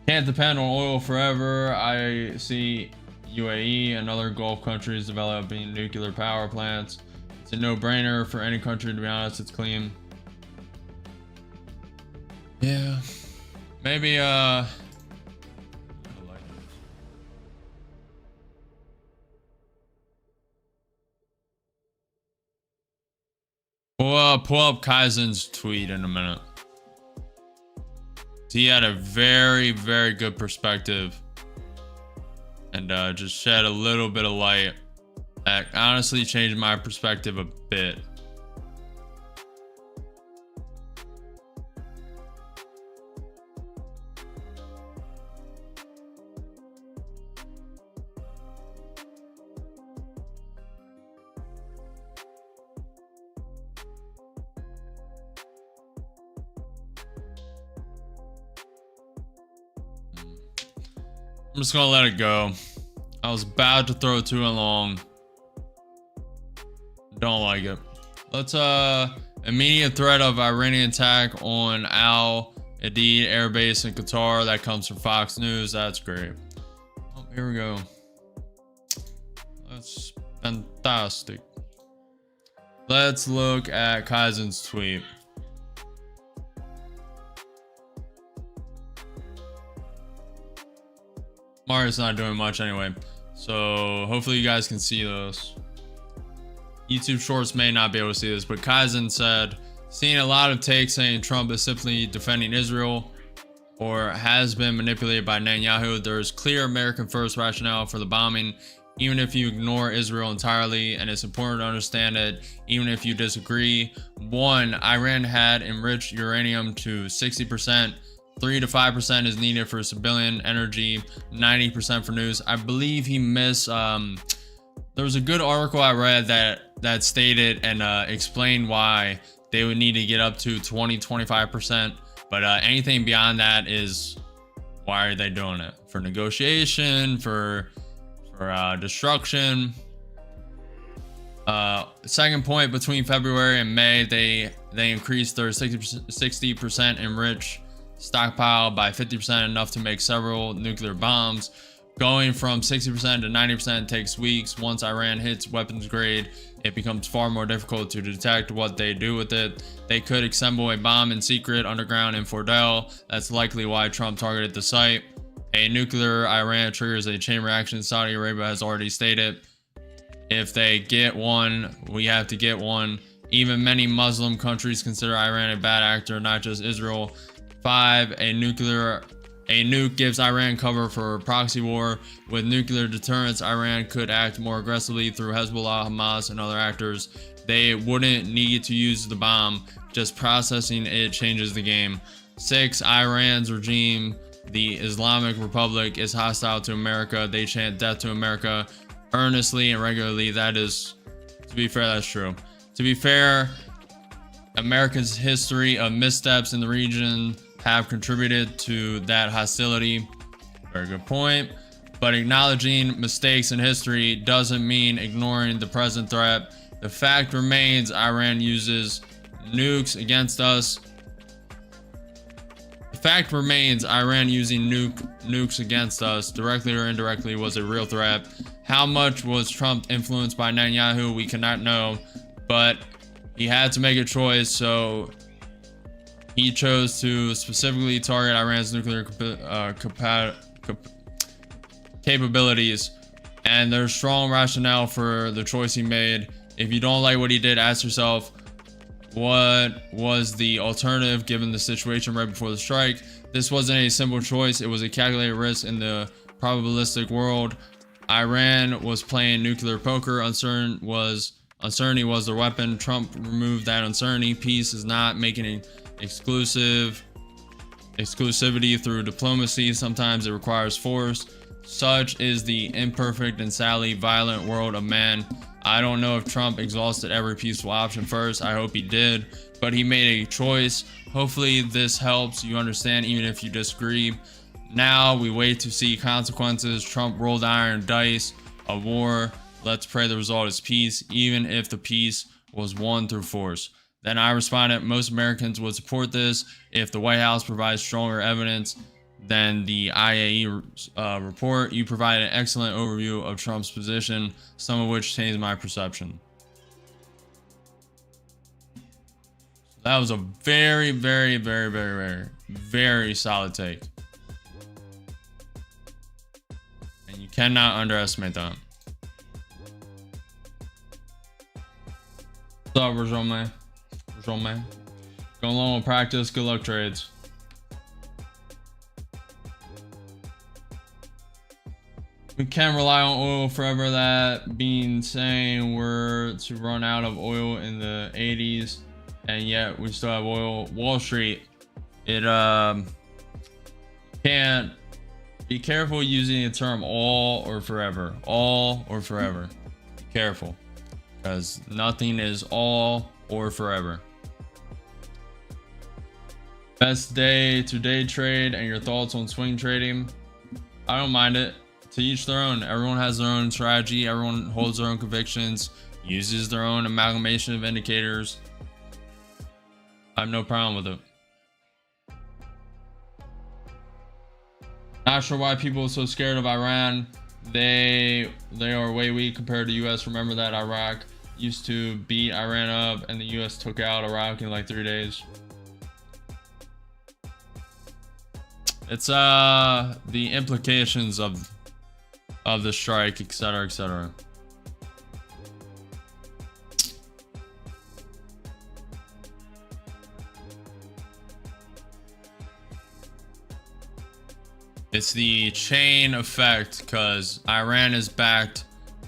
Can't depend on oil forever. I see UAE and other Gulf countries developing nuclear power plants. It's a no-brainer for any country, to be honest. It's clean. Yeah. Maybe, we'll pull up Kaizen's tweet in a minute. He had a very, very good perspective, and just shed a little bit of light that honestly changed my perspective a bit. I'm just gonna let it go. I was about to throw 2 in long. Don't like it. Let's immediate threat of Iranian attack on Al Adid Air Base in Qatar. That comes from Fox News. That's great. Oh, here we go. That's fantastic. Let's look at Kaizen's tweet. Mario's not doing much anyway, so hopefully you guys can see those. YouTube Shorts may not be able to see this, but Kaizen said, seeing a lot of takes saying Trump is simply defending Israel or has been manipulated by Netanyahu. There's clear American first rationale for the bombing, even if you ignore Israel entirely, and it's important to understand it even if you disagree. 1, Iran had enriched uranium to 60%. 3 to 5% is needed for civilian energy, 90% for news. I believe he missed, there was a good article I read that stated and explained why they would need to get up to 20-25%. But anything beyond that is, why are they doing it? For negotiation, for destruction. Second point, between February and May, they increased their 60% enriched stockpile by 50%, enough to make several nuclear bombs. Going from 60% to 90% takes weeks. Once Iran hits weapons grade, it becomes far more difficult to detect what they do with it. They could assemble a bomb in secret underground in Fordel. That's likely why Trump targeted the site. A nuclear Iran triggers a chain reaction. Saudi Arabia has already stated, if they get one, we have to get one. Even many Muslim countries consider Iran a bad actor, not just Israel. 5, a nuke gives Iran cover for a proxy war. With nuclear deterrence, Iran could act more aggressively through Hezbollah, Hamas, and other actors. They wouldn't need to use the bomb. Just processing it changes the game. 6, Iran's regime, the Islamic Republic, is hostile to America. They chant death to America earnestly and regularly. That is, to be fair, that's true. To be fair, America's history of missteps in the region have contributed to that hostility. Very good point. But acknowledging mistakes in history doesn't mean ignoring the present threat. The fact remains Iran uses nukes against us. The fact remains Iran using nukes against us, directly or indirectly, was a real threat. How much was Trump influenced by Netanyahu? We cannot know, but he had to make a choice, so he chose to specifically target Iran's nuclear capabilities, and there's strong rationale for the choice he made. If you don't like what he did, ask yourself, what was the alternative given the situation right before the strike? This wasn't a simple choice. It was a calculated risk in the probabilistic world. Iran was playing nuclear poker. Uncertainty was their weapon. Trump removed that uncertainty. Peace is not making exclusivity through diplomacy. Sometimes it requires force. Such is the imperfect and sadly violent world of man. I don't know if Trump exhausted every peaceful option first. I hope he did, but he made a choice. Hopefully this helps you understand, even if you disagree. Now we wait to see consequences. Trump rolled iron dice, a war. Let's pray the result is peace, even if the peace was won through force. Then I responded, most Americans would support this if the White House provides stronger evidence than the IAE report. You provide an excellent overview of Trump's position, some of which changed my perception. That was a very, very, very, very, very, very solid take. And you cannot underestimate that. What's up, Rajome? Rajome. Going along with practice. Good luck, trades. We can rely on oil forever. That being saying, we're to run out of oil in the 80s, and yet we still have oil. Wall Street, it can't be careful using the term all or forever. All or forever. Be careful, because nothing is all or forever. Best day to day trade and your thoughts on swing trading. I don't mind it. To each their own. Everyone has their own strategy. Everyone holds their own convictions, uses their own amalgamation of indicators. I have no problem with it. Not sure why people are so scared of Iran. They are way weak compared to US. Remember that Iraq used to beat Iran up and the US took out Iraq in like 3 days. It's the implications of the strike, etc., etc. It's the chain effect, because Iran is backed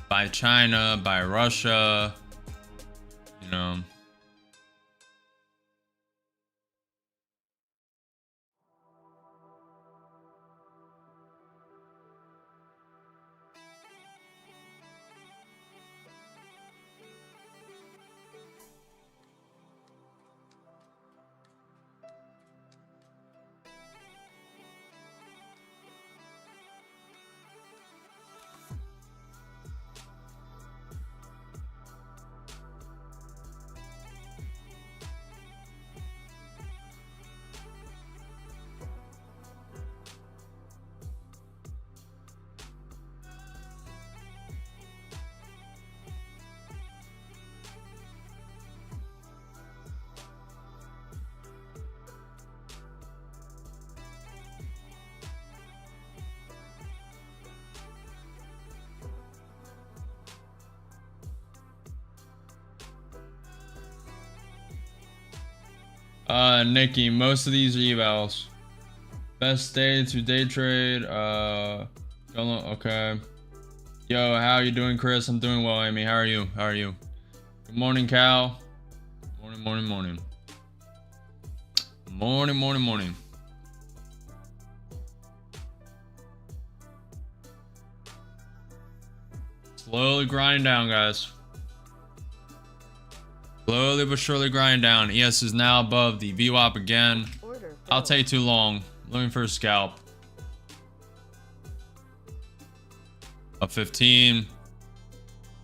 by China, by Russia, you know. Nikki, most of these are evals. Best day to day trade. Okay. Yo, how you doing, Chris? I'm doing well, Amy. How are you? How are you? Good morning, Cal. Morning, morning, morning. Morning, morning, morning. Slowly grind down, guys. Slowly but surely grind down. ES is now above the VWAP again. I'll take too long. Looking for a scalp. Up 15.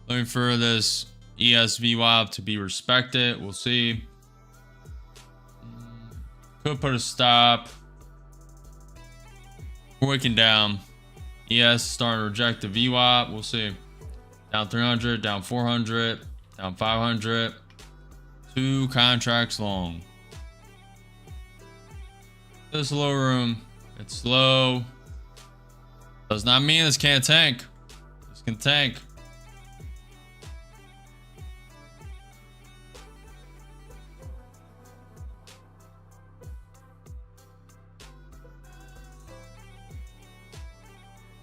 Looking for this ES VWAP to be respected. We'll see. Could put a stop. Working down. ES starting to reject the VWAP. We'll see. Down 300, down 400, down 500. 2 contracts long. This low room. It's slow. Does not mean this can't tank. This can tank.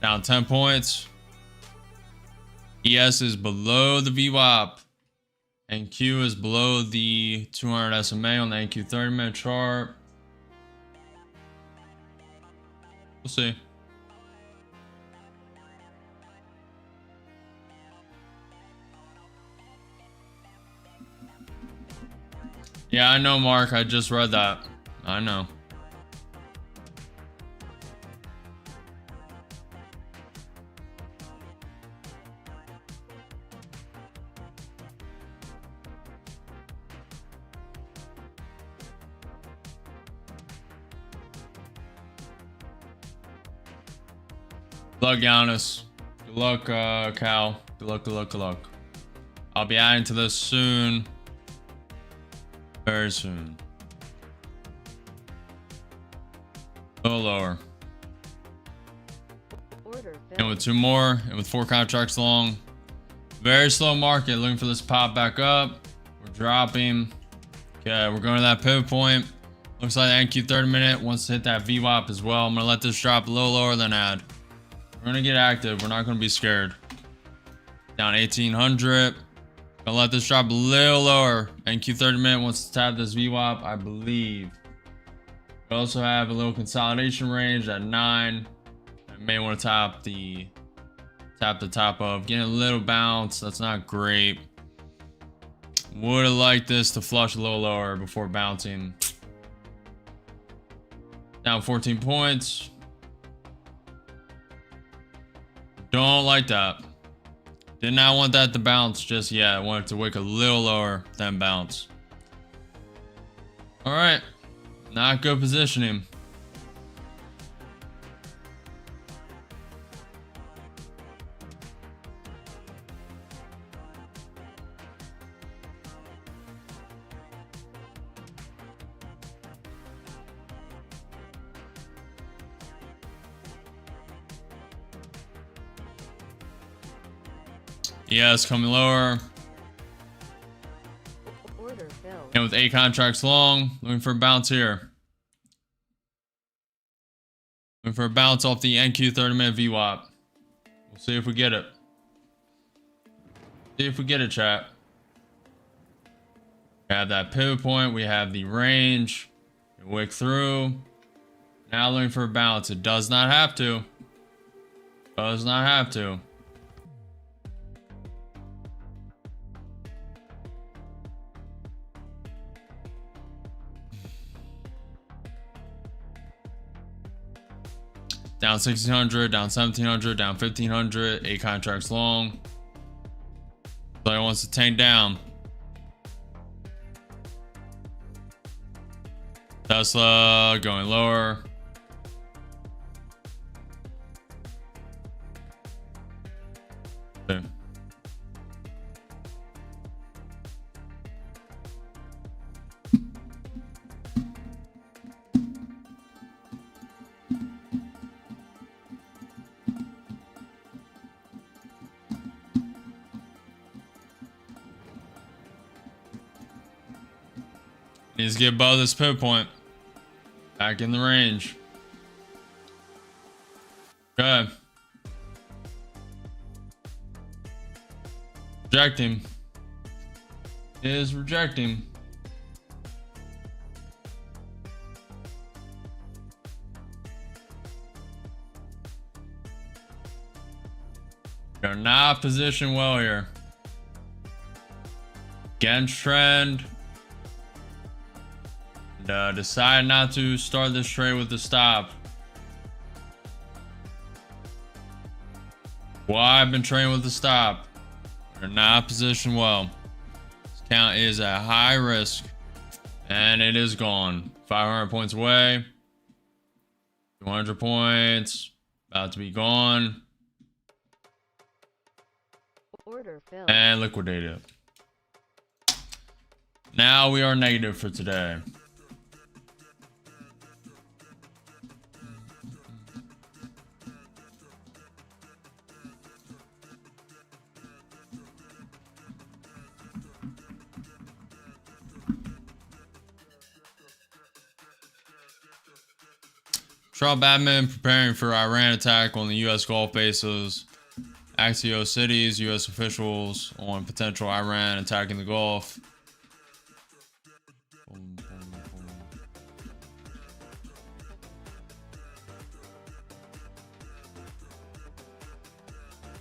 Down 10 points. ES is below the VWAP. NQ is below the 200 SMA on the NQ 30-minute chart. We'll see. Yeah, I know, Mark. I just read that. I know. Good luck, Giannis. Good luck, Cal. Good luck, good luck, good luck. I'll be adding to this soon. Very soon. A little lower. And with 2 more, and with 4 contracts long. Very slow market. Looking for this pop back up. We're dropping. Okay, we're going to that pivot point. Looks like the NQ 30-minute wants to hit that VWAP as well. I'm going to let this drop a little lower than add. We're going to get active. We're not going to be scared. Down 1800. Gonna let this drop a little lower. NQ 30-minute wants to tap this VWAP, I believe. We also have a little consolidation range at 9. I may want to tap the top of. Getting a little bounce. That's not great. Would have liked this to flush a little lower before bouncing. Down 14 points. Don't like that. Did not want that to bounce just yet. I want it to wick a little lower than bounce. All right, not good positioning. Yes, coming lower. Order filled. And with 8 contracts long, looking for a bounce here. Looking for a bounce off the NQ 30-minute VWAP. We'll see if we get it. See if we get it, chat. We have that pivot point. We have the range. Wick through. Now looking for a bounce. It does not have to. Does not have to. Down 1600, down 1700, down 1500, 8 contracts long. Player wants to tank down. Tesla going lower. Okay. Needs to get above this pivot point. Back in the range. Okay. Rejecting. Is rejecting. We are not positioned well here. Against trend. Decide not to start this trade with the stop. Why I've been trading with the stop. We're not positioned well. This count is at high risk. And it is gone. 500 points away. 200 points. About to be gone. Order filled. And liquidated. Now we are negative for today. Trump admin preparing for Iran attack on the U.S. Gulf bases. Axios cities, U.S. officials on potential Iran attacking the Gulf.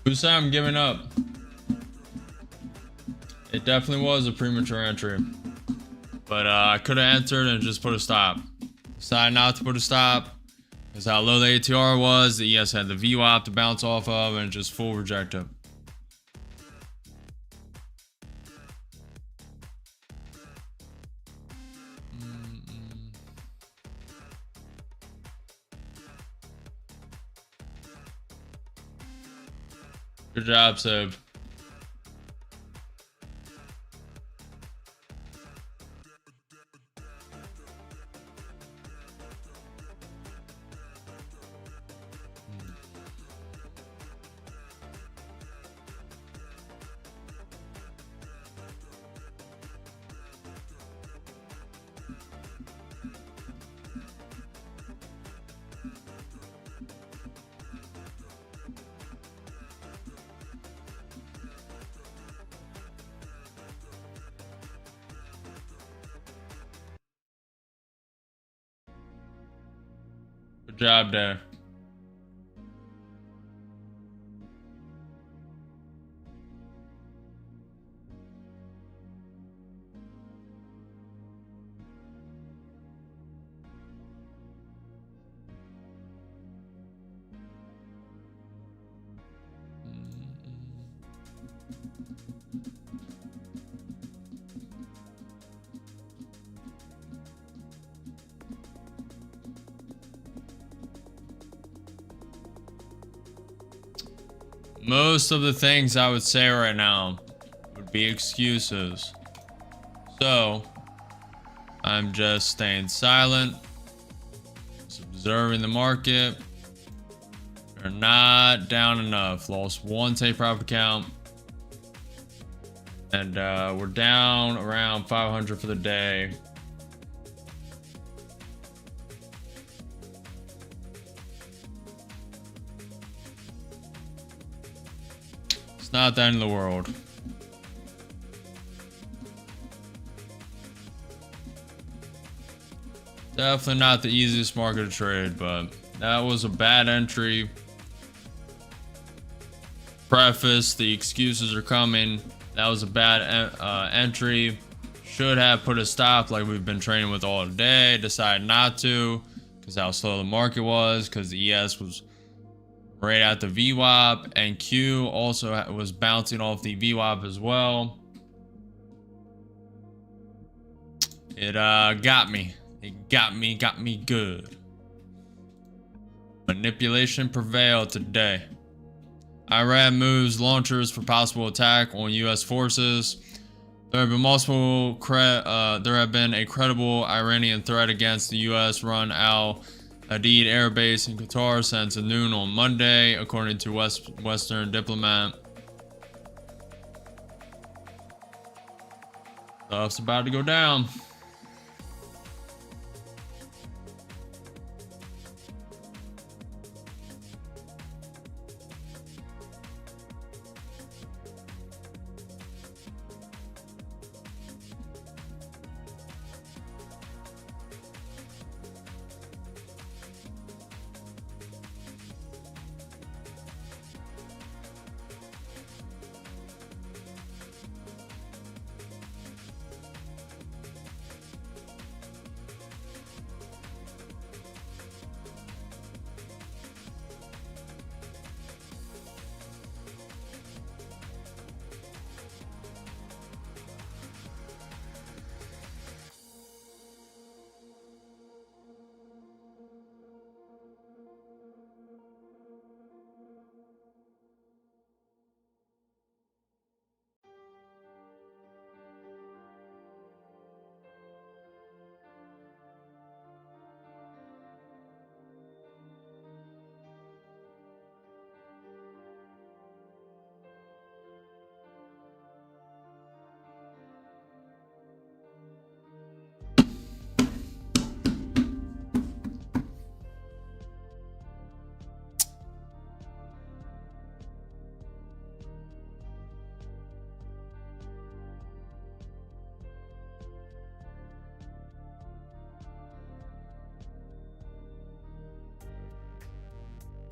Who said I'm giving up? It definitely was a premature entry. But I could have entered and just put a stop. Decided not to put a stop. Because how low the ATR was, the ES had the VWAP to bounce off of, and just full reject it. Good job, Sib. Good job there. Most of the things I would say right now would be excuses. So I'm just staying silent, just observing the market. We're not down enough. Lost one take profit count. And we're down around 500 for the day. It's not the end of the world. Definitely not the easiest market to trade, but that was a bad entry. Preface, the excuses are coming. That was a bad entry. Should have put a stop like we've been trading with all day. Decided not to because how slow the market was, because the ES was right at the VWAP, and Q also was bouncing off the VWAP as well. It got me. It got me good. Manipulation prevailed today. Iran moves launchers for possible attack on U.S. forces. There have been a credible Iranian threat against the U.S.-run Al Hadid Air Base in Qatar since noon on Monday, according to Western diplomat. Stuff's about to go down.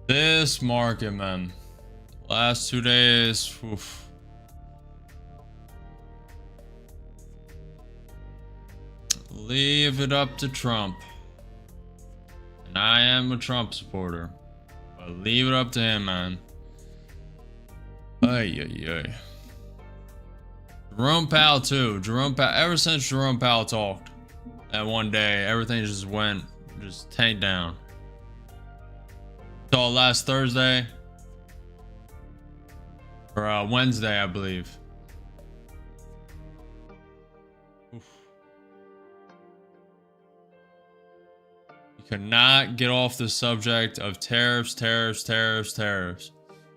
This market, man. Last 2 days. Oof. Leave it up to Trump. And I am a Trump supporter. But leave it up to him, man. Ay, ay, ay. Jerome Powell, too. Ever since Jerome Powell talked that one day, everything just tanked down. Saw last Thursday or Wednesday, I believe. Oof. You could not get off the subject of tariffs.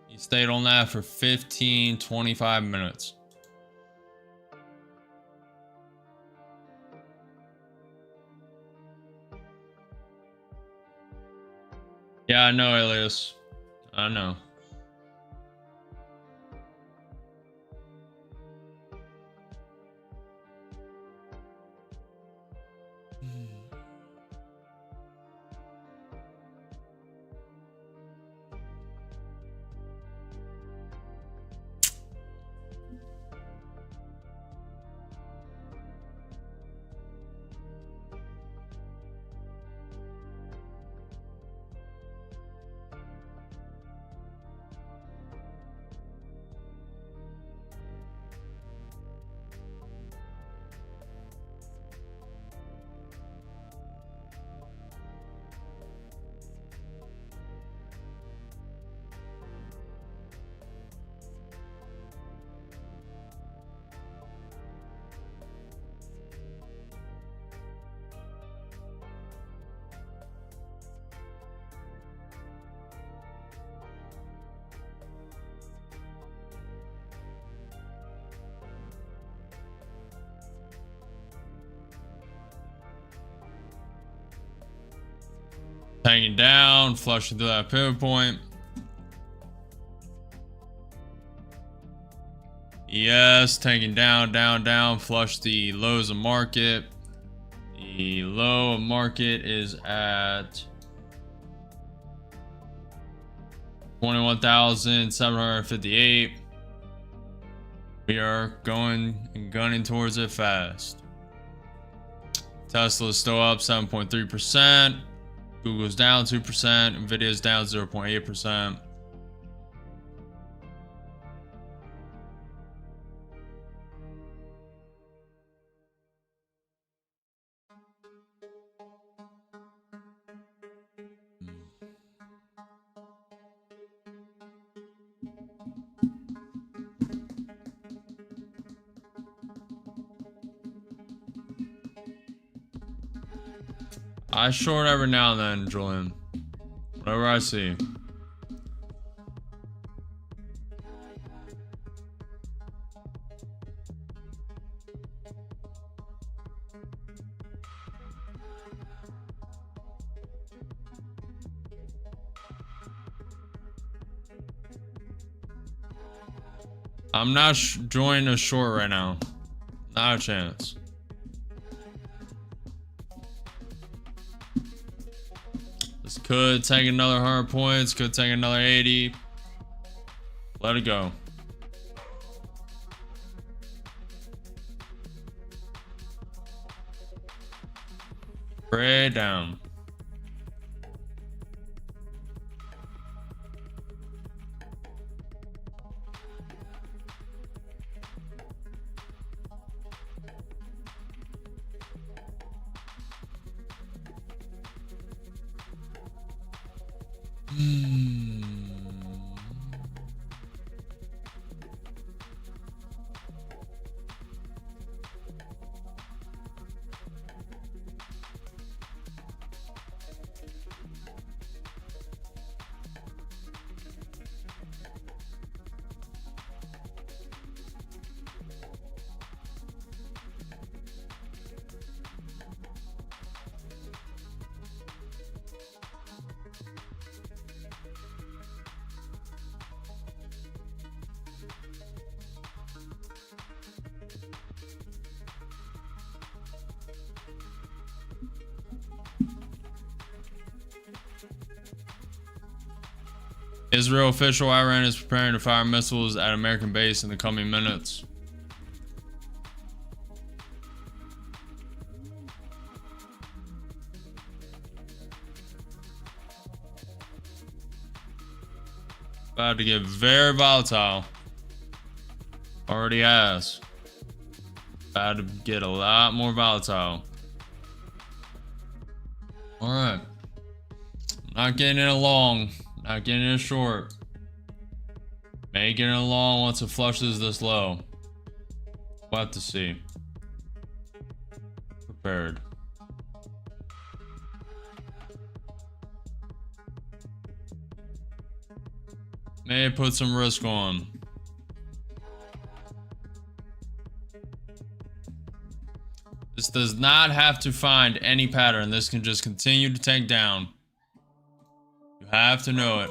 He stayed on that for 15-25 minutes. Yeah, I know, Elias. I know. tanking down, flushing through that pivot point. Yes, tanking down, down, down, flush the lows of market. The low of market is at 21,758. We are going and gunning towards it fast. Tesla is still up 7.3%. Google's down 2%. Nvidia's down 0.8%. I short every now and then, Julian. Whatever I see. I'm not joining a short right now. Not a chance. This could take another 100 points. Could take another 80. Let it go. Pray down. Israel official: Iran is preparing to fire missiles at American base in the coming minutes. About to get very volatile. Already has. About to get a lot more volatile. Alright. Not getting it long. Not getting it short. Making it long once it flushes this low. We'll have to see. Prepared. May put some risk on. This does not have to find any pattern. This can just continue to tank down. You have to know it.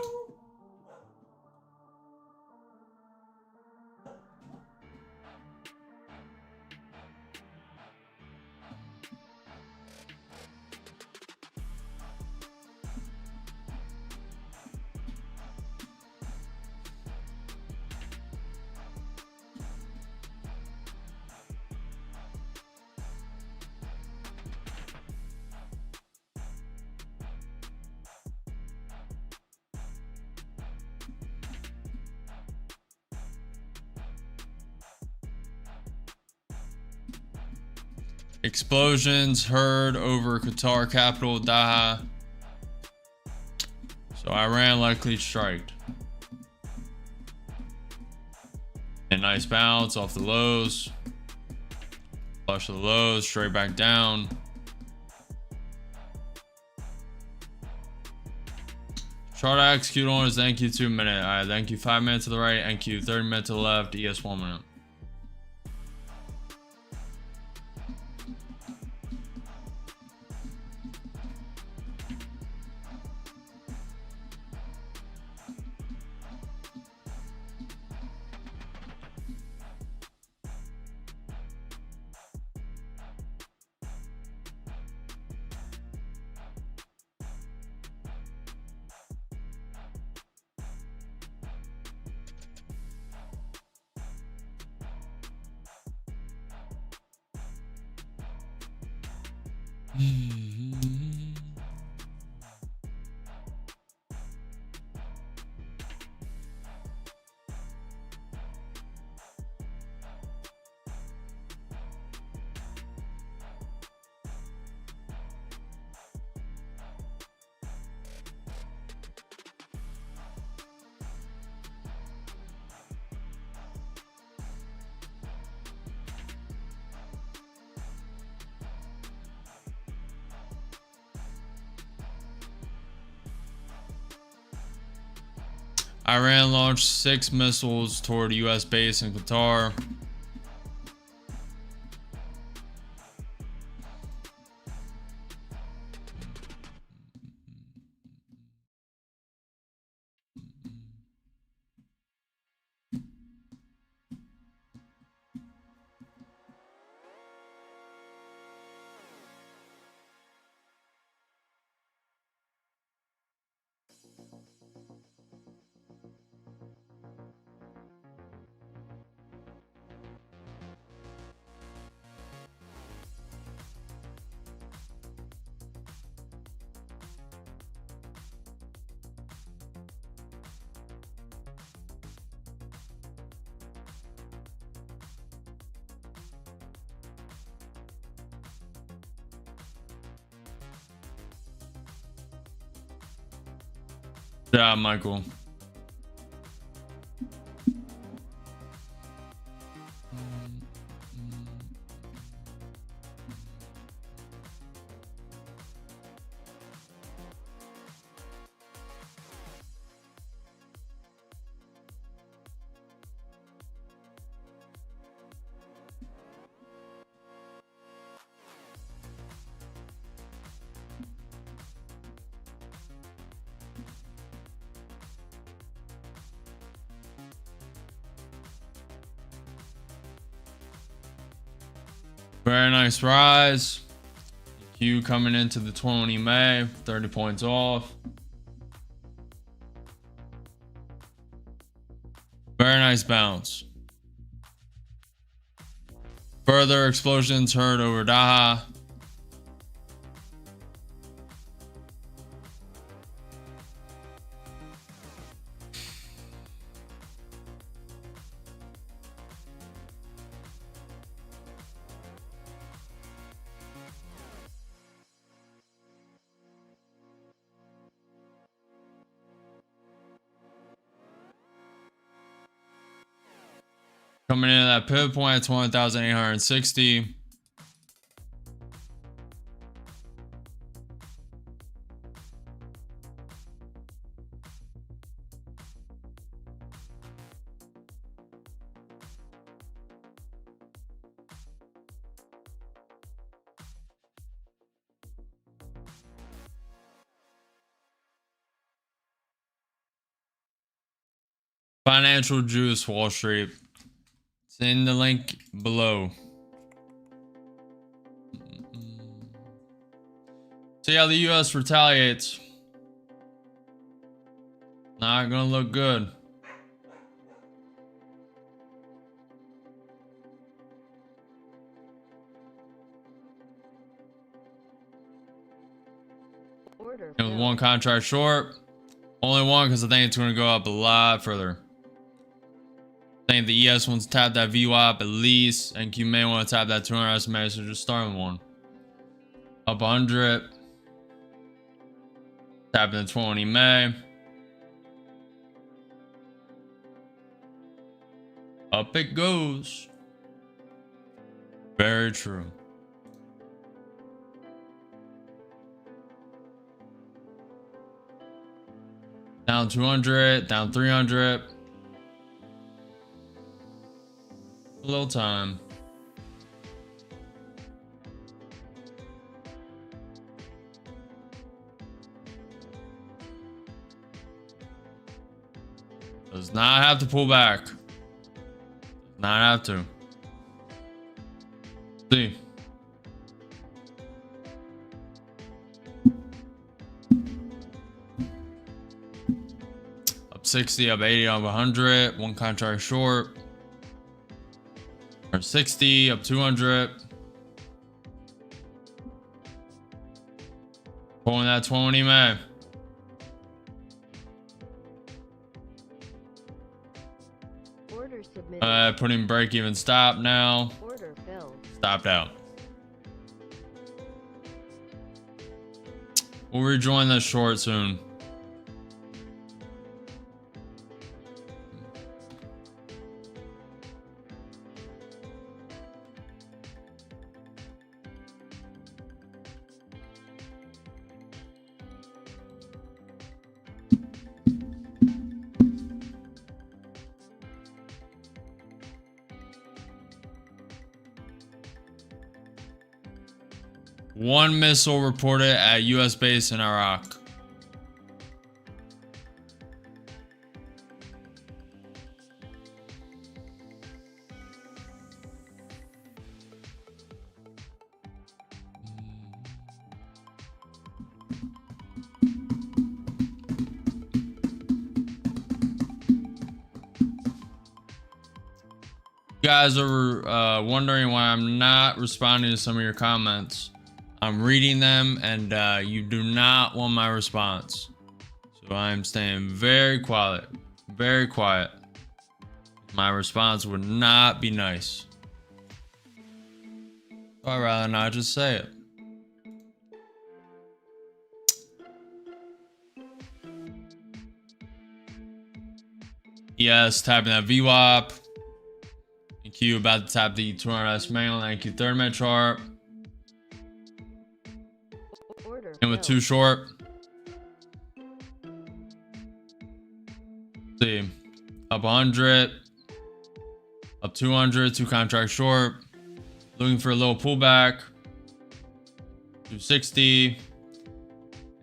Explosions heard over Qatar capital Doha. So Iran likely striked. A nice bounce off the lows. Flush of the lows, straight back down. Chart I execute on is NQ 2 minute. Alright, NQ 5 minutes to the right, NQ 30 minutes to the left, ES 1 minute. Iran launched 6 missiles toward a U.S. base in Qatar. Yeah, Michael. Very nice rise. Q coming into the 20 May, 30 points off. Very nice bounce. Further explosions heard over Daha. Coming in at that pivot point at 20,860. FinancialJuice Wall Street. It's in the link below. See how the US retaliates. Not gonna look good. Order It was filled. one contract short. Only one because I think it's going to go up a lot further. I think the ES wants to tap that VWAP at least. And you may want to tap that 200 SMA, so just start with one. Up 100. Tapping the 20 May. Up it goes. Very true. Down 200, down 300. A little time. Does not have to pull back. Does not have to. See. Up 60, up 80, up 100. One contract short. Or 60, up 200. Pulling that 20 man. Order submitted. Putting break even stop now. Order filled. Stopped out. We'll rejoin the short soon. One missile reported at US base in Iraq. You guys are wondering why I'm not responding to some of your comments. I'm reading them, and you do not want my response. So I'm staying very quiet. Very quiet. My response would not be nice. So I'd rather not just say it. Yes, tapping that VWAP. NQ about to tap the 200 SMA on the NQ 30-minute chart. Order And with filled. too short. See, up 100, up 200, 2 contract short. Looking for a little pullback. 260.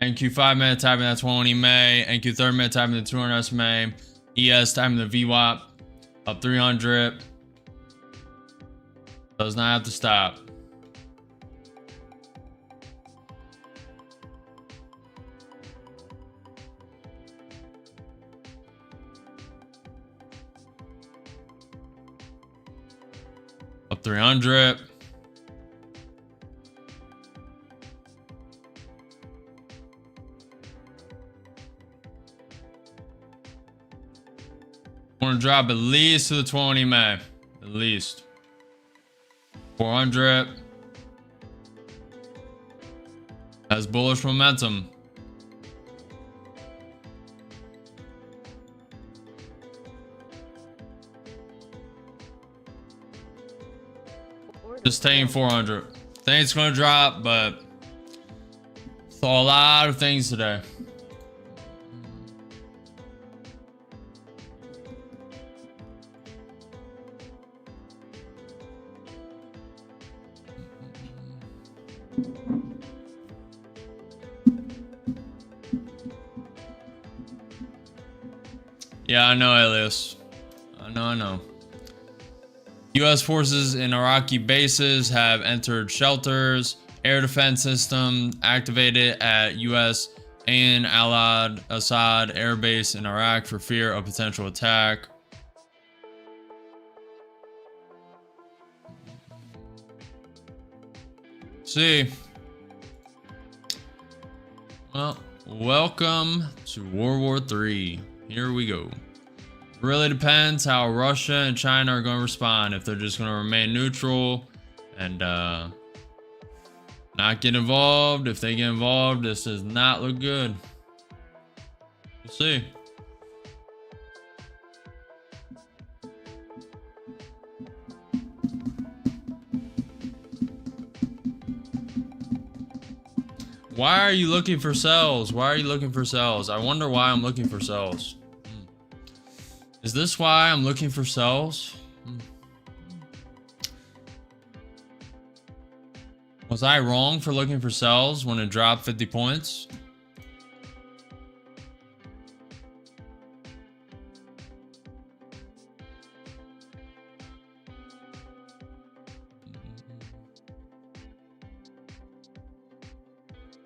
NQ 5-minute tapping that 20 May. NQ 30-minute tapping the 200 SMA. ES tapping the VWAP. Up 300. Does not have to stop. Up 300. Want to drop at least to the 20 May. At least. 400. Has bullish momentum. Order Just taking filled. 400. Think it's gonna drop, but saw a lot of things today. Yeah, I know, Elias. I know. U.S. forces in Iraqi bases have entered shelters. Air defense system activated at U.S. and allied Assad air base in Iraq for fear of potential attack. See. Well, welcome to World War III. Here we go. Really depends how Russia and China are going to respond. If they're just going to remain neutral and not get involved. If they get involved, this does not look good. We'll see. Why are you looking for sells? Why are you looking for sells? I wonder why I'm looking for sells. Is this why I'm looking for sells? Was I wrong for looking for sells when it dropped 50 points?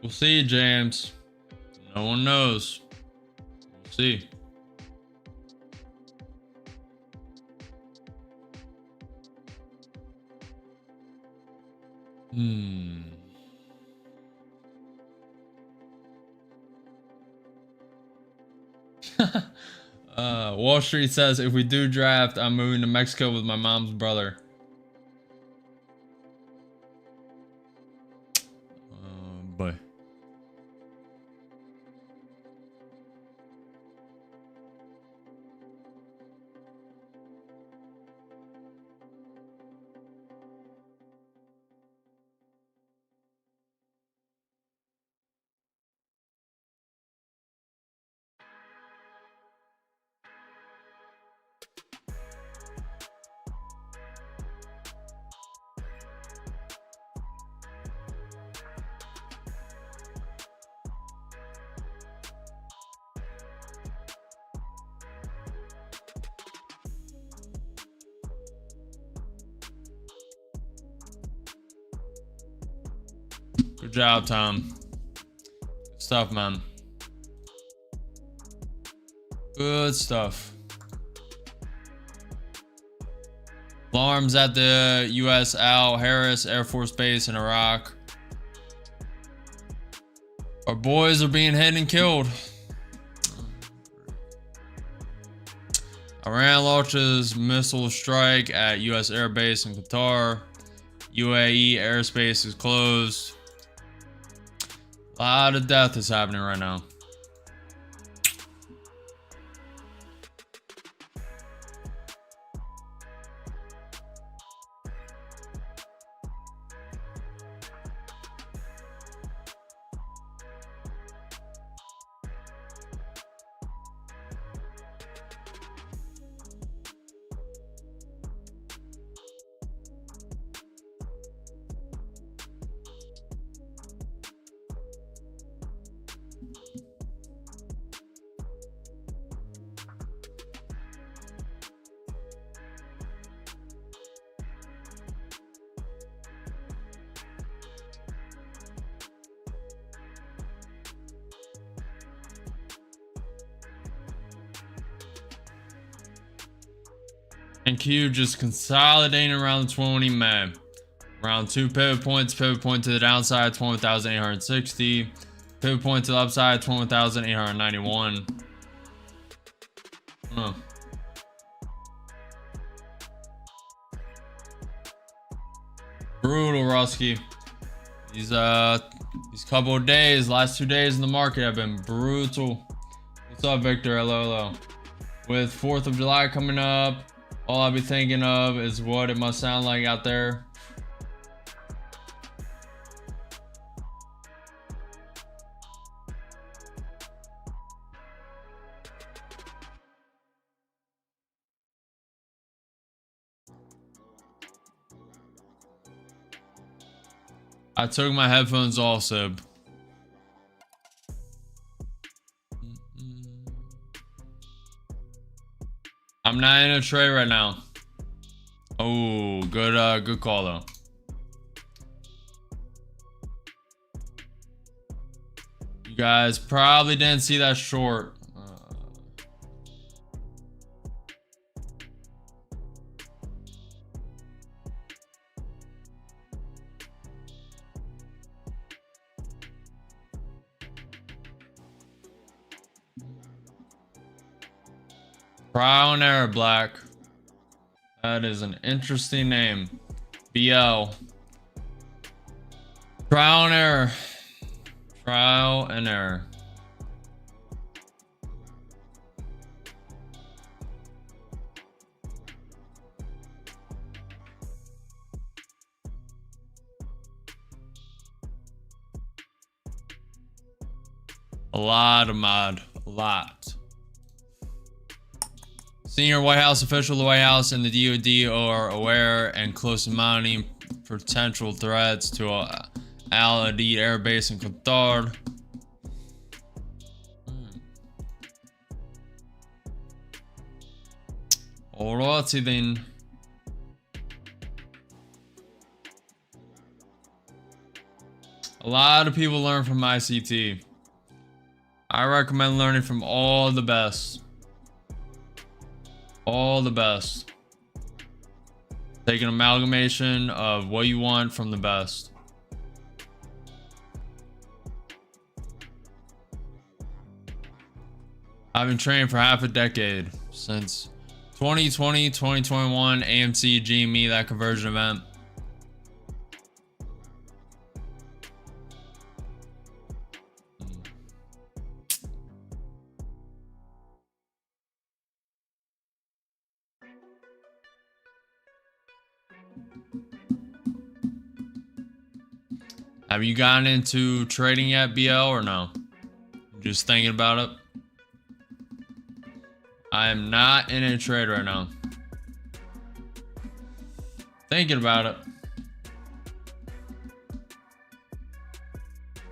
We'll see, James. No one knows. We'll see. Wall Street says if we do draft, I'm moving to Mexico with my mom's brother. Boy. Good job, Tom. Good stuff, man. Good stuff. Alarms at the U.S. Al Harris Air Force Base in Iraq. Our boys are being hit and killed. Iran launches missile strike at U.S. Air Base in Qatar. UAE airspace is closed. A lot of death is happening right now. And Q just consolidating around the 20 MA. Around 2 pivot points. Pivot point to the downside, 21,860. Pivot point to the upside, 21,891. Huh. Brutal, Rusky. These couple of days, last 2 days in the market have been brutal. What's up, Victor? Hello, hello. With 4th of July coming up, all I'll be thinking of is what it must sound like out there. I took my headphones off, Sib. I'm not in a trade right now. Oh, good call though. You guys probably didn't see that short. Trial and error, Black. That is an interesting name. BL. Trial and error. Trial and error. A lot of mod. A lot. Senior White House official, the White House and the DoD are aware and closely monitoring potential threats to Al Adid Air Base in Qatar. Alrighty then. A lot of people learn from ICT. I recommend learning from all the best. All the best. Take an amalgamation of what you want from the best. I've been trading for half a decade, since 2020, 2021, AMC, GME, that conversion event. Have you gotten into trading yet, BL, or no? Just thinking about it? I am not in a trade right now. Thinking about it.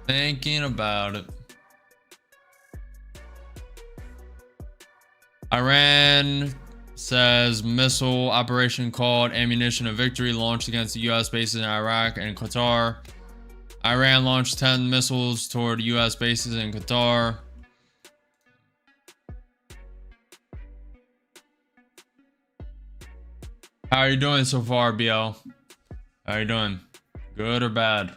Thinking about it. Iran says missile operation called Ammunition of Victory launched against the U.S. bases in Iraq and Qatar. Iran launched 10 missiles toward U.S. bases in Qatar. How are you doing so far, BL? How are you doing? Good or bad?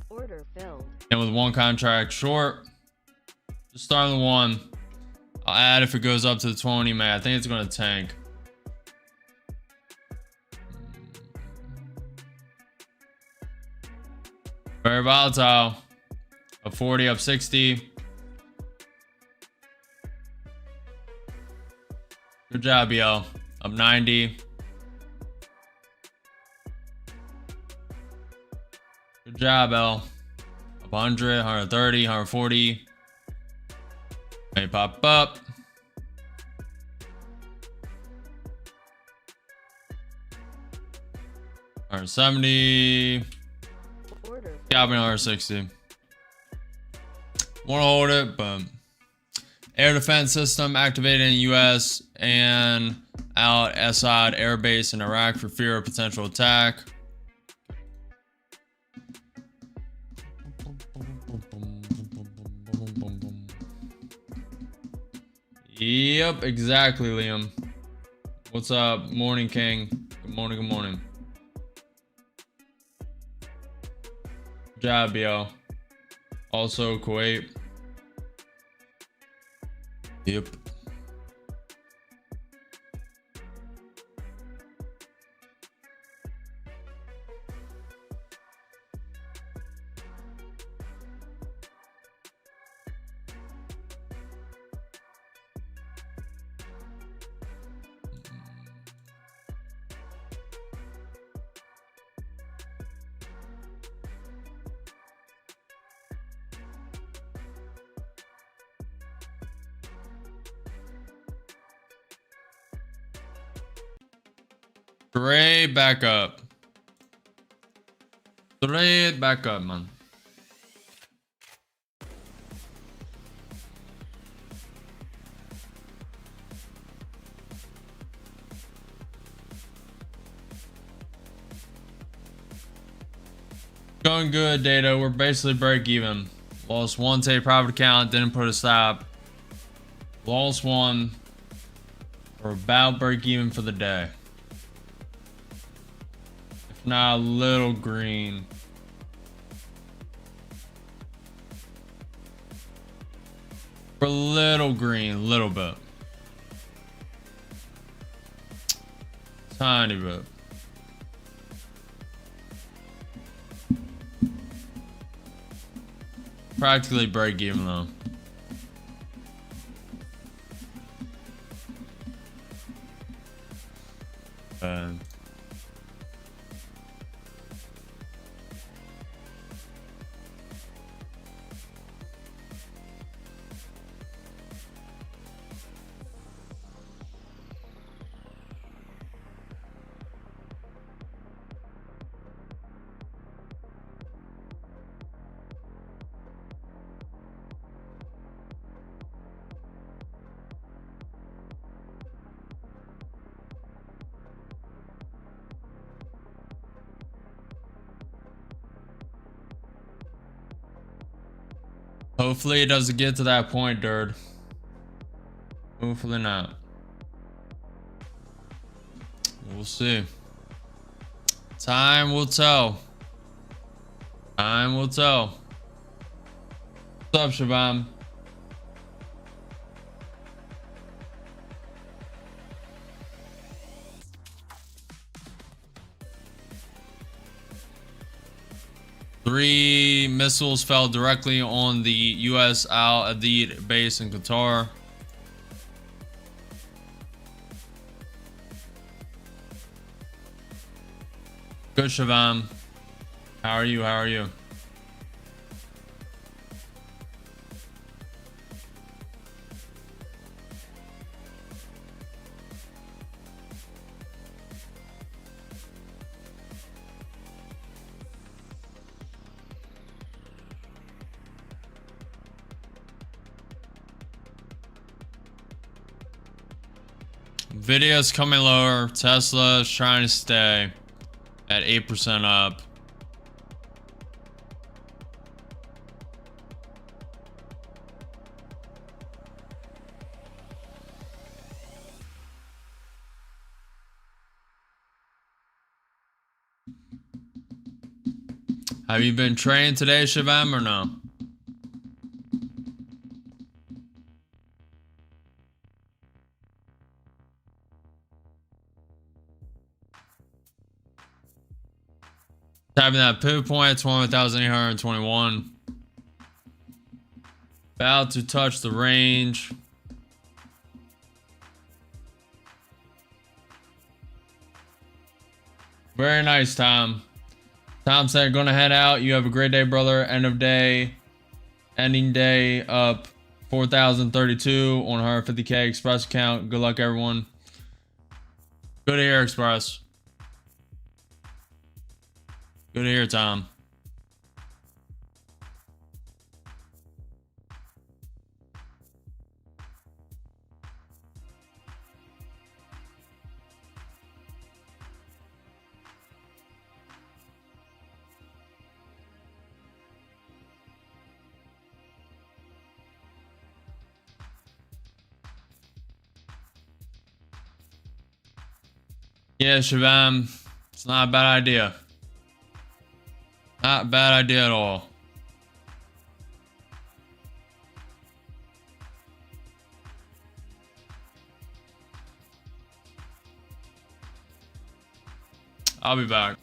Order filled. And with one contract short, just starting with one. I'll add if it goes up to the 20, man. I think it's going to tank. Very volatile. Up 40, up 60. Good job, yo. Up 90. Good job, L. Up 100, 130, 140. May pop up. $170. Order. Yeah, I've been $160. Want to hold it, but air defense system activated in U.S. and out Assad Air Base in Iraq for fear of potential attack. Yep, exactly, Liam. What's up? Morning, King. Good morning, good morning. Good job, yo. Also, Kuwait. Yep. Straight back up. Straight back up, man. Going good, data. We're basically break even. Lost one take profit account, didn't put a stop. Lost one. We're about break even for the day. If not a little green. For a little green, a little bit. Tiny bit. Practically break even though. Hopefully it doesn't get to that point, dude. Hopefully not. We'll see. Time will tell. Time will tell. What's up, Shabam? Three missiles fell directly on the U.S. Al Adid base in Qatar. Good, Shavam. How are you? How are you? Video's coming lower. Tesla's trying to stay at 8% up. Have you been trading today, Shivam, or no? Tapping that pivot point at 21,821. About to touch the range. Very nice, Tom. Tom said, gonna head out. You have a great day, brother. End of day. Ending day up 4,032 on her 50K Express account. Good luck, everyone. Good to hear, Express. Good to hear, Tom. Yeah, Shivam, it's not a bad idea. Not a bad idea at all. I'll be back.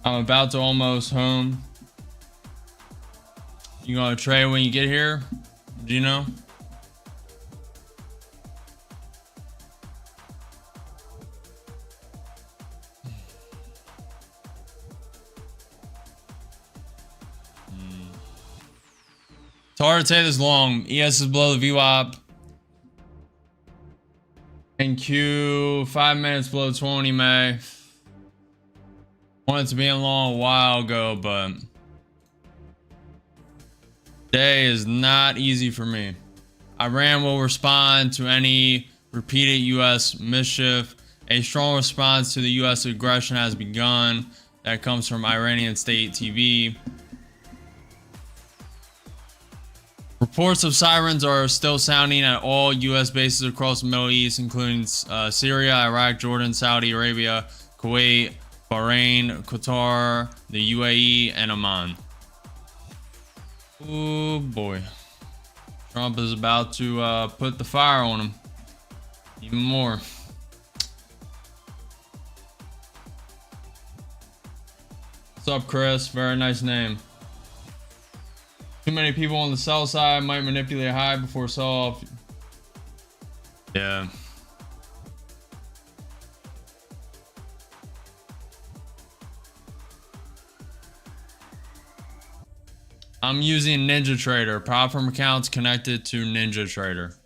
I'm about to almost home. You gonna trade when you get here? Do you know? It's hard to say this long. ES is below the VWAP. And Q 5 minutes below 20 May. Wanted to be in long a while ago, but day is not easy for me. Iran will respond to any repeated U.S. mischief. A strong response to the U.S. aggression has begun. That comes from Iranian state TV. Reports of sirens are still sounding at all U.S. bases across the Middle East, including Syria, Iraq, Jordan, Saudi Arabia, Kuwait, Bahrain, Qatar, the UAE, and Oman. Oh boy. Trump is about to put the fire on him. Even more. What's up, Chris? Very nice name. Too many people on the sell side might manipulate high before sell off. Yeah. I'm using NinjaTrader. Platform accounts connected to NinjaTrader.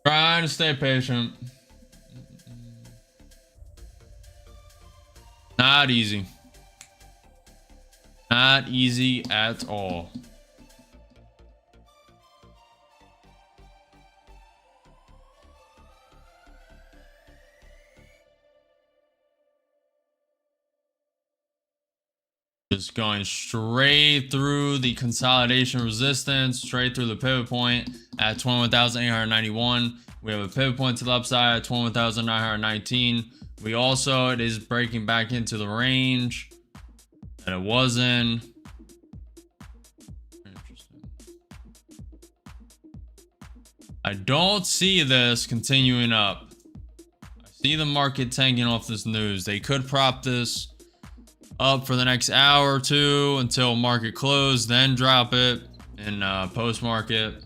Trying to stay patient. Not easy. Not easy at all. Just going straight through the consolidation resistance, straight through the pivot point at 21,891. We have a pivot point to the upside at 21,919. We also, it is breaking back into the range that it was in. Interesting. I don't see this continuing up. I see the market tanking off this news. They could prop this up for the next hour or two until market close, then drop it in post market.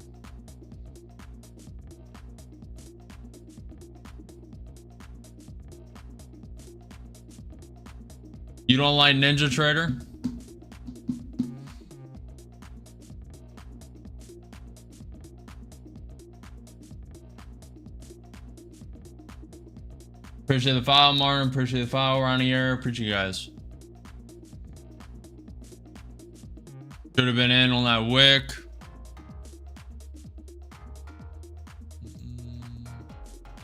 You don't like NinjaTrader? Appreciate the follow, Martin. Appreciate the follow around here. Appreciate you guys. Should have been in on that wick.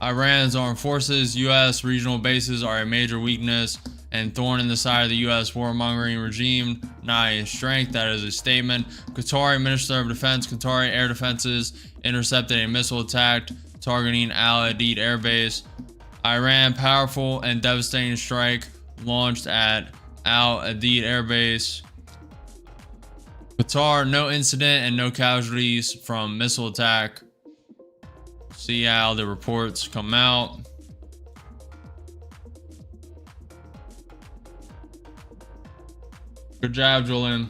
Iran's armed forces, U.S. regional bases are a major weakness and thorn in the side of the U.S. warmongering regime, not a strength. That is a statement. Qatari Minister of Defense, Qatari air defenses intercepted a missile attack targeting Al Adid Air Base. Iran powerful and devastating strike launched at Al Adid Air Base. Qatar, no incident and no casualties from missile attack. See how the reports come out. Good job, Julian.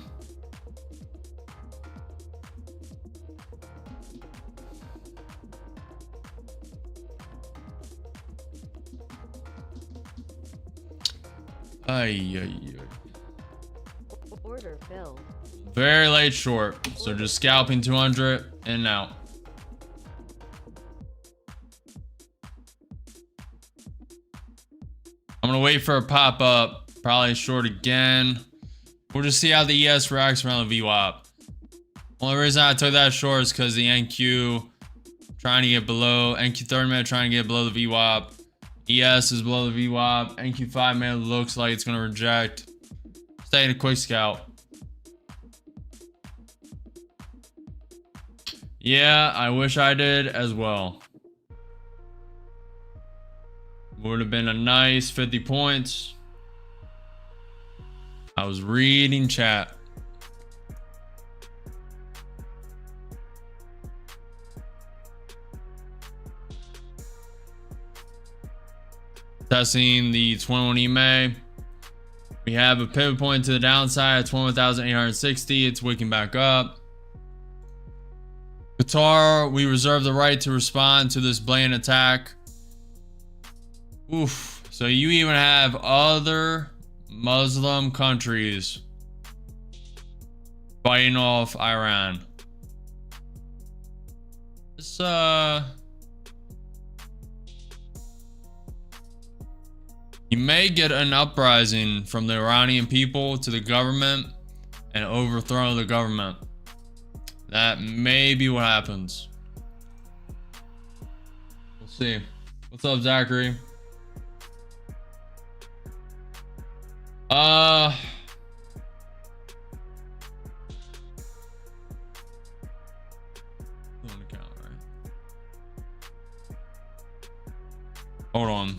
Order filled. Very late short, so just scalping 200 in and out. I'm gonna wait for a pop up, probably short again. We'll just see how the ES reacts around the VWAP. Only reason I took that short is because the NQ trying to get below, NQ 30 minute trying to get below the VWAP. ES is below the VWAP. NQ 5 minute looks like it's gonna reject. Stay in a quick scout. Yeah, I wish I did as well. Would have been a nice 50 points. I was reading chat. Testing the 21 EMA. We have a pivot point to the downside at 21,860. It's wicking back up. Qatar, we reserve the right to respond to this blatant attack. Oof. So you even have other Muslim countries fighting off Iran. This you may get an uprising from the Iranian people to the government and overthrow the government. That may be what happens. We'll see. What's up, Zachary? Hold on.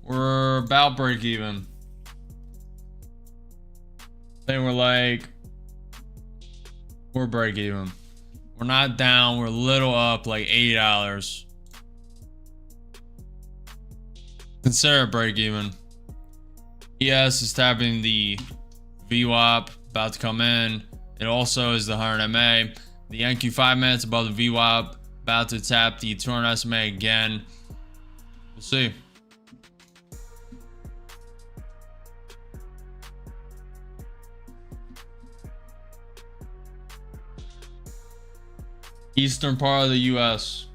We're about break even. Then we're break even. We're not down. We're a little up, like $80. Consider break even. ES is tapping the VWAP, about to come in. It also is the 100 MA. The NQ 5 minutes above the VWAP, about to tap the 200 SMA again. We'll see. Eastern part of the US.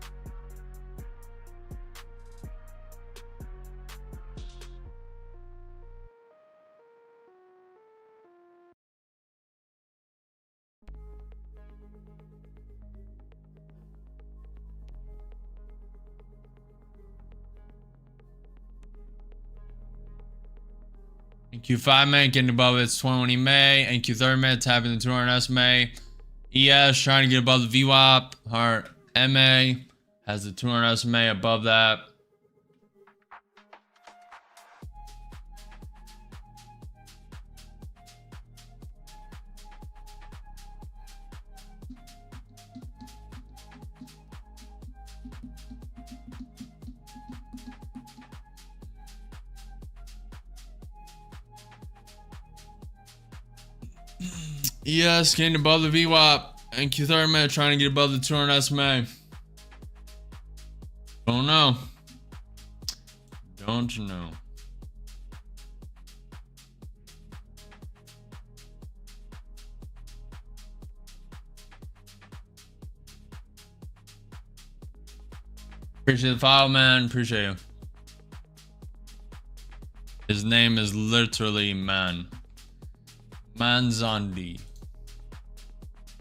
NQ5 minute getting above its 21 EMA. NQ30 minute tapping the 200 SMA. ES trying to get above the VWAP. Heart MA has the 200 SMA above that. ES getting above the VWAP. NQ30 minute trying to get above the 200 SMA. Don't know. Don't know. Appreciate the follow, man. Appreciate you. His name is literally Man. Manzandi.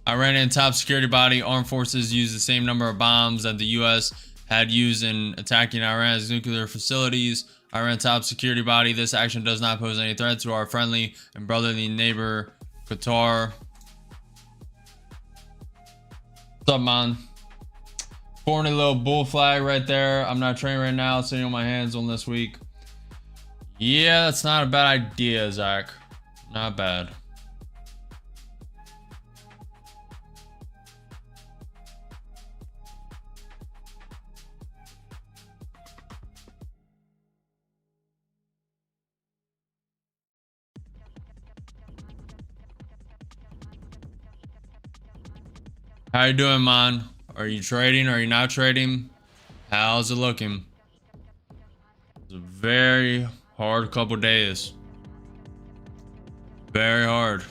Iranian top security body. Armed forces used the same number of bombs that the U.S. had used in attacking Iran's nuclear facilities. Iran top security body. This action does not pose any threat to our friendly and brotherly neighbor, Qatar. What's up, man? Corny little bull flag right there. I'm not training right now. Sitting on my hands on this week. Yeah, that's not a bad idea, Zach. Not bad. How you doing, man? Are you trading? Are you not trading? How's it looking? It's a very hard couple days. Very hard.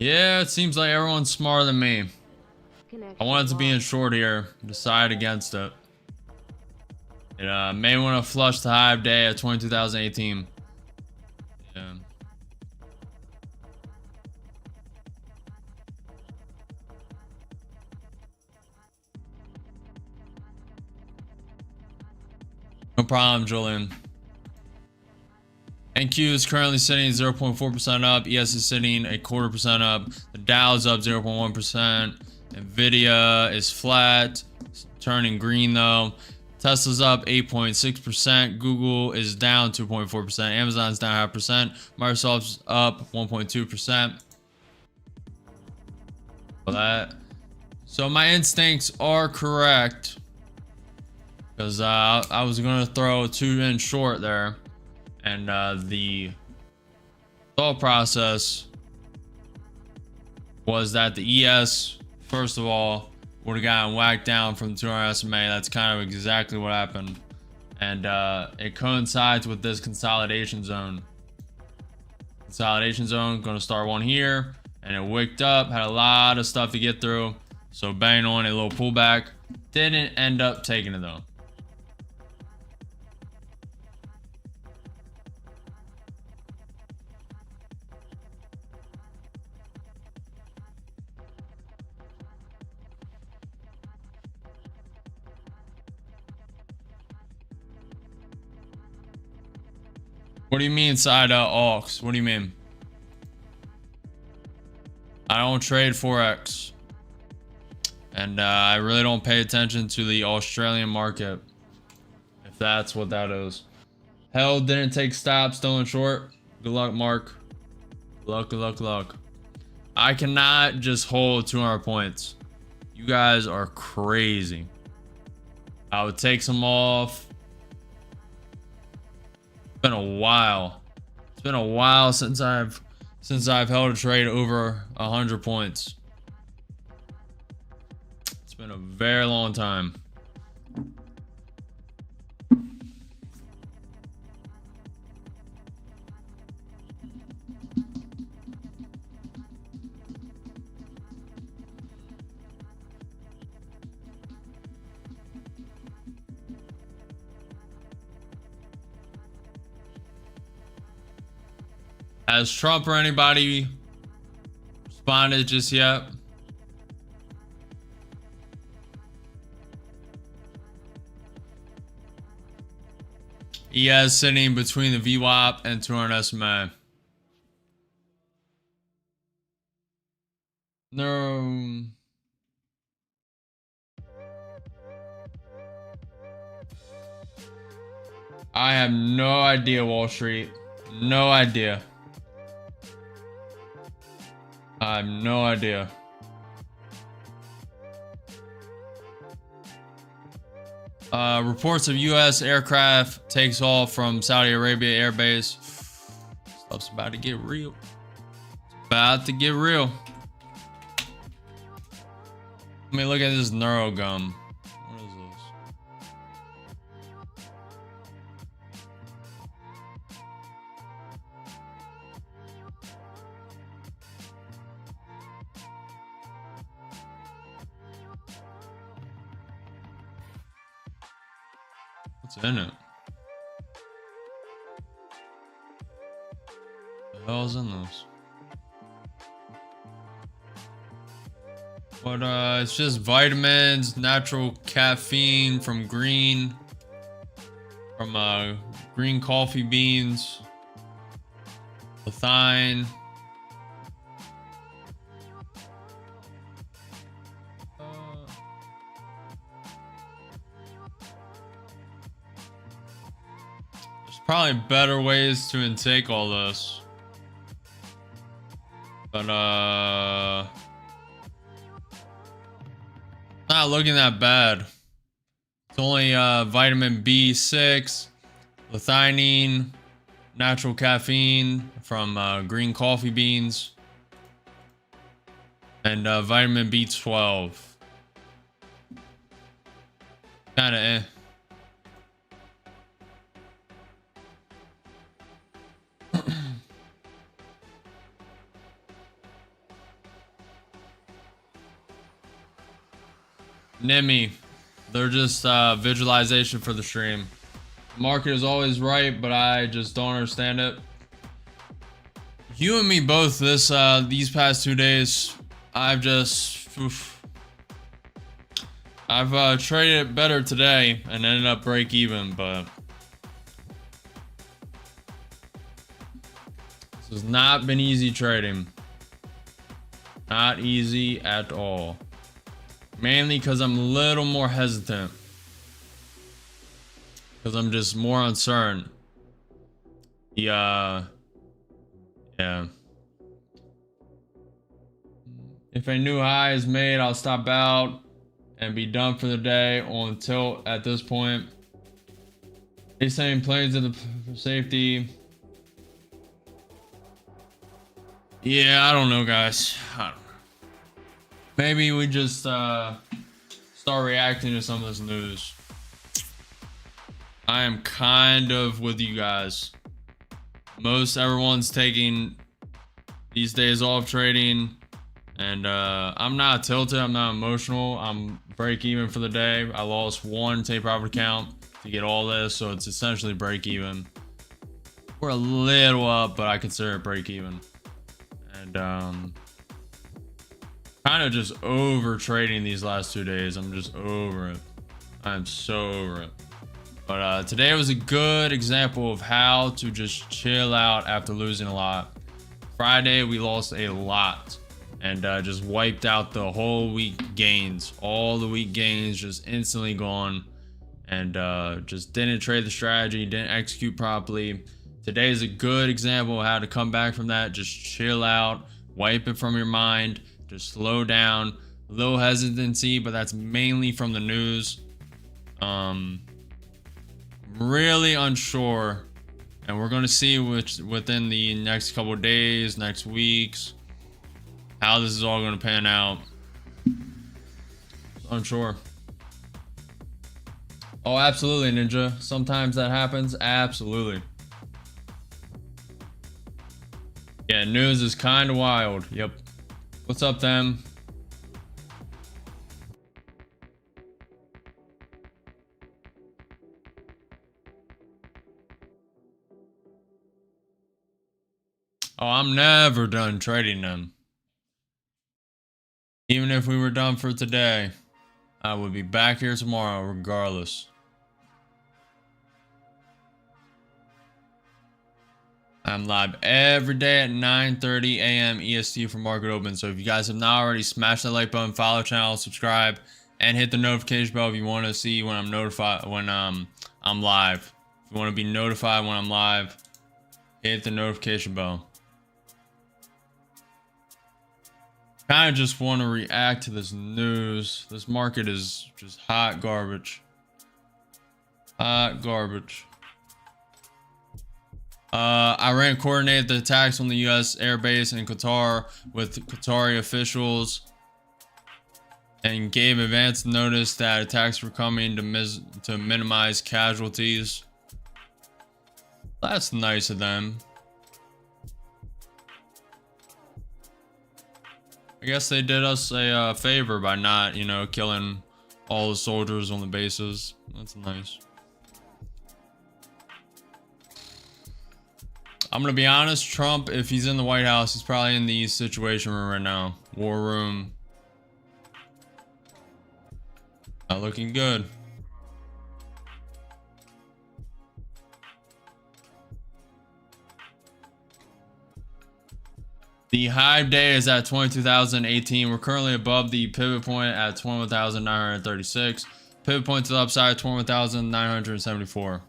Yeah, it seems like everyone's smarter than me. I wanted to be in short here. Decide against it. It may want to flush the high of day at 22,018. Yeah. No problem, Julian. NQ is currently sitting 0.4% up. ES is sitting 0.25% up. The Dow is up 0.1%. Nvidia is flat, turning green though. Tesla's up 8.6%. Google is down 2.4%. Amazon's down 0.5%. Microsoft's up 1.2%. So my instincts are correct, because I was gonna throw 2 in short there. And the thought process was that the ES, first of all, would have gotten whacked down from 200 SMA. That's kind of exactly what happened. And it coincides with this consolidation zone. Consolidation zone, going to start one here. And it wicked up, had a lot of stuff to get through. So bang on a little pullback. Didn't end up taking it though. What do you mean side AUX? What do you mean? I don't trade Forex. And I really don't pay attention to the Australian market, if that's what that is. Hell didn't take stop, still in short. Good luck, Mark. Good luck, good luck, good luck. I cannot just hold 200 points. You guys are crazy. I would take some off. It's been a while. It's been a while since I've held a trade over 100 points. It's been a very long time. Has Trump or anybody responded just yet? ES sitting between the VWAP and 200 SMA. No. I have no idea, Wall Street. No idea. I have no idea. Reports of U.S. aircraft takes off from Saudi Arabia airbase. Stuff's about to get real. It's about to get real. Let me look at this neuro gum. What is this? What's in it? What the hell's in this? But it's just vitamins, natural caffeine from green coffee beans, Lethine. There's probably better ways to intake all this. But not looking that bad. It's only vitamin B6, Lethine, natural caffeine from green coffee beans, and vitamin B12. Kinda eh. Nimi, they're just visualization for the stream. The market is always right, but I just don't understand it. You and me both these past 2 days. I've traded it better today and ended up break even, but this has not been easy trading. Not easy at all. Mainly because I'm a little more hesitant. Because I'm just more uncertain. Yeah. If a new high is made, I'll stop out and be done for the day on tilt at this point. He's saying planes in the safety. Yeah, I don't know, guys. I don't know. Maybe we just start reacting to some of this news. I am kind of with you guys. Most everyone's taking these days off trading, and I'm not tilted. I'm not emotional. I'm break even for the day. I lost one take profit account to get all this, so it's essentially break even. We're a little up, but I consider it break even. And kind of just over trading these last 2 days. I'm just over it. I'm so over it. But today was a good example of how to just chill out after losing a lot. Friday we lost a lot. and just wiped out the whole week gains. All the week gains just instantly gone, and just didn't trade the strategy, didn't execute properly. Today is a good example of how to come back from that. Just chill out, wipe it from your mind, just slow down. A little hesitancy, but that's mainly from the news. Really unsure, and we're going to see within the next couple of days, next weeks, how this is all going to pan out. Unsure. Oh, absolutely, Ninja. Sometimes that happens. Absolutely. Yeah, news is kind of wild. Yep. What's up, them? Oh, I'm never done trading them. Even if we were done for today, I would be back here tomorrow regardless. I'm live every day at 9:30 a.m. EST for market open. So if you guys have not already, smash that like button, follow the channel, subscribe, and hit the notification bell if you want to see when I'm notified when I'm live. If you want to be notified when I'm live, hit the notification bell. Kind of just want to react to this news. This market is just hot garbage. Hot garbage. Iran coordinated the attacks on the U.S. airbase in Qatar with Qatari officials and gave advance notice that attacks were coming to minimize casualties. That's nice of them. I guess they did us a favor by not, you know, killing all the soldiers on the bases. That's nice. I'm gonna be honest, Trump, if he's in the White House, he's probably in the Situation Room right now. War Room. Not looking good. The high day is at 22,018. We're currently above the pivot point at 21,936. Pivot point to the upside, 21,974.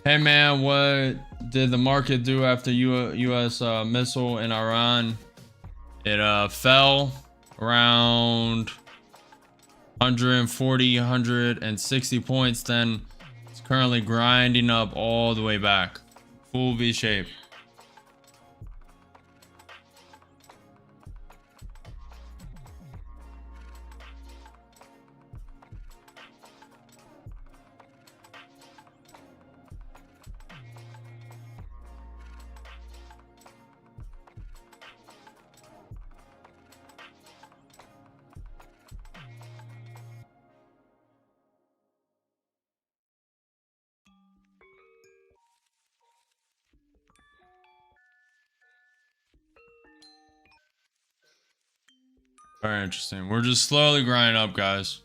Hey man, what did the market do after U.S. missile in Iran? It fell around 140, 160 points. Then it's currently grinding up all the way back. Full V shape. Very interesting. We're just slowly grinding up, guys.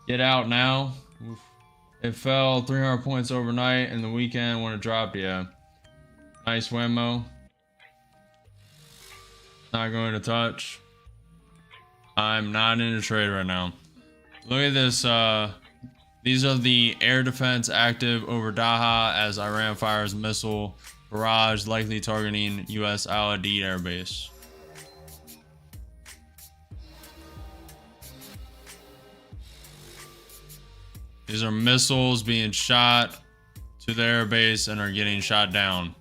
Get out now. Oof. It fell 300 points overnight in the weekend when it dropped. Yeah. Nice Wemo. Not going to touch. I'm not in a trade right now. Look at this. These are the air defense active over Daha as Iran fires missile barrage likely targeting U.S. Al Adid Air Base. These are missiles being shot to the air base and are getting shot down.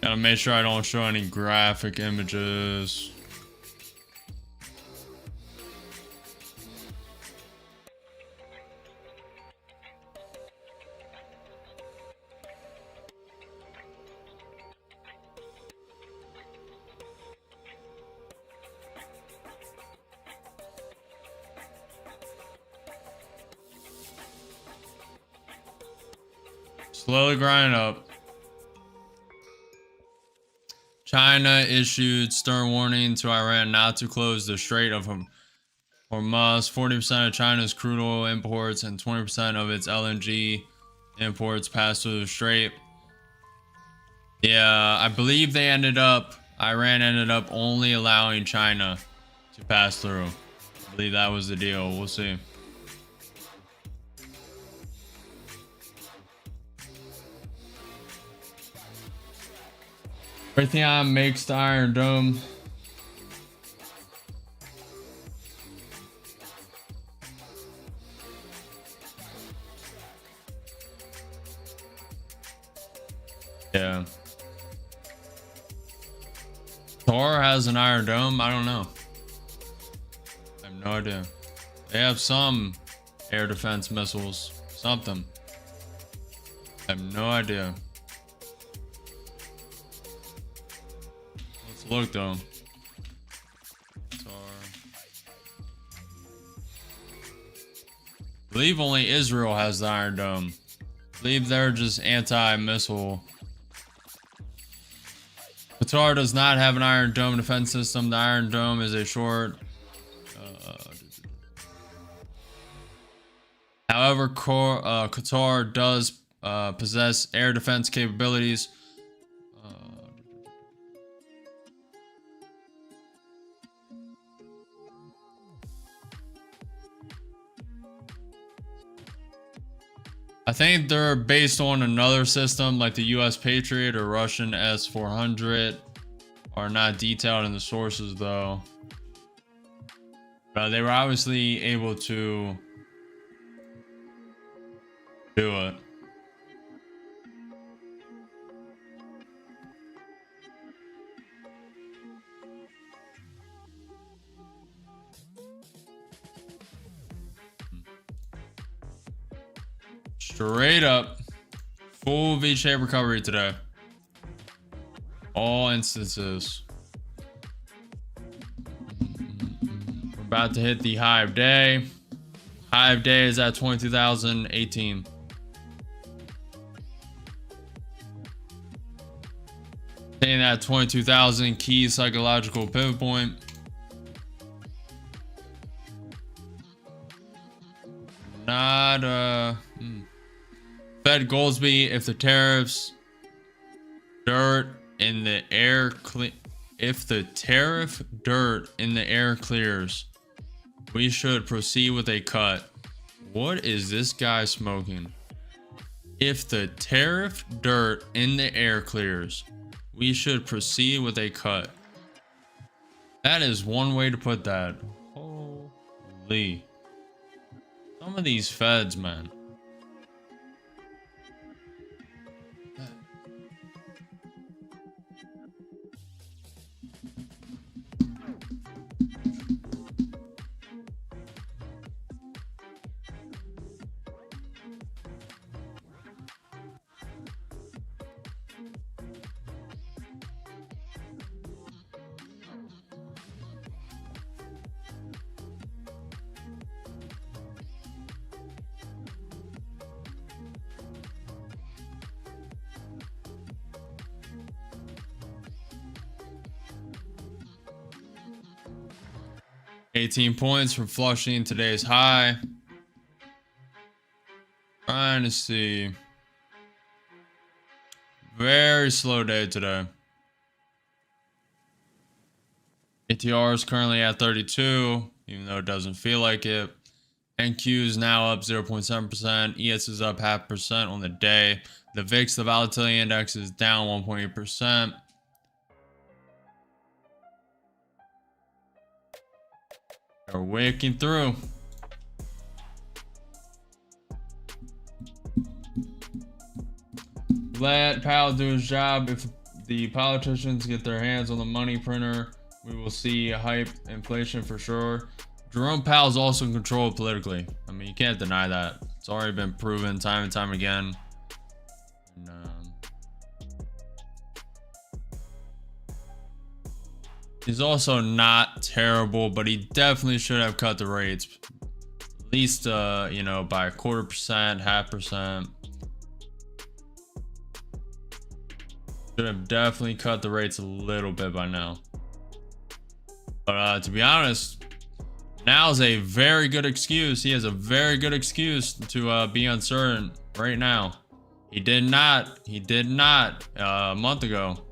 Gotta make sure I don't show any graphic images. Slowly grind up. China issued stern warning to Iran not to close the Strait of Hormuz. 40% of China's crude oil imports and 20% of its LNG imports pass through the strait. Yeah, I believe Iran ended up only allowing China to pass through. I believe that was the deal. We'll see. Raytheon makes the Iron Dome. Yeah. Thor has an Iron Dome? I don't know. I have no idea. They have some air defense missiles. Something. I have no idea. Let's look though. Thor. I believe only Israel has the Iron Dome. I believe they're just anti-missile. Qatar does not have an Iron Dome defense system. The Iron Dome is a short. However, Qatar does possess air defense capabilities. I think they're based on another system like the US Patriot or Russian S-400. Are not detailed in the sources though. But they were obviously able to do it. Straight up, full V-shaped recovery today. All instances. We're about to hit the high of day. High of day is at 22,018. Staying at 22,000, key psychological pivot point. Not Fed Goldsby, if the tariffs dirt in the air if the tariff dirt in the air clears, we should proceed with a cut. What is this guy smoking? If the tariff dirt in the air clears, we should proceed with a cut. That is one way to put that. Holy. Some of these feds, man. $18 points from flushing today's high. Trying to see. Very slow day today. ATR is currently at 32, even though it doesn't feel like it. NQ is now up 0.7%. ES is up 0.5% on the day. The VIX, the volatility index, is down 1.8%. Are waking through. Let Powell do his job. If the politicians get their hands on the money printer, we will see hype inflation for sure. Jerome Powell's also in control politically. I mean, you can't deny that. It's already been proven time and time again. And, he's also not terrible, but he definitely should have cut the rates. At least, you know, by 1/4%, 0.5%. Should have definitely cut the rates a little bit by now. But to be honest, now's a very good excuse. He has a very good excuse to be uncertain right now. He did not a month ago.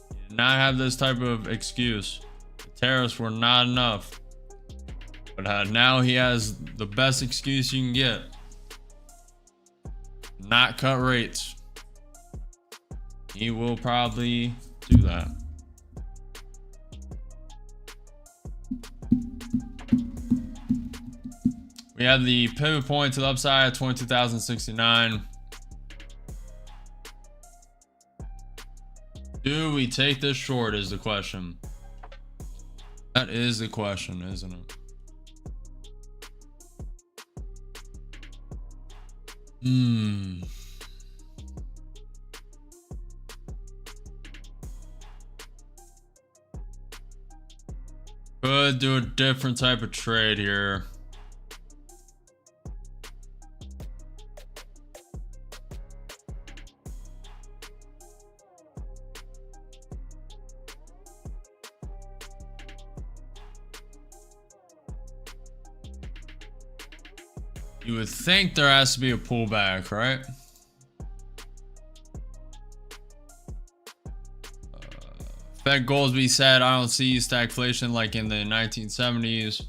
He did not have this type of excuse. The tariffs were not enough. But now he has the best excuse you can get. Not cut rates. He will probably do that. We have the pivot point to the upside at 22,069. Do we take this short is the question. That is the question, isn't it? Could do a different type of trade here. You would think there has to be a pullback, right? Fed goals be said, I don't see stagflation like in the 1970s.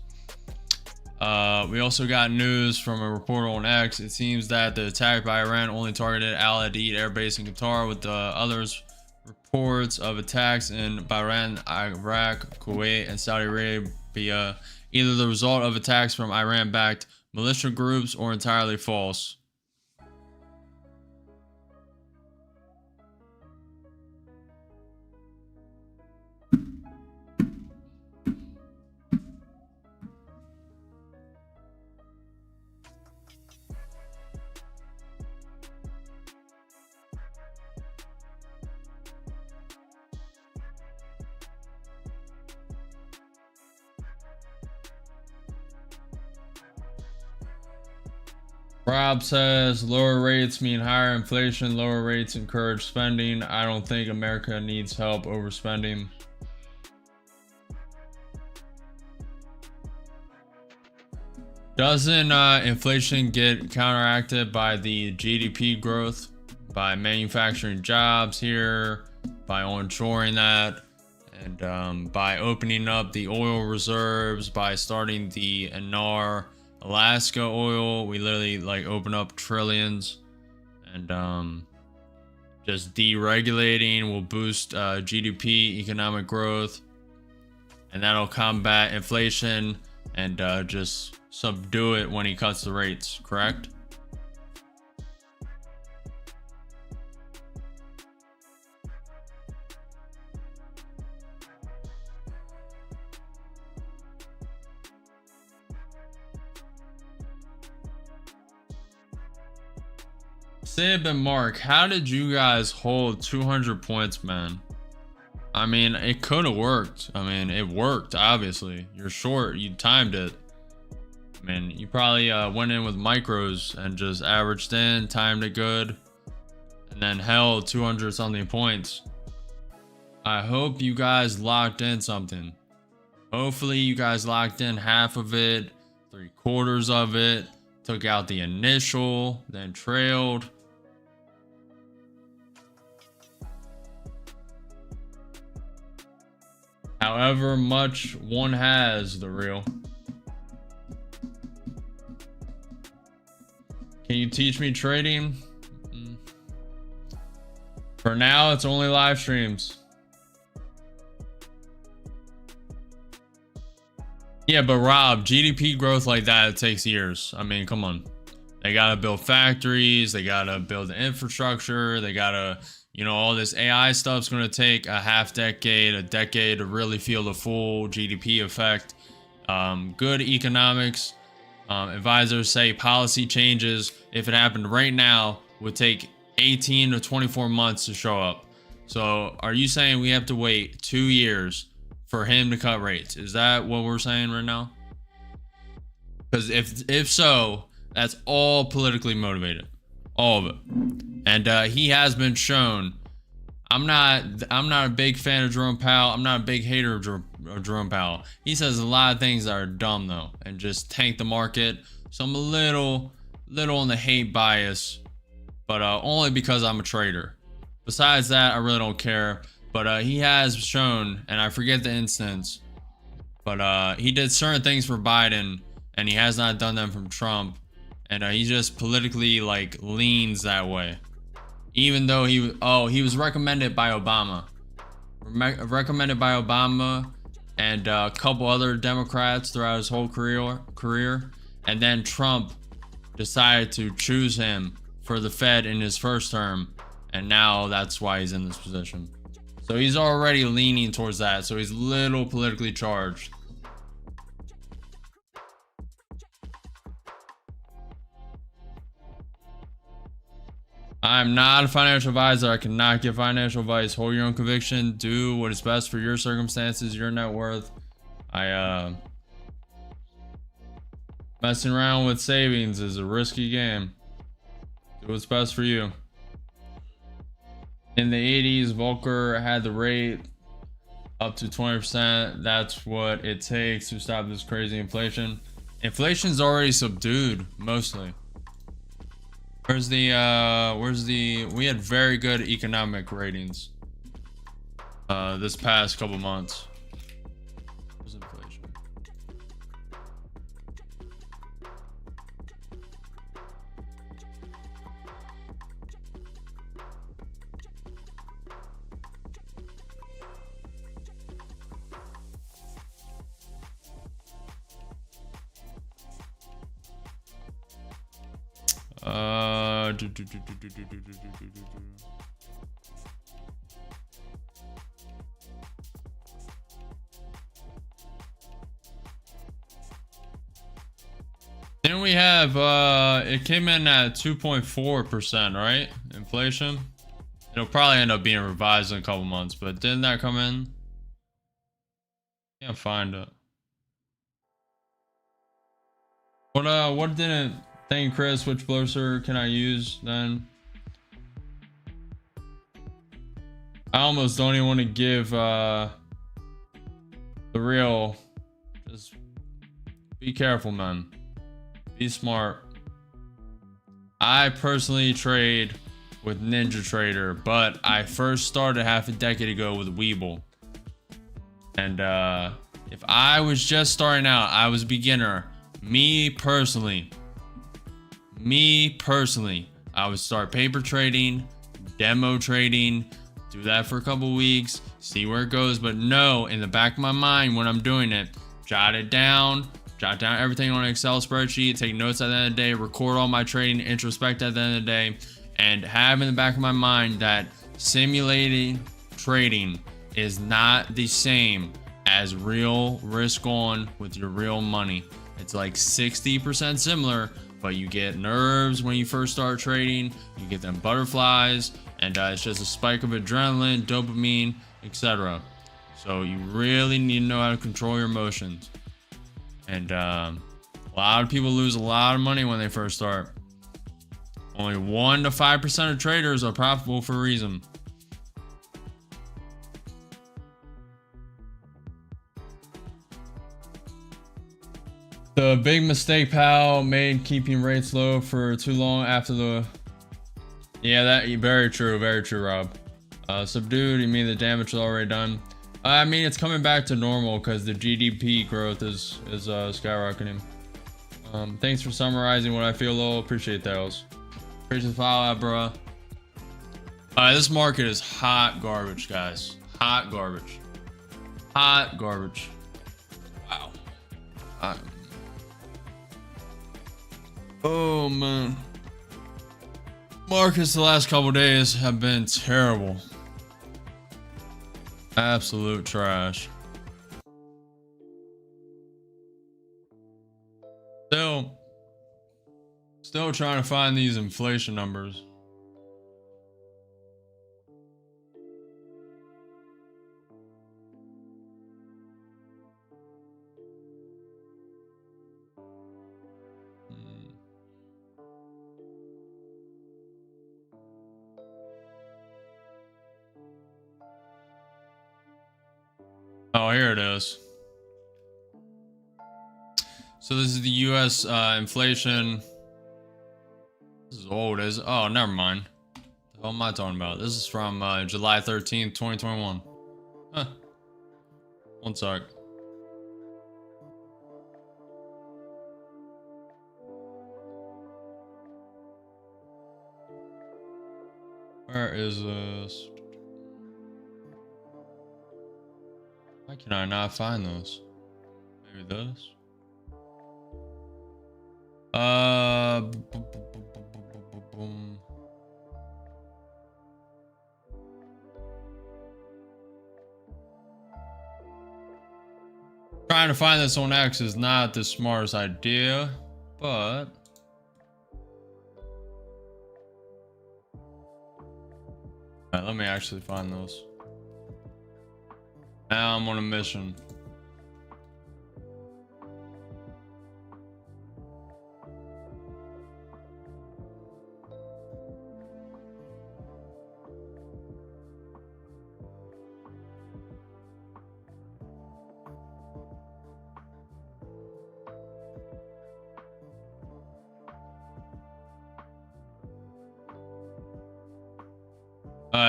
We also got news from a reporter on X. It seems that the attack by Iran only targeted Al Hadid Air Base in Qatar, with the others reports of attacks in Bahrain, Iraq, Kuwait, and Saudi Arabia, either the result of attacks from Iran-backed militia groups or entirely false. Rob says lower rates mean higher inflation. Lower rates encourage spending. I don't think America needs help overspending. Doesn't inflation get counteracted by the GDP growth, by manufacturing jobs here, by onshoring that, and by opening up the oil reserves, by starting the NAR Alaska oil? We literally like open up trillions, and just deregulating will boost GDP, economic growth, and that'll combat inflation and just subdue it when he cuts the rates, correct? Sib and Mark, how did you guys hold 200 points, man? I mean, it could have worked. I mean, it worked, obviously. You're short, you timed it. I mean, you probably went in with micros and just averaged in, timed it good, and then held 200 something points. I hope you guys locked in something. Hopefully you guys locked in half of it, 3/4 of it, took out the initial, then trailed. However much one has, the real. Can you teach me trading? For now, it's only live streams. Yeah, but Rob, GDP growth like that, it takes years. I mean, come on. They gotta build factories, they gotta build the infrastructure, they gotta You know, all this AI stuff's going to take a half decade, a decade to really feel the full GDP effect. Good economics. Advisors say policy changes, if it happened right now, would take 18 to 24 months to show up. So are you saying we have to wait 2 years for him to cut rates? Is that what we're saying right now? Because if so, that's all politically motivated. All of it. And he has been shown. I'm not a big fan of Jerome Powell. I'm not a big hater of Jerome Powell. He says a lot of things that are dumb though, and just tank the market. So I'm a little on the hate bias, but only because I'm a trader. Besides that, I really don't care. But he has shown, and I forget the instance, but he did certain things for Biden, and he has not done them from Trump. And he just politically like leans that way. Even though he was recommended by Obama. Recommended by Obama and a couple other Democrats throughout his whole career. And then Trump decided to choose him for the Fed in his first term. And now that's why he's in this position. So he's already leaning towards that. So he's a little politically charged. I'm not a financial advisor. I cannot give financial advice. Hold your own conviction. Do what is best for your circumstances, your net worth. Messing around with savings is a risky game. Do what's best for you. In the 80s, Volcker had the rate up to 20%. That's what it takes to stop this crazy inflation. Inflation's already subdued, mostly. We had very good economic ratings this past couple months. Where's inflation? Then we have it came in at 2.4%, right? Inflation. It'll probably end up being revised in a couple months, but didn't that come in? Can't find it. What didn't? Thank you, Chris. Which browser can I use then? I almost don't even want to give the real. Just be careful, man. Be smart. I personally trade with NinjaTrader, but I first started half a decade ago with Webull. And if I was just starting out, I was a beginner. Me personally, I would start paper trading, demo trading, do that for a couple weeks, see where it goes. But no, in the back of my mind when I'm doing it, jot down everything on an Excel spreadsheet, take notes at the end of the day, record all my trading, introspect at the end of the day, and have in the back of my mind that simulating trading is not the same as real risk on with your real money. It's like 60% similar, but you get nerves when you first start trading, you get them butterflies, and it's just a spike of adrenaline, dopamine, etc. So you really need to know how to control your emotions. And a lot of people lose a lot of money when they first start. Only 1 to 5% of traders are profitable for a reason. The big mistake Powell made keeping rates low for too long after the... Yeah, that very true, Rob. Subdued, you mean the damage is already done? I mean, it's coming back to normal because the GDP growth is skyrocketing. Thanks for summarizing what I feel, Lowell. Appreciate those. Appreciate the follow out, bro. This market is hot garbage, guys. Hot garbage. Hot garbage. Wow. Oh, man. Markets the last couple days have been terrible. Absolute trash. Still trying to find these inflation numbers. Oh, here it is. So this is the U.S. Inflation. This is old, is it? Oh, never mind. What am I talking about? This is from July 13th, 2021. Huh. One sec. Where is this? Why can I not find this? Maybe this? Boom. Trying to find this on X is not the smartest idea, but alright, let me actually find those. Now I'm on a mission.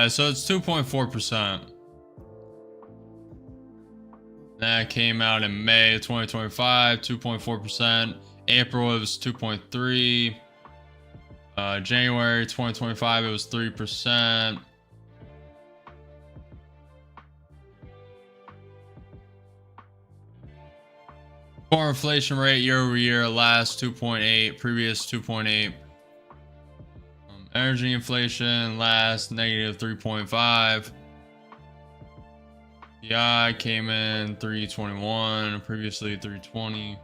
So it's 2.4%. That came out in May 2025, 2.4%. April it was 2.3. January 2025 it was 3%. Core inflation rate year over year, last 2.8, previous 2.8. Energy inflation last negative 3.5. PI came in 321, previously 320.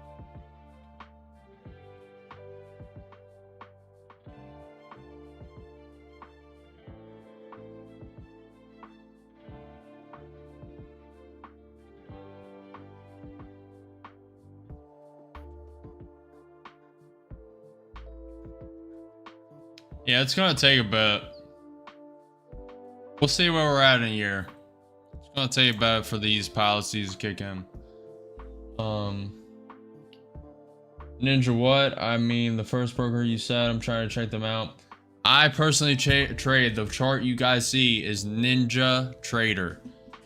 Yeah, it's gonna take a bit. We'll see where we're at in a year. It's gonna take a bit for these policies to kick in. Ninja what? I mean, the first broker you said, I'm trying to check them out. I personally trade. The chart you guys see is Ninja Trader.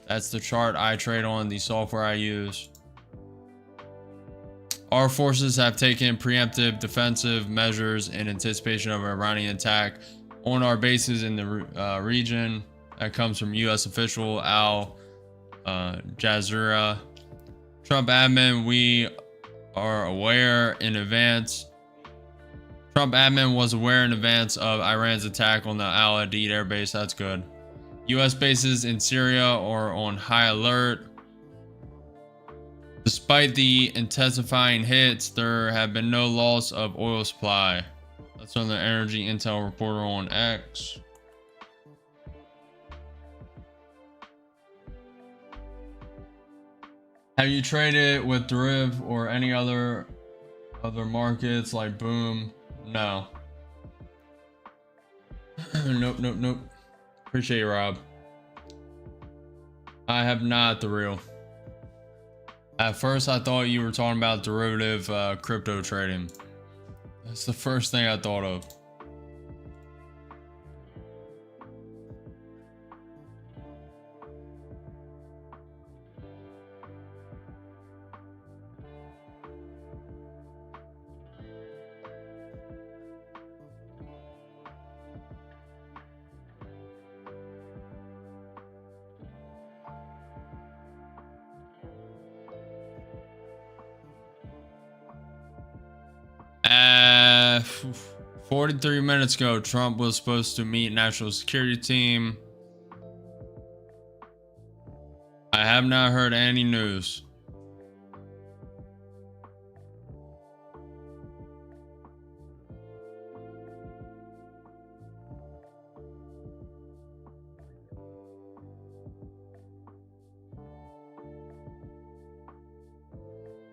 That's the chart I trade on, the software I use. Our forces have taken preemptive defensive measures in anticipation of an Iranian attack on our bases in the region. That comes from U.S. official Al Jazeera. Trump admin, we are aware in advance. Trump admin was aware in advance of Iran's attack on the Al Adid air base. That's good. U.S. bases in Syria are on high alert. Despite the intensifying hits, there have been no loss of oil supply. That's on the Energy Intel reporter on X. Have you traded with Deriv or any other markets like Boom? No. Nope. Appreciate you, Rob. I have not, the real. At first, I thought you were talking about derivative crypto trading. That's the first thing I thought of. 43 minutes ago, Trump was supposed to meet national security team. I have not heard any news.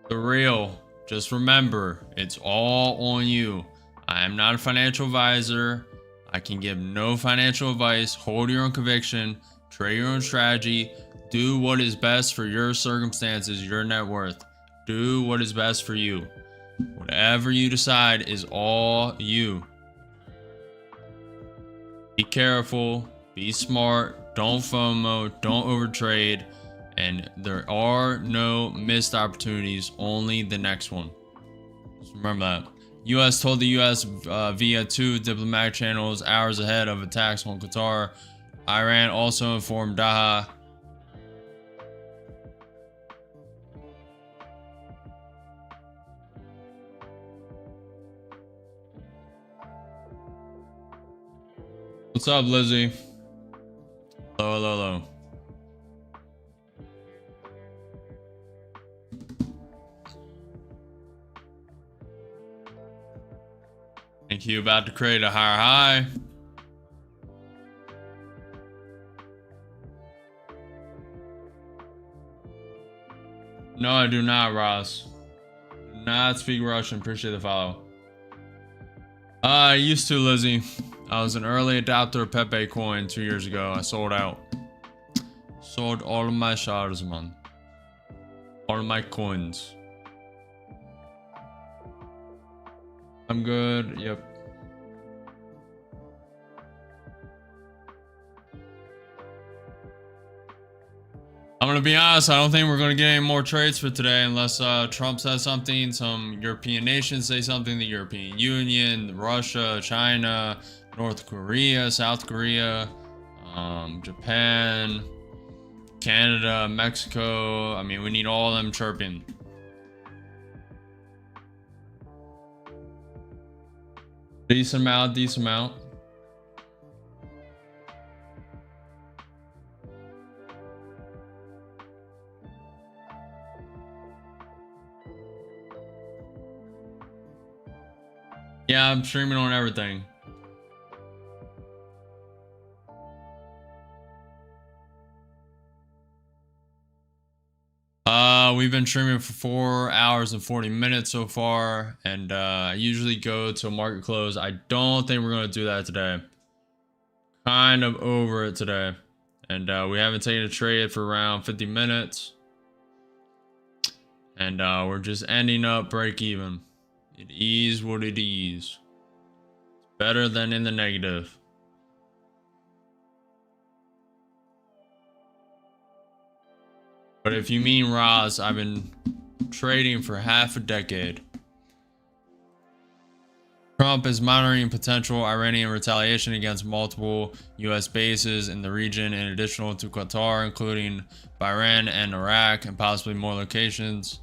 The real, just remember, it's all on you. I am not a financial advisor. I can give no financial advice. Hold your own conviction, trade your own strategy, do what is best for your circumstances, your net worth. Do what is best for you. Whatever you decide is all you. Be careful, be smart, don't FOMO, don't overtrade, and there are no missed opportunities, only the next one. Just remember that. U.S. told the U.S. Via 2 diplomatic channels hours ahead of attacks on Qatar. Iran also informed Doha. What's up, Lizzie? Hello. Thank you. About to create a higher high. No, I do not, Ross. Do not speak Russian. Appreciate the follow. I used to, Lizzie. I was an early adopter of Pepe coin 2 years ago. I sold out. Sold all of my shards, man. All of my coins. I'm good. Yep. I'm gonna be honest, I don't think we're gonna get any more trades for today unless Trump says something, some European nations say something, the European Union, Russia, China, North Korea, South Korea, Japan, Canada, Mexico. I mean, we need all of them chirping. Decent amount. Yeah, I'm streaming on everything. We've been streaming for 4 hours and 40 minutes so far, and I usually go to market close. I don't think we're gonna do that today. Kind of over it today, and we haven't taken a trade for around 50 minutes, and we're just ending up break even. It is what it is. It's better than in the negative. But if you mean Roz, I've been trading for half a decade. Trump is monitoring potential Iranian retaliation against multiple U.S. bases in the region, in addition to Qatar, including Bahrain and Iraq, and possibly more locations.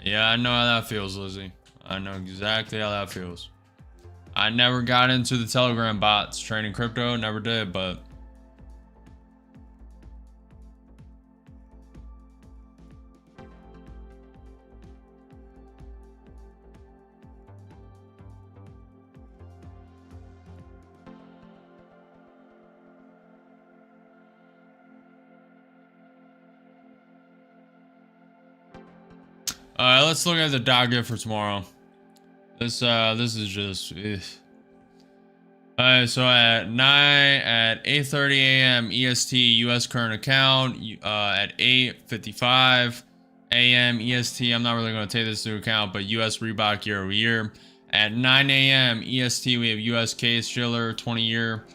Yeah, I know how that feels, Lizzie. I know exactly how that feels. I never got into the Telegram bots trading crypto, never did, but alright, let's look at the docket for tomorrow. This is just alright, so at 8:30 a.m. EST US current account, at 8:55 a.m. EST, I'm not really going to take this into account, but US Reebok year over year. At 9 a.m. EST, we have US Case Shiller 20 year.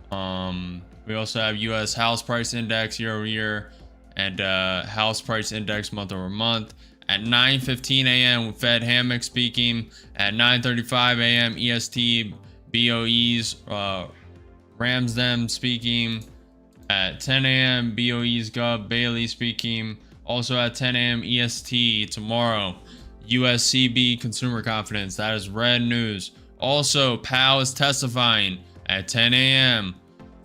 We also have US house price index year over year, and house price index month over month. At 9:15 a.m. Fed Hammock speaking. At 9:35 a.m. EST, BOE's Ramsden speaking at 10 a.m. BOE's Gov Bailey speaking. Also at 10 a.m. EST tomorrow. USCB consumer confidence. That is red news. Also, Powell is testifying at 10 a.m.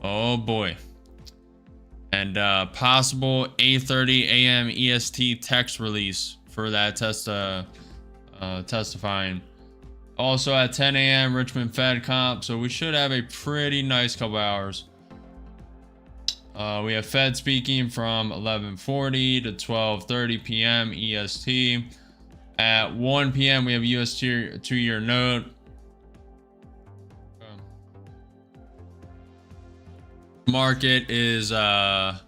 Oh boy. And possible 8:30 a.m. EST text release for that testifying. Also at 10 a.m. Richmond Fed comp. So we should have a pretty nice couple hours. We have Fed speaking from 11:40 to 12:30 p.m. EST. At 1 p.m. we have US 2-year note. Market is yeah,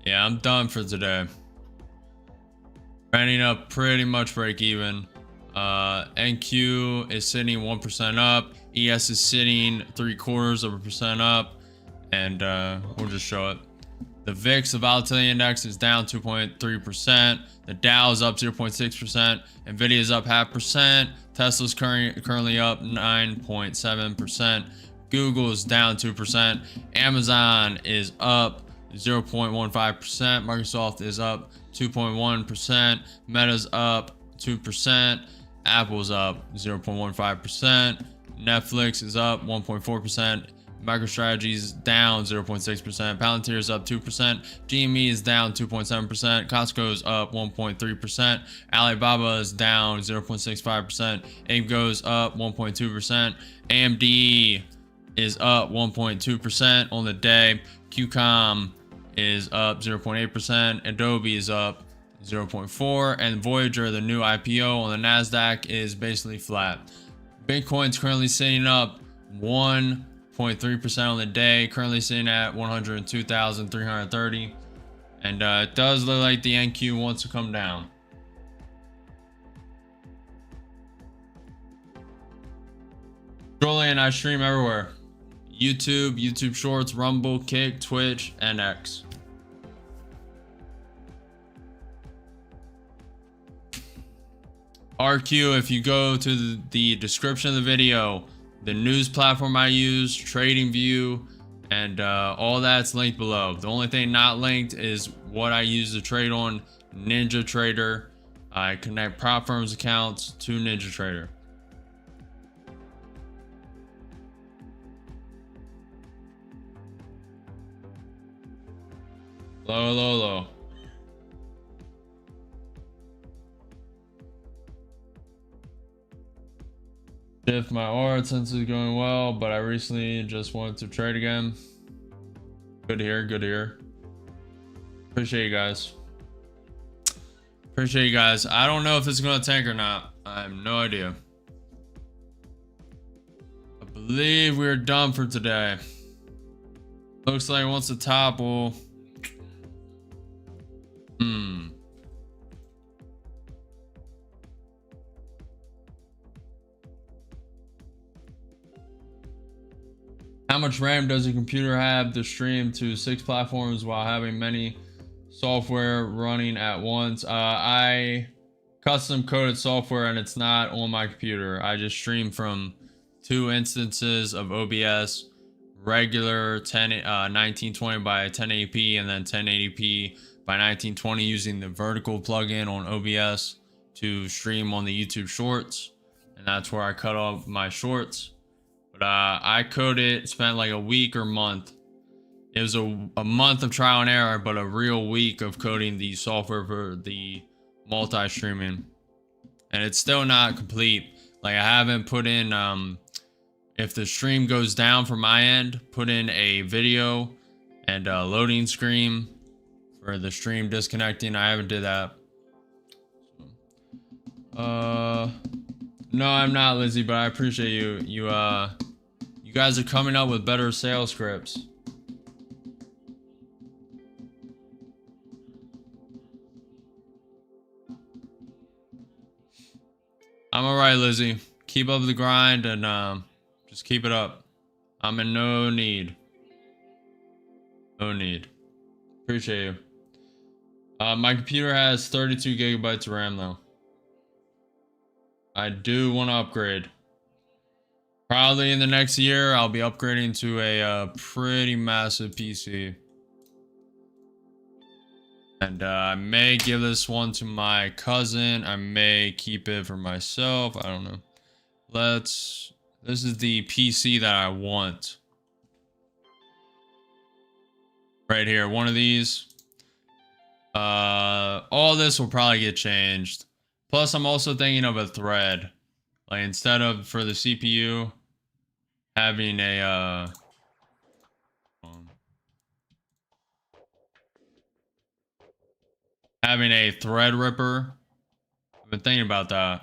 I'm done for today. Ending up pretty much break even. NQ is sitting 1% up. ES is sitting 0.75% up. And we'll just show it. The VIX, the volatility index, is down 2.3%. The Dow is up 0.6%. Nvidia is up 0.5%. Tesla's currently up 9.7%. Google is down 2%. Amazon is up 0.15%. Microsoft is up 2.1%. Meta's up 2%. Apple's up 0.15%. Netflix is up 1.4%. MicroStrategy is down 0.6%. Palantir is up 2%. GME is down 2.7%. Costco is up 1.3%. Alibaba is down 0.65%. Abe goes up 1.2%. AMD is up 1.2% on the day. QCOM is up 0.8%. Adobe is up 0.4%. And Voyager, the new IPO on the NASDAQ, is basically flat. Bitcoin's currently sitting up 1.3% on the day, currently sitting at 102,330, and it does look like the NQ wants to come down. Julian, I stream everywhere: YouTube Shorts, Rumble, Kick, Twitch, and X. RQ, if you go to the description of the video, the news platform I use, TradingView, and all that's linked below. The only thing not linked is what I use to trade on, NinjaTrader. I connect prop firms accounts to NinjaTrader. Low. If my aura sense is going well, but I recently just wanted to trade again. Good to hear. Appreciate you guys. I don't know if it's gonna tank or not. I have no idea. I believe we're done for today. Looks like once the top will How much RAM does a computer have to stream to 6 platforms while having many software running at once? I custom coded software and it's not on my computer. I just stream from 2 instances of OBS, regular 1920 by 1080p and then 1080p by 1920 using the vertical plugin on OBS to stream on the YouTube Shorts. And that's where I cut off my shorts. I coded, spent like a week or month. It was a month of trial and error, but a real week of coding the software for the multi-streaming. And it's still not complete. Like I haven't put in, if the stream goes down from my end, put in a video and a loading screen for the stream disconnecting. I haven't did that. No, I'm not, Lizzie, but I appreciate you. You guys are coming up with better sales scripts. I'm alright, Lizzie. Keep up the grind and just keep it up. I'm in no need. Appreciate you. My computer has 32 gigabytes of RAM though. I do want to upgrade. Probably in the next year, I'll be upgrading to a pretty massive PC. And I may give this one to my cousin. I may keep it for myself. I don't know. This is the PC that I want. Right here, one of these. All this will probably get changed. Plus, I'm also thinking of a thread. Like, instead of for the CPU, having a thread ripper. I've been thinking about that.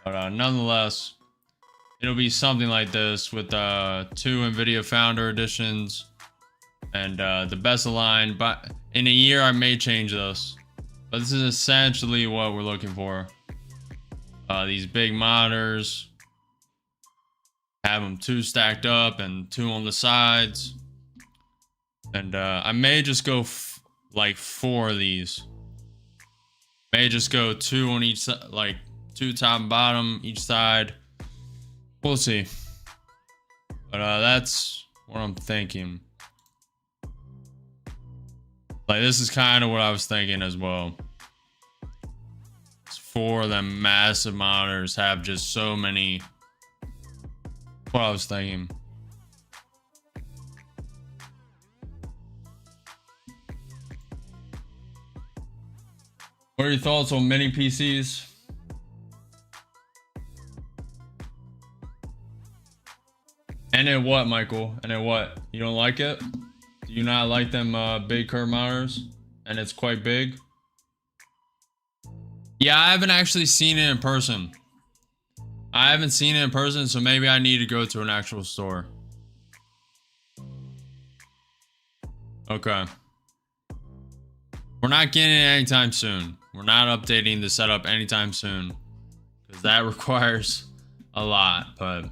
But nonetheless, it'll be something like this with 2 NVIDIA Founder Editions and the best of line. But in a year, I may change this. But this is essentially what we're looking for. These big monitors. Have them 2 stacked up and 2 on the sides. And I may just go like 4 of these. May just go 2 on each side, like 2 top and bottom each side. We'll see. But that's what I'm thinking. Like, this is kind of what I was thinking as well. 4 of them massive monitors have just so many. What I was thinking. What are your thoughts on mini PCs? And then what, Michael? And then what? You don't like it? Do you not like them big curve monitors? And it's quite big? Yeah, I haven't actually seen it in person. I haven't seen it in person, so maybe I need to go to an actual store. Okay. We're not getting it anytime soon. We're not updating the setup anytime soon. Because that requires a lot, but...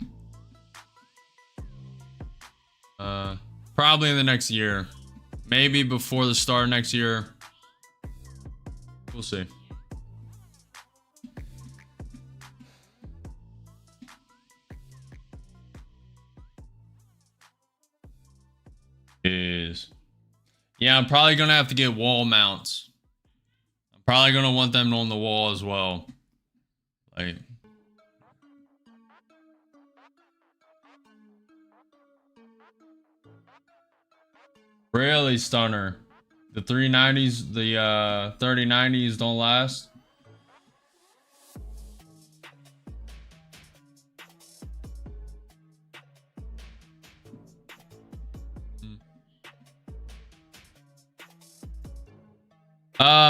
probably in the next year. Maybe before the start of next year. We'll see. Yeah, I'm probably gonna have to get wall mounts. I'm probably gonna want them on the wall as well. Like, really, Stunner. The 390s, the 3090s don't last.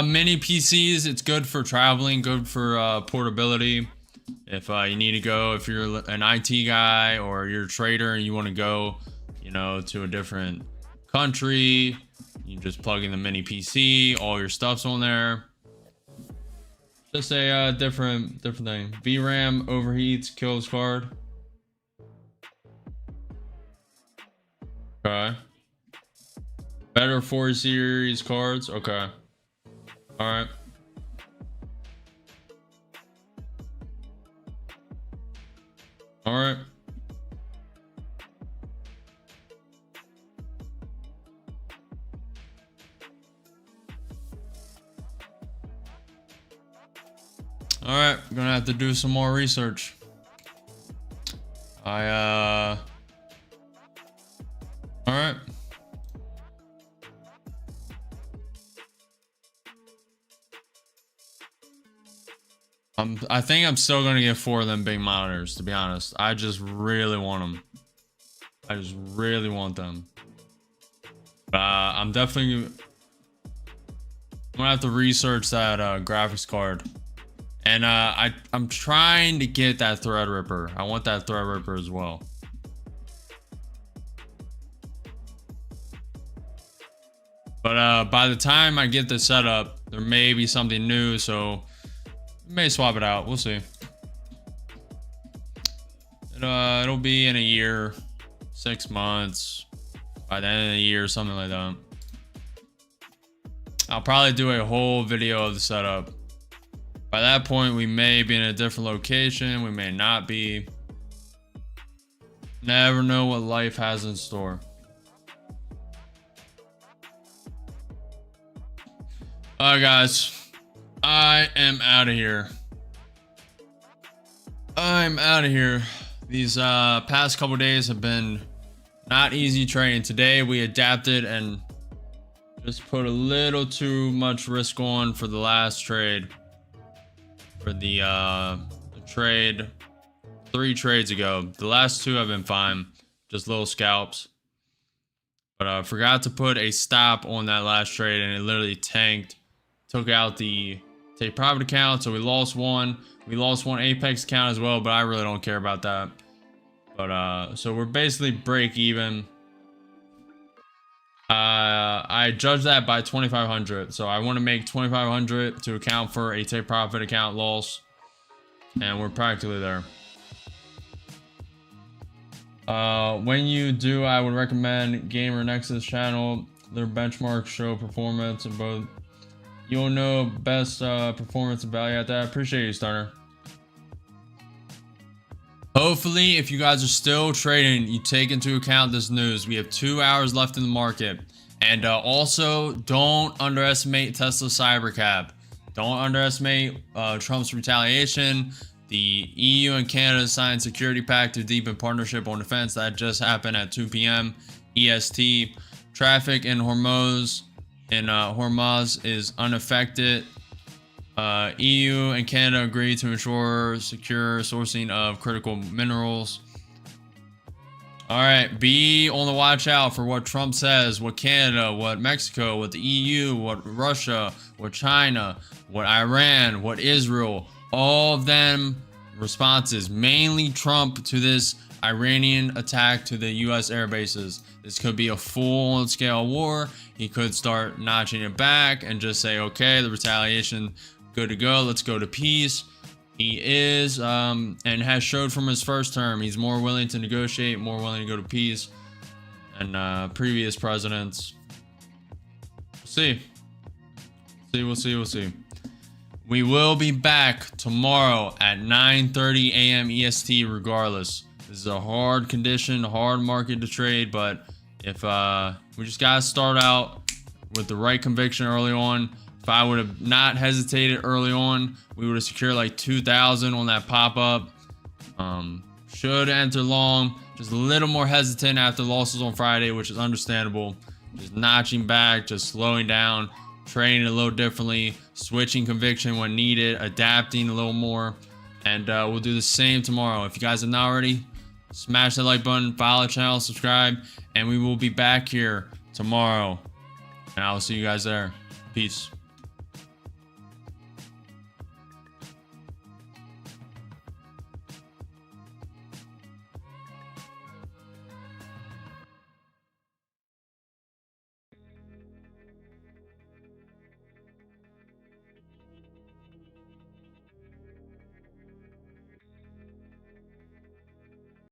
Mini PCs, it's good for traveling, good for portability. If you need to go, if you're an IT guy or you're a trader and you want to go, you know, to a different country, you just plug in the mini PC, all your stuff's on there. Just a different thing. VRAM overheats, kills card. Okay. Better 4 series cards. Okay. All right. All right. All right, I'm gonna have to do some more research. All right. I think I'm still gonna get 4 of them big monitors, to be honest. I just really want them. I just really want them. I'm definitely gonna have to research that graphics card. And I'm trying to get that Threadripper. I want that Threadripper as well. But by the time I get this set up, there may be something new, so may swap it out. We'll see. It'll be in a year, 6 months, by the end of the year, something like that. I'll probably do a whole video of the setup. By that point, we may be in a different location. We may not be. Never know what life has in store. All right, guys. I am out of here. I'm out of here. These past couple days have been not easy trading. Today we adapted and just put a little too much risk on for the last trade. For the trade 3 trades ago. The last 2 have been fine. Just little scalps. But I forgot to put a stop on that last trade and it literally tanked. Took out the take profit account, so we lost one. We lost one Apex account as well, but I really don't care about that. But so we're basically break even. I judged that by 2,500, so I want to make 2,500 to account for a take profit account loss, and we're practically there. When you do, I would recommend Gamer Nexus channel. Their benchmarks show performance of both. You'll know best performance and value at that. Appreciate you, Starter. Hopefully, if you guys are still trading, you take into account this news. We have 2 hours left in the market. And also, don't underestimate Tesla Cybercab. Don't underestimate Trump's retaliation. The EU and Canada signed security pact to deepen partnership on defense. That just happened at 2 p.m. EST. Traffic in Hormuz is unaffected. EU and Canada agreed to ensure secure sourcing of critical minerals. All right, be on the watch out for what Trump says, what Canada, what Mexico, what the EU, what Russia, what China, what Iran, what Israel, all of them responses, mainly Trump to this Iranian attack to the US air bases. This could be a full scale war. He could start notching it back and just say, okay, the retaliation, good to go. Let's go to peace. He is, and has showed from his first term, he's more willing to negotiate, more willing to go to peace than previous presidents. We'll see. We will be back tomorrow at 9:30 a.m. EST regardless. This is a hard condition, hard market to trade, but if we just gotta start out with the right conviction early on. If I would have not hesitated early on, we would have secured like 2,000 on that pop-up. Should enter long. Just a little more hesitant after losses on Friday, which is understandable. Just notching back, just slowing down, trading a little differently, switching conviction when needed, adapting a little more. And we'll do the same tomorrow. If you guys have not already, smash that like button, follow the channel, subscribe, and we will be back here tomorrow. And I will see you guys there. Peace.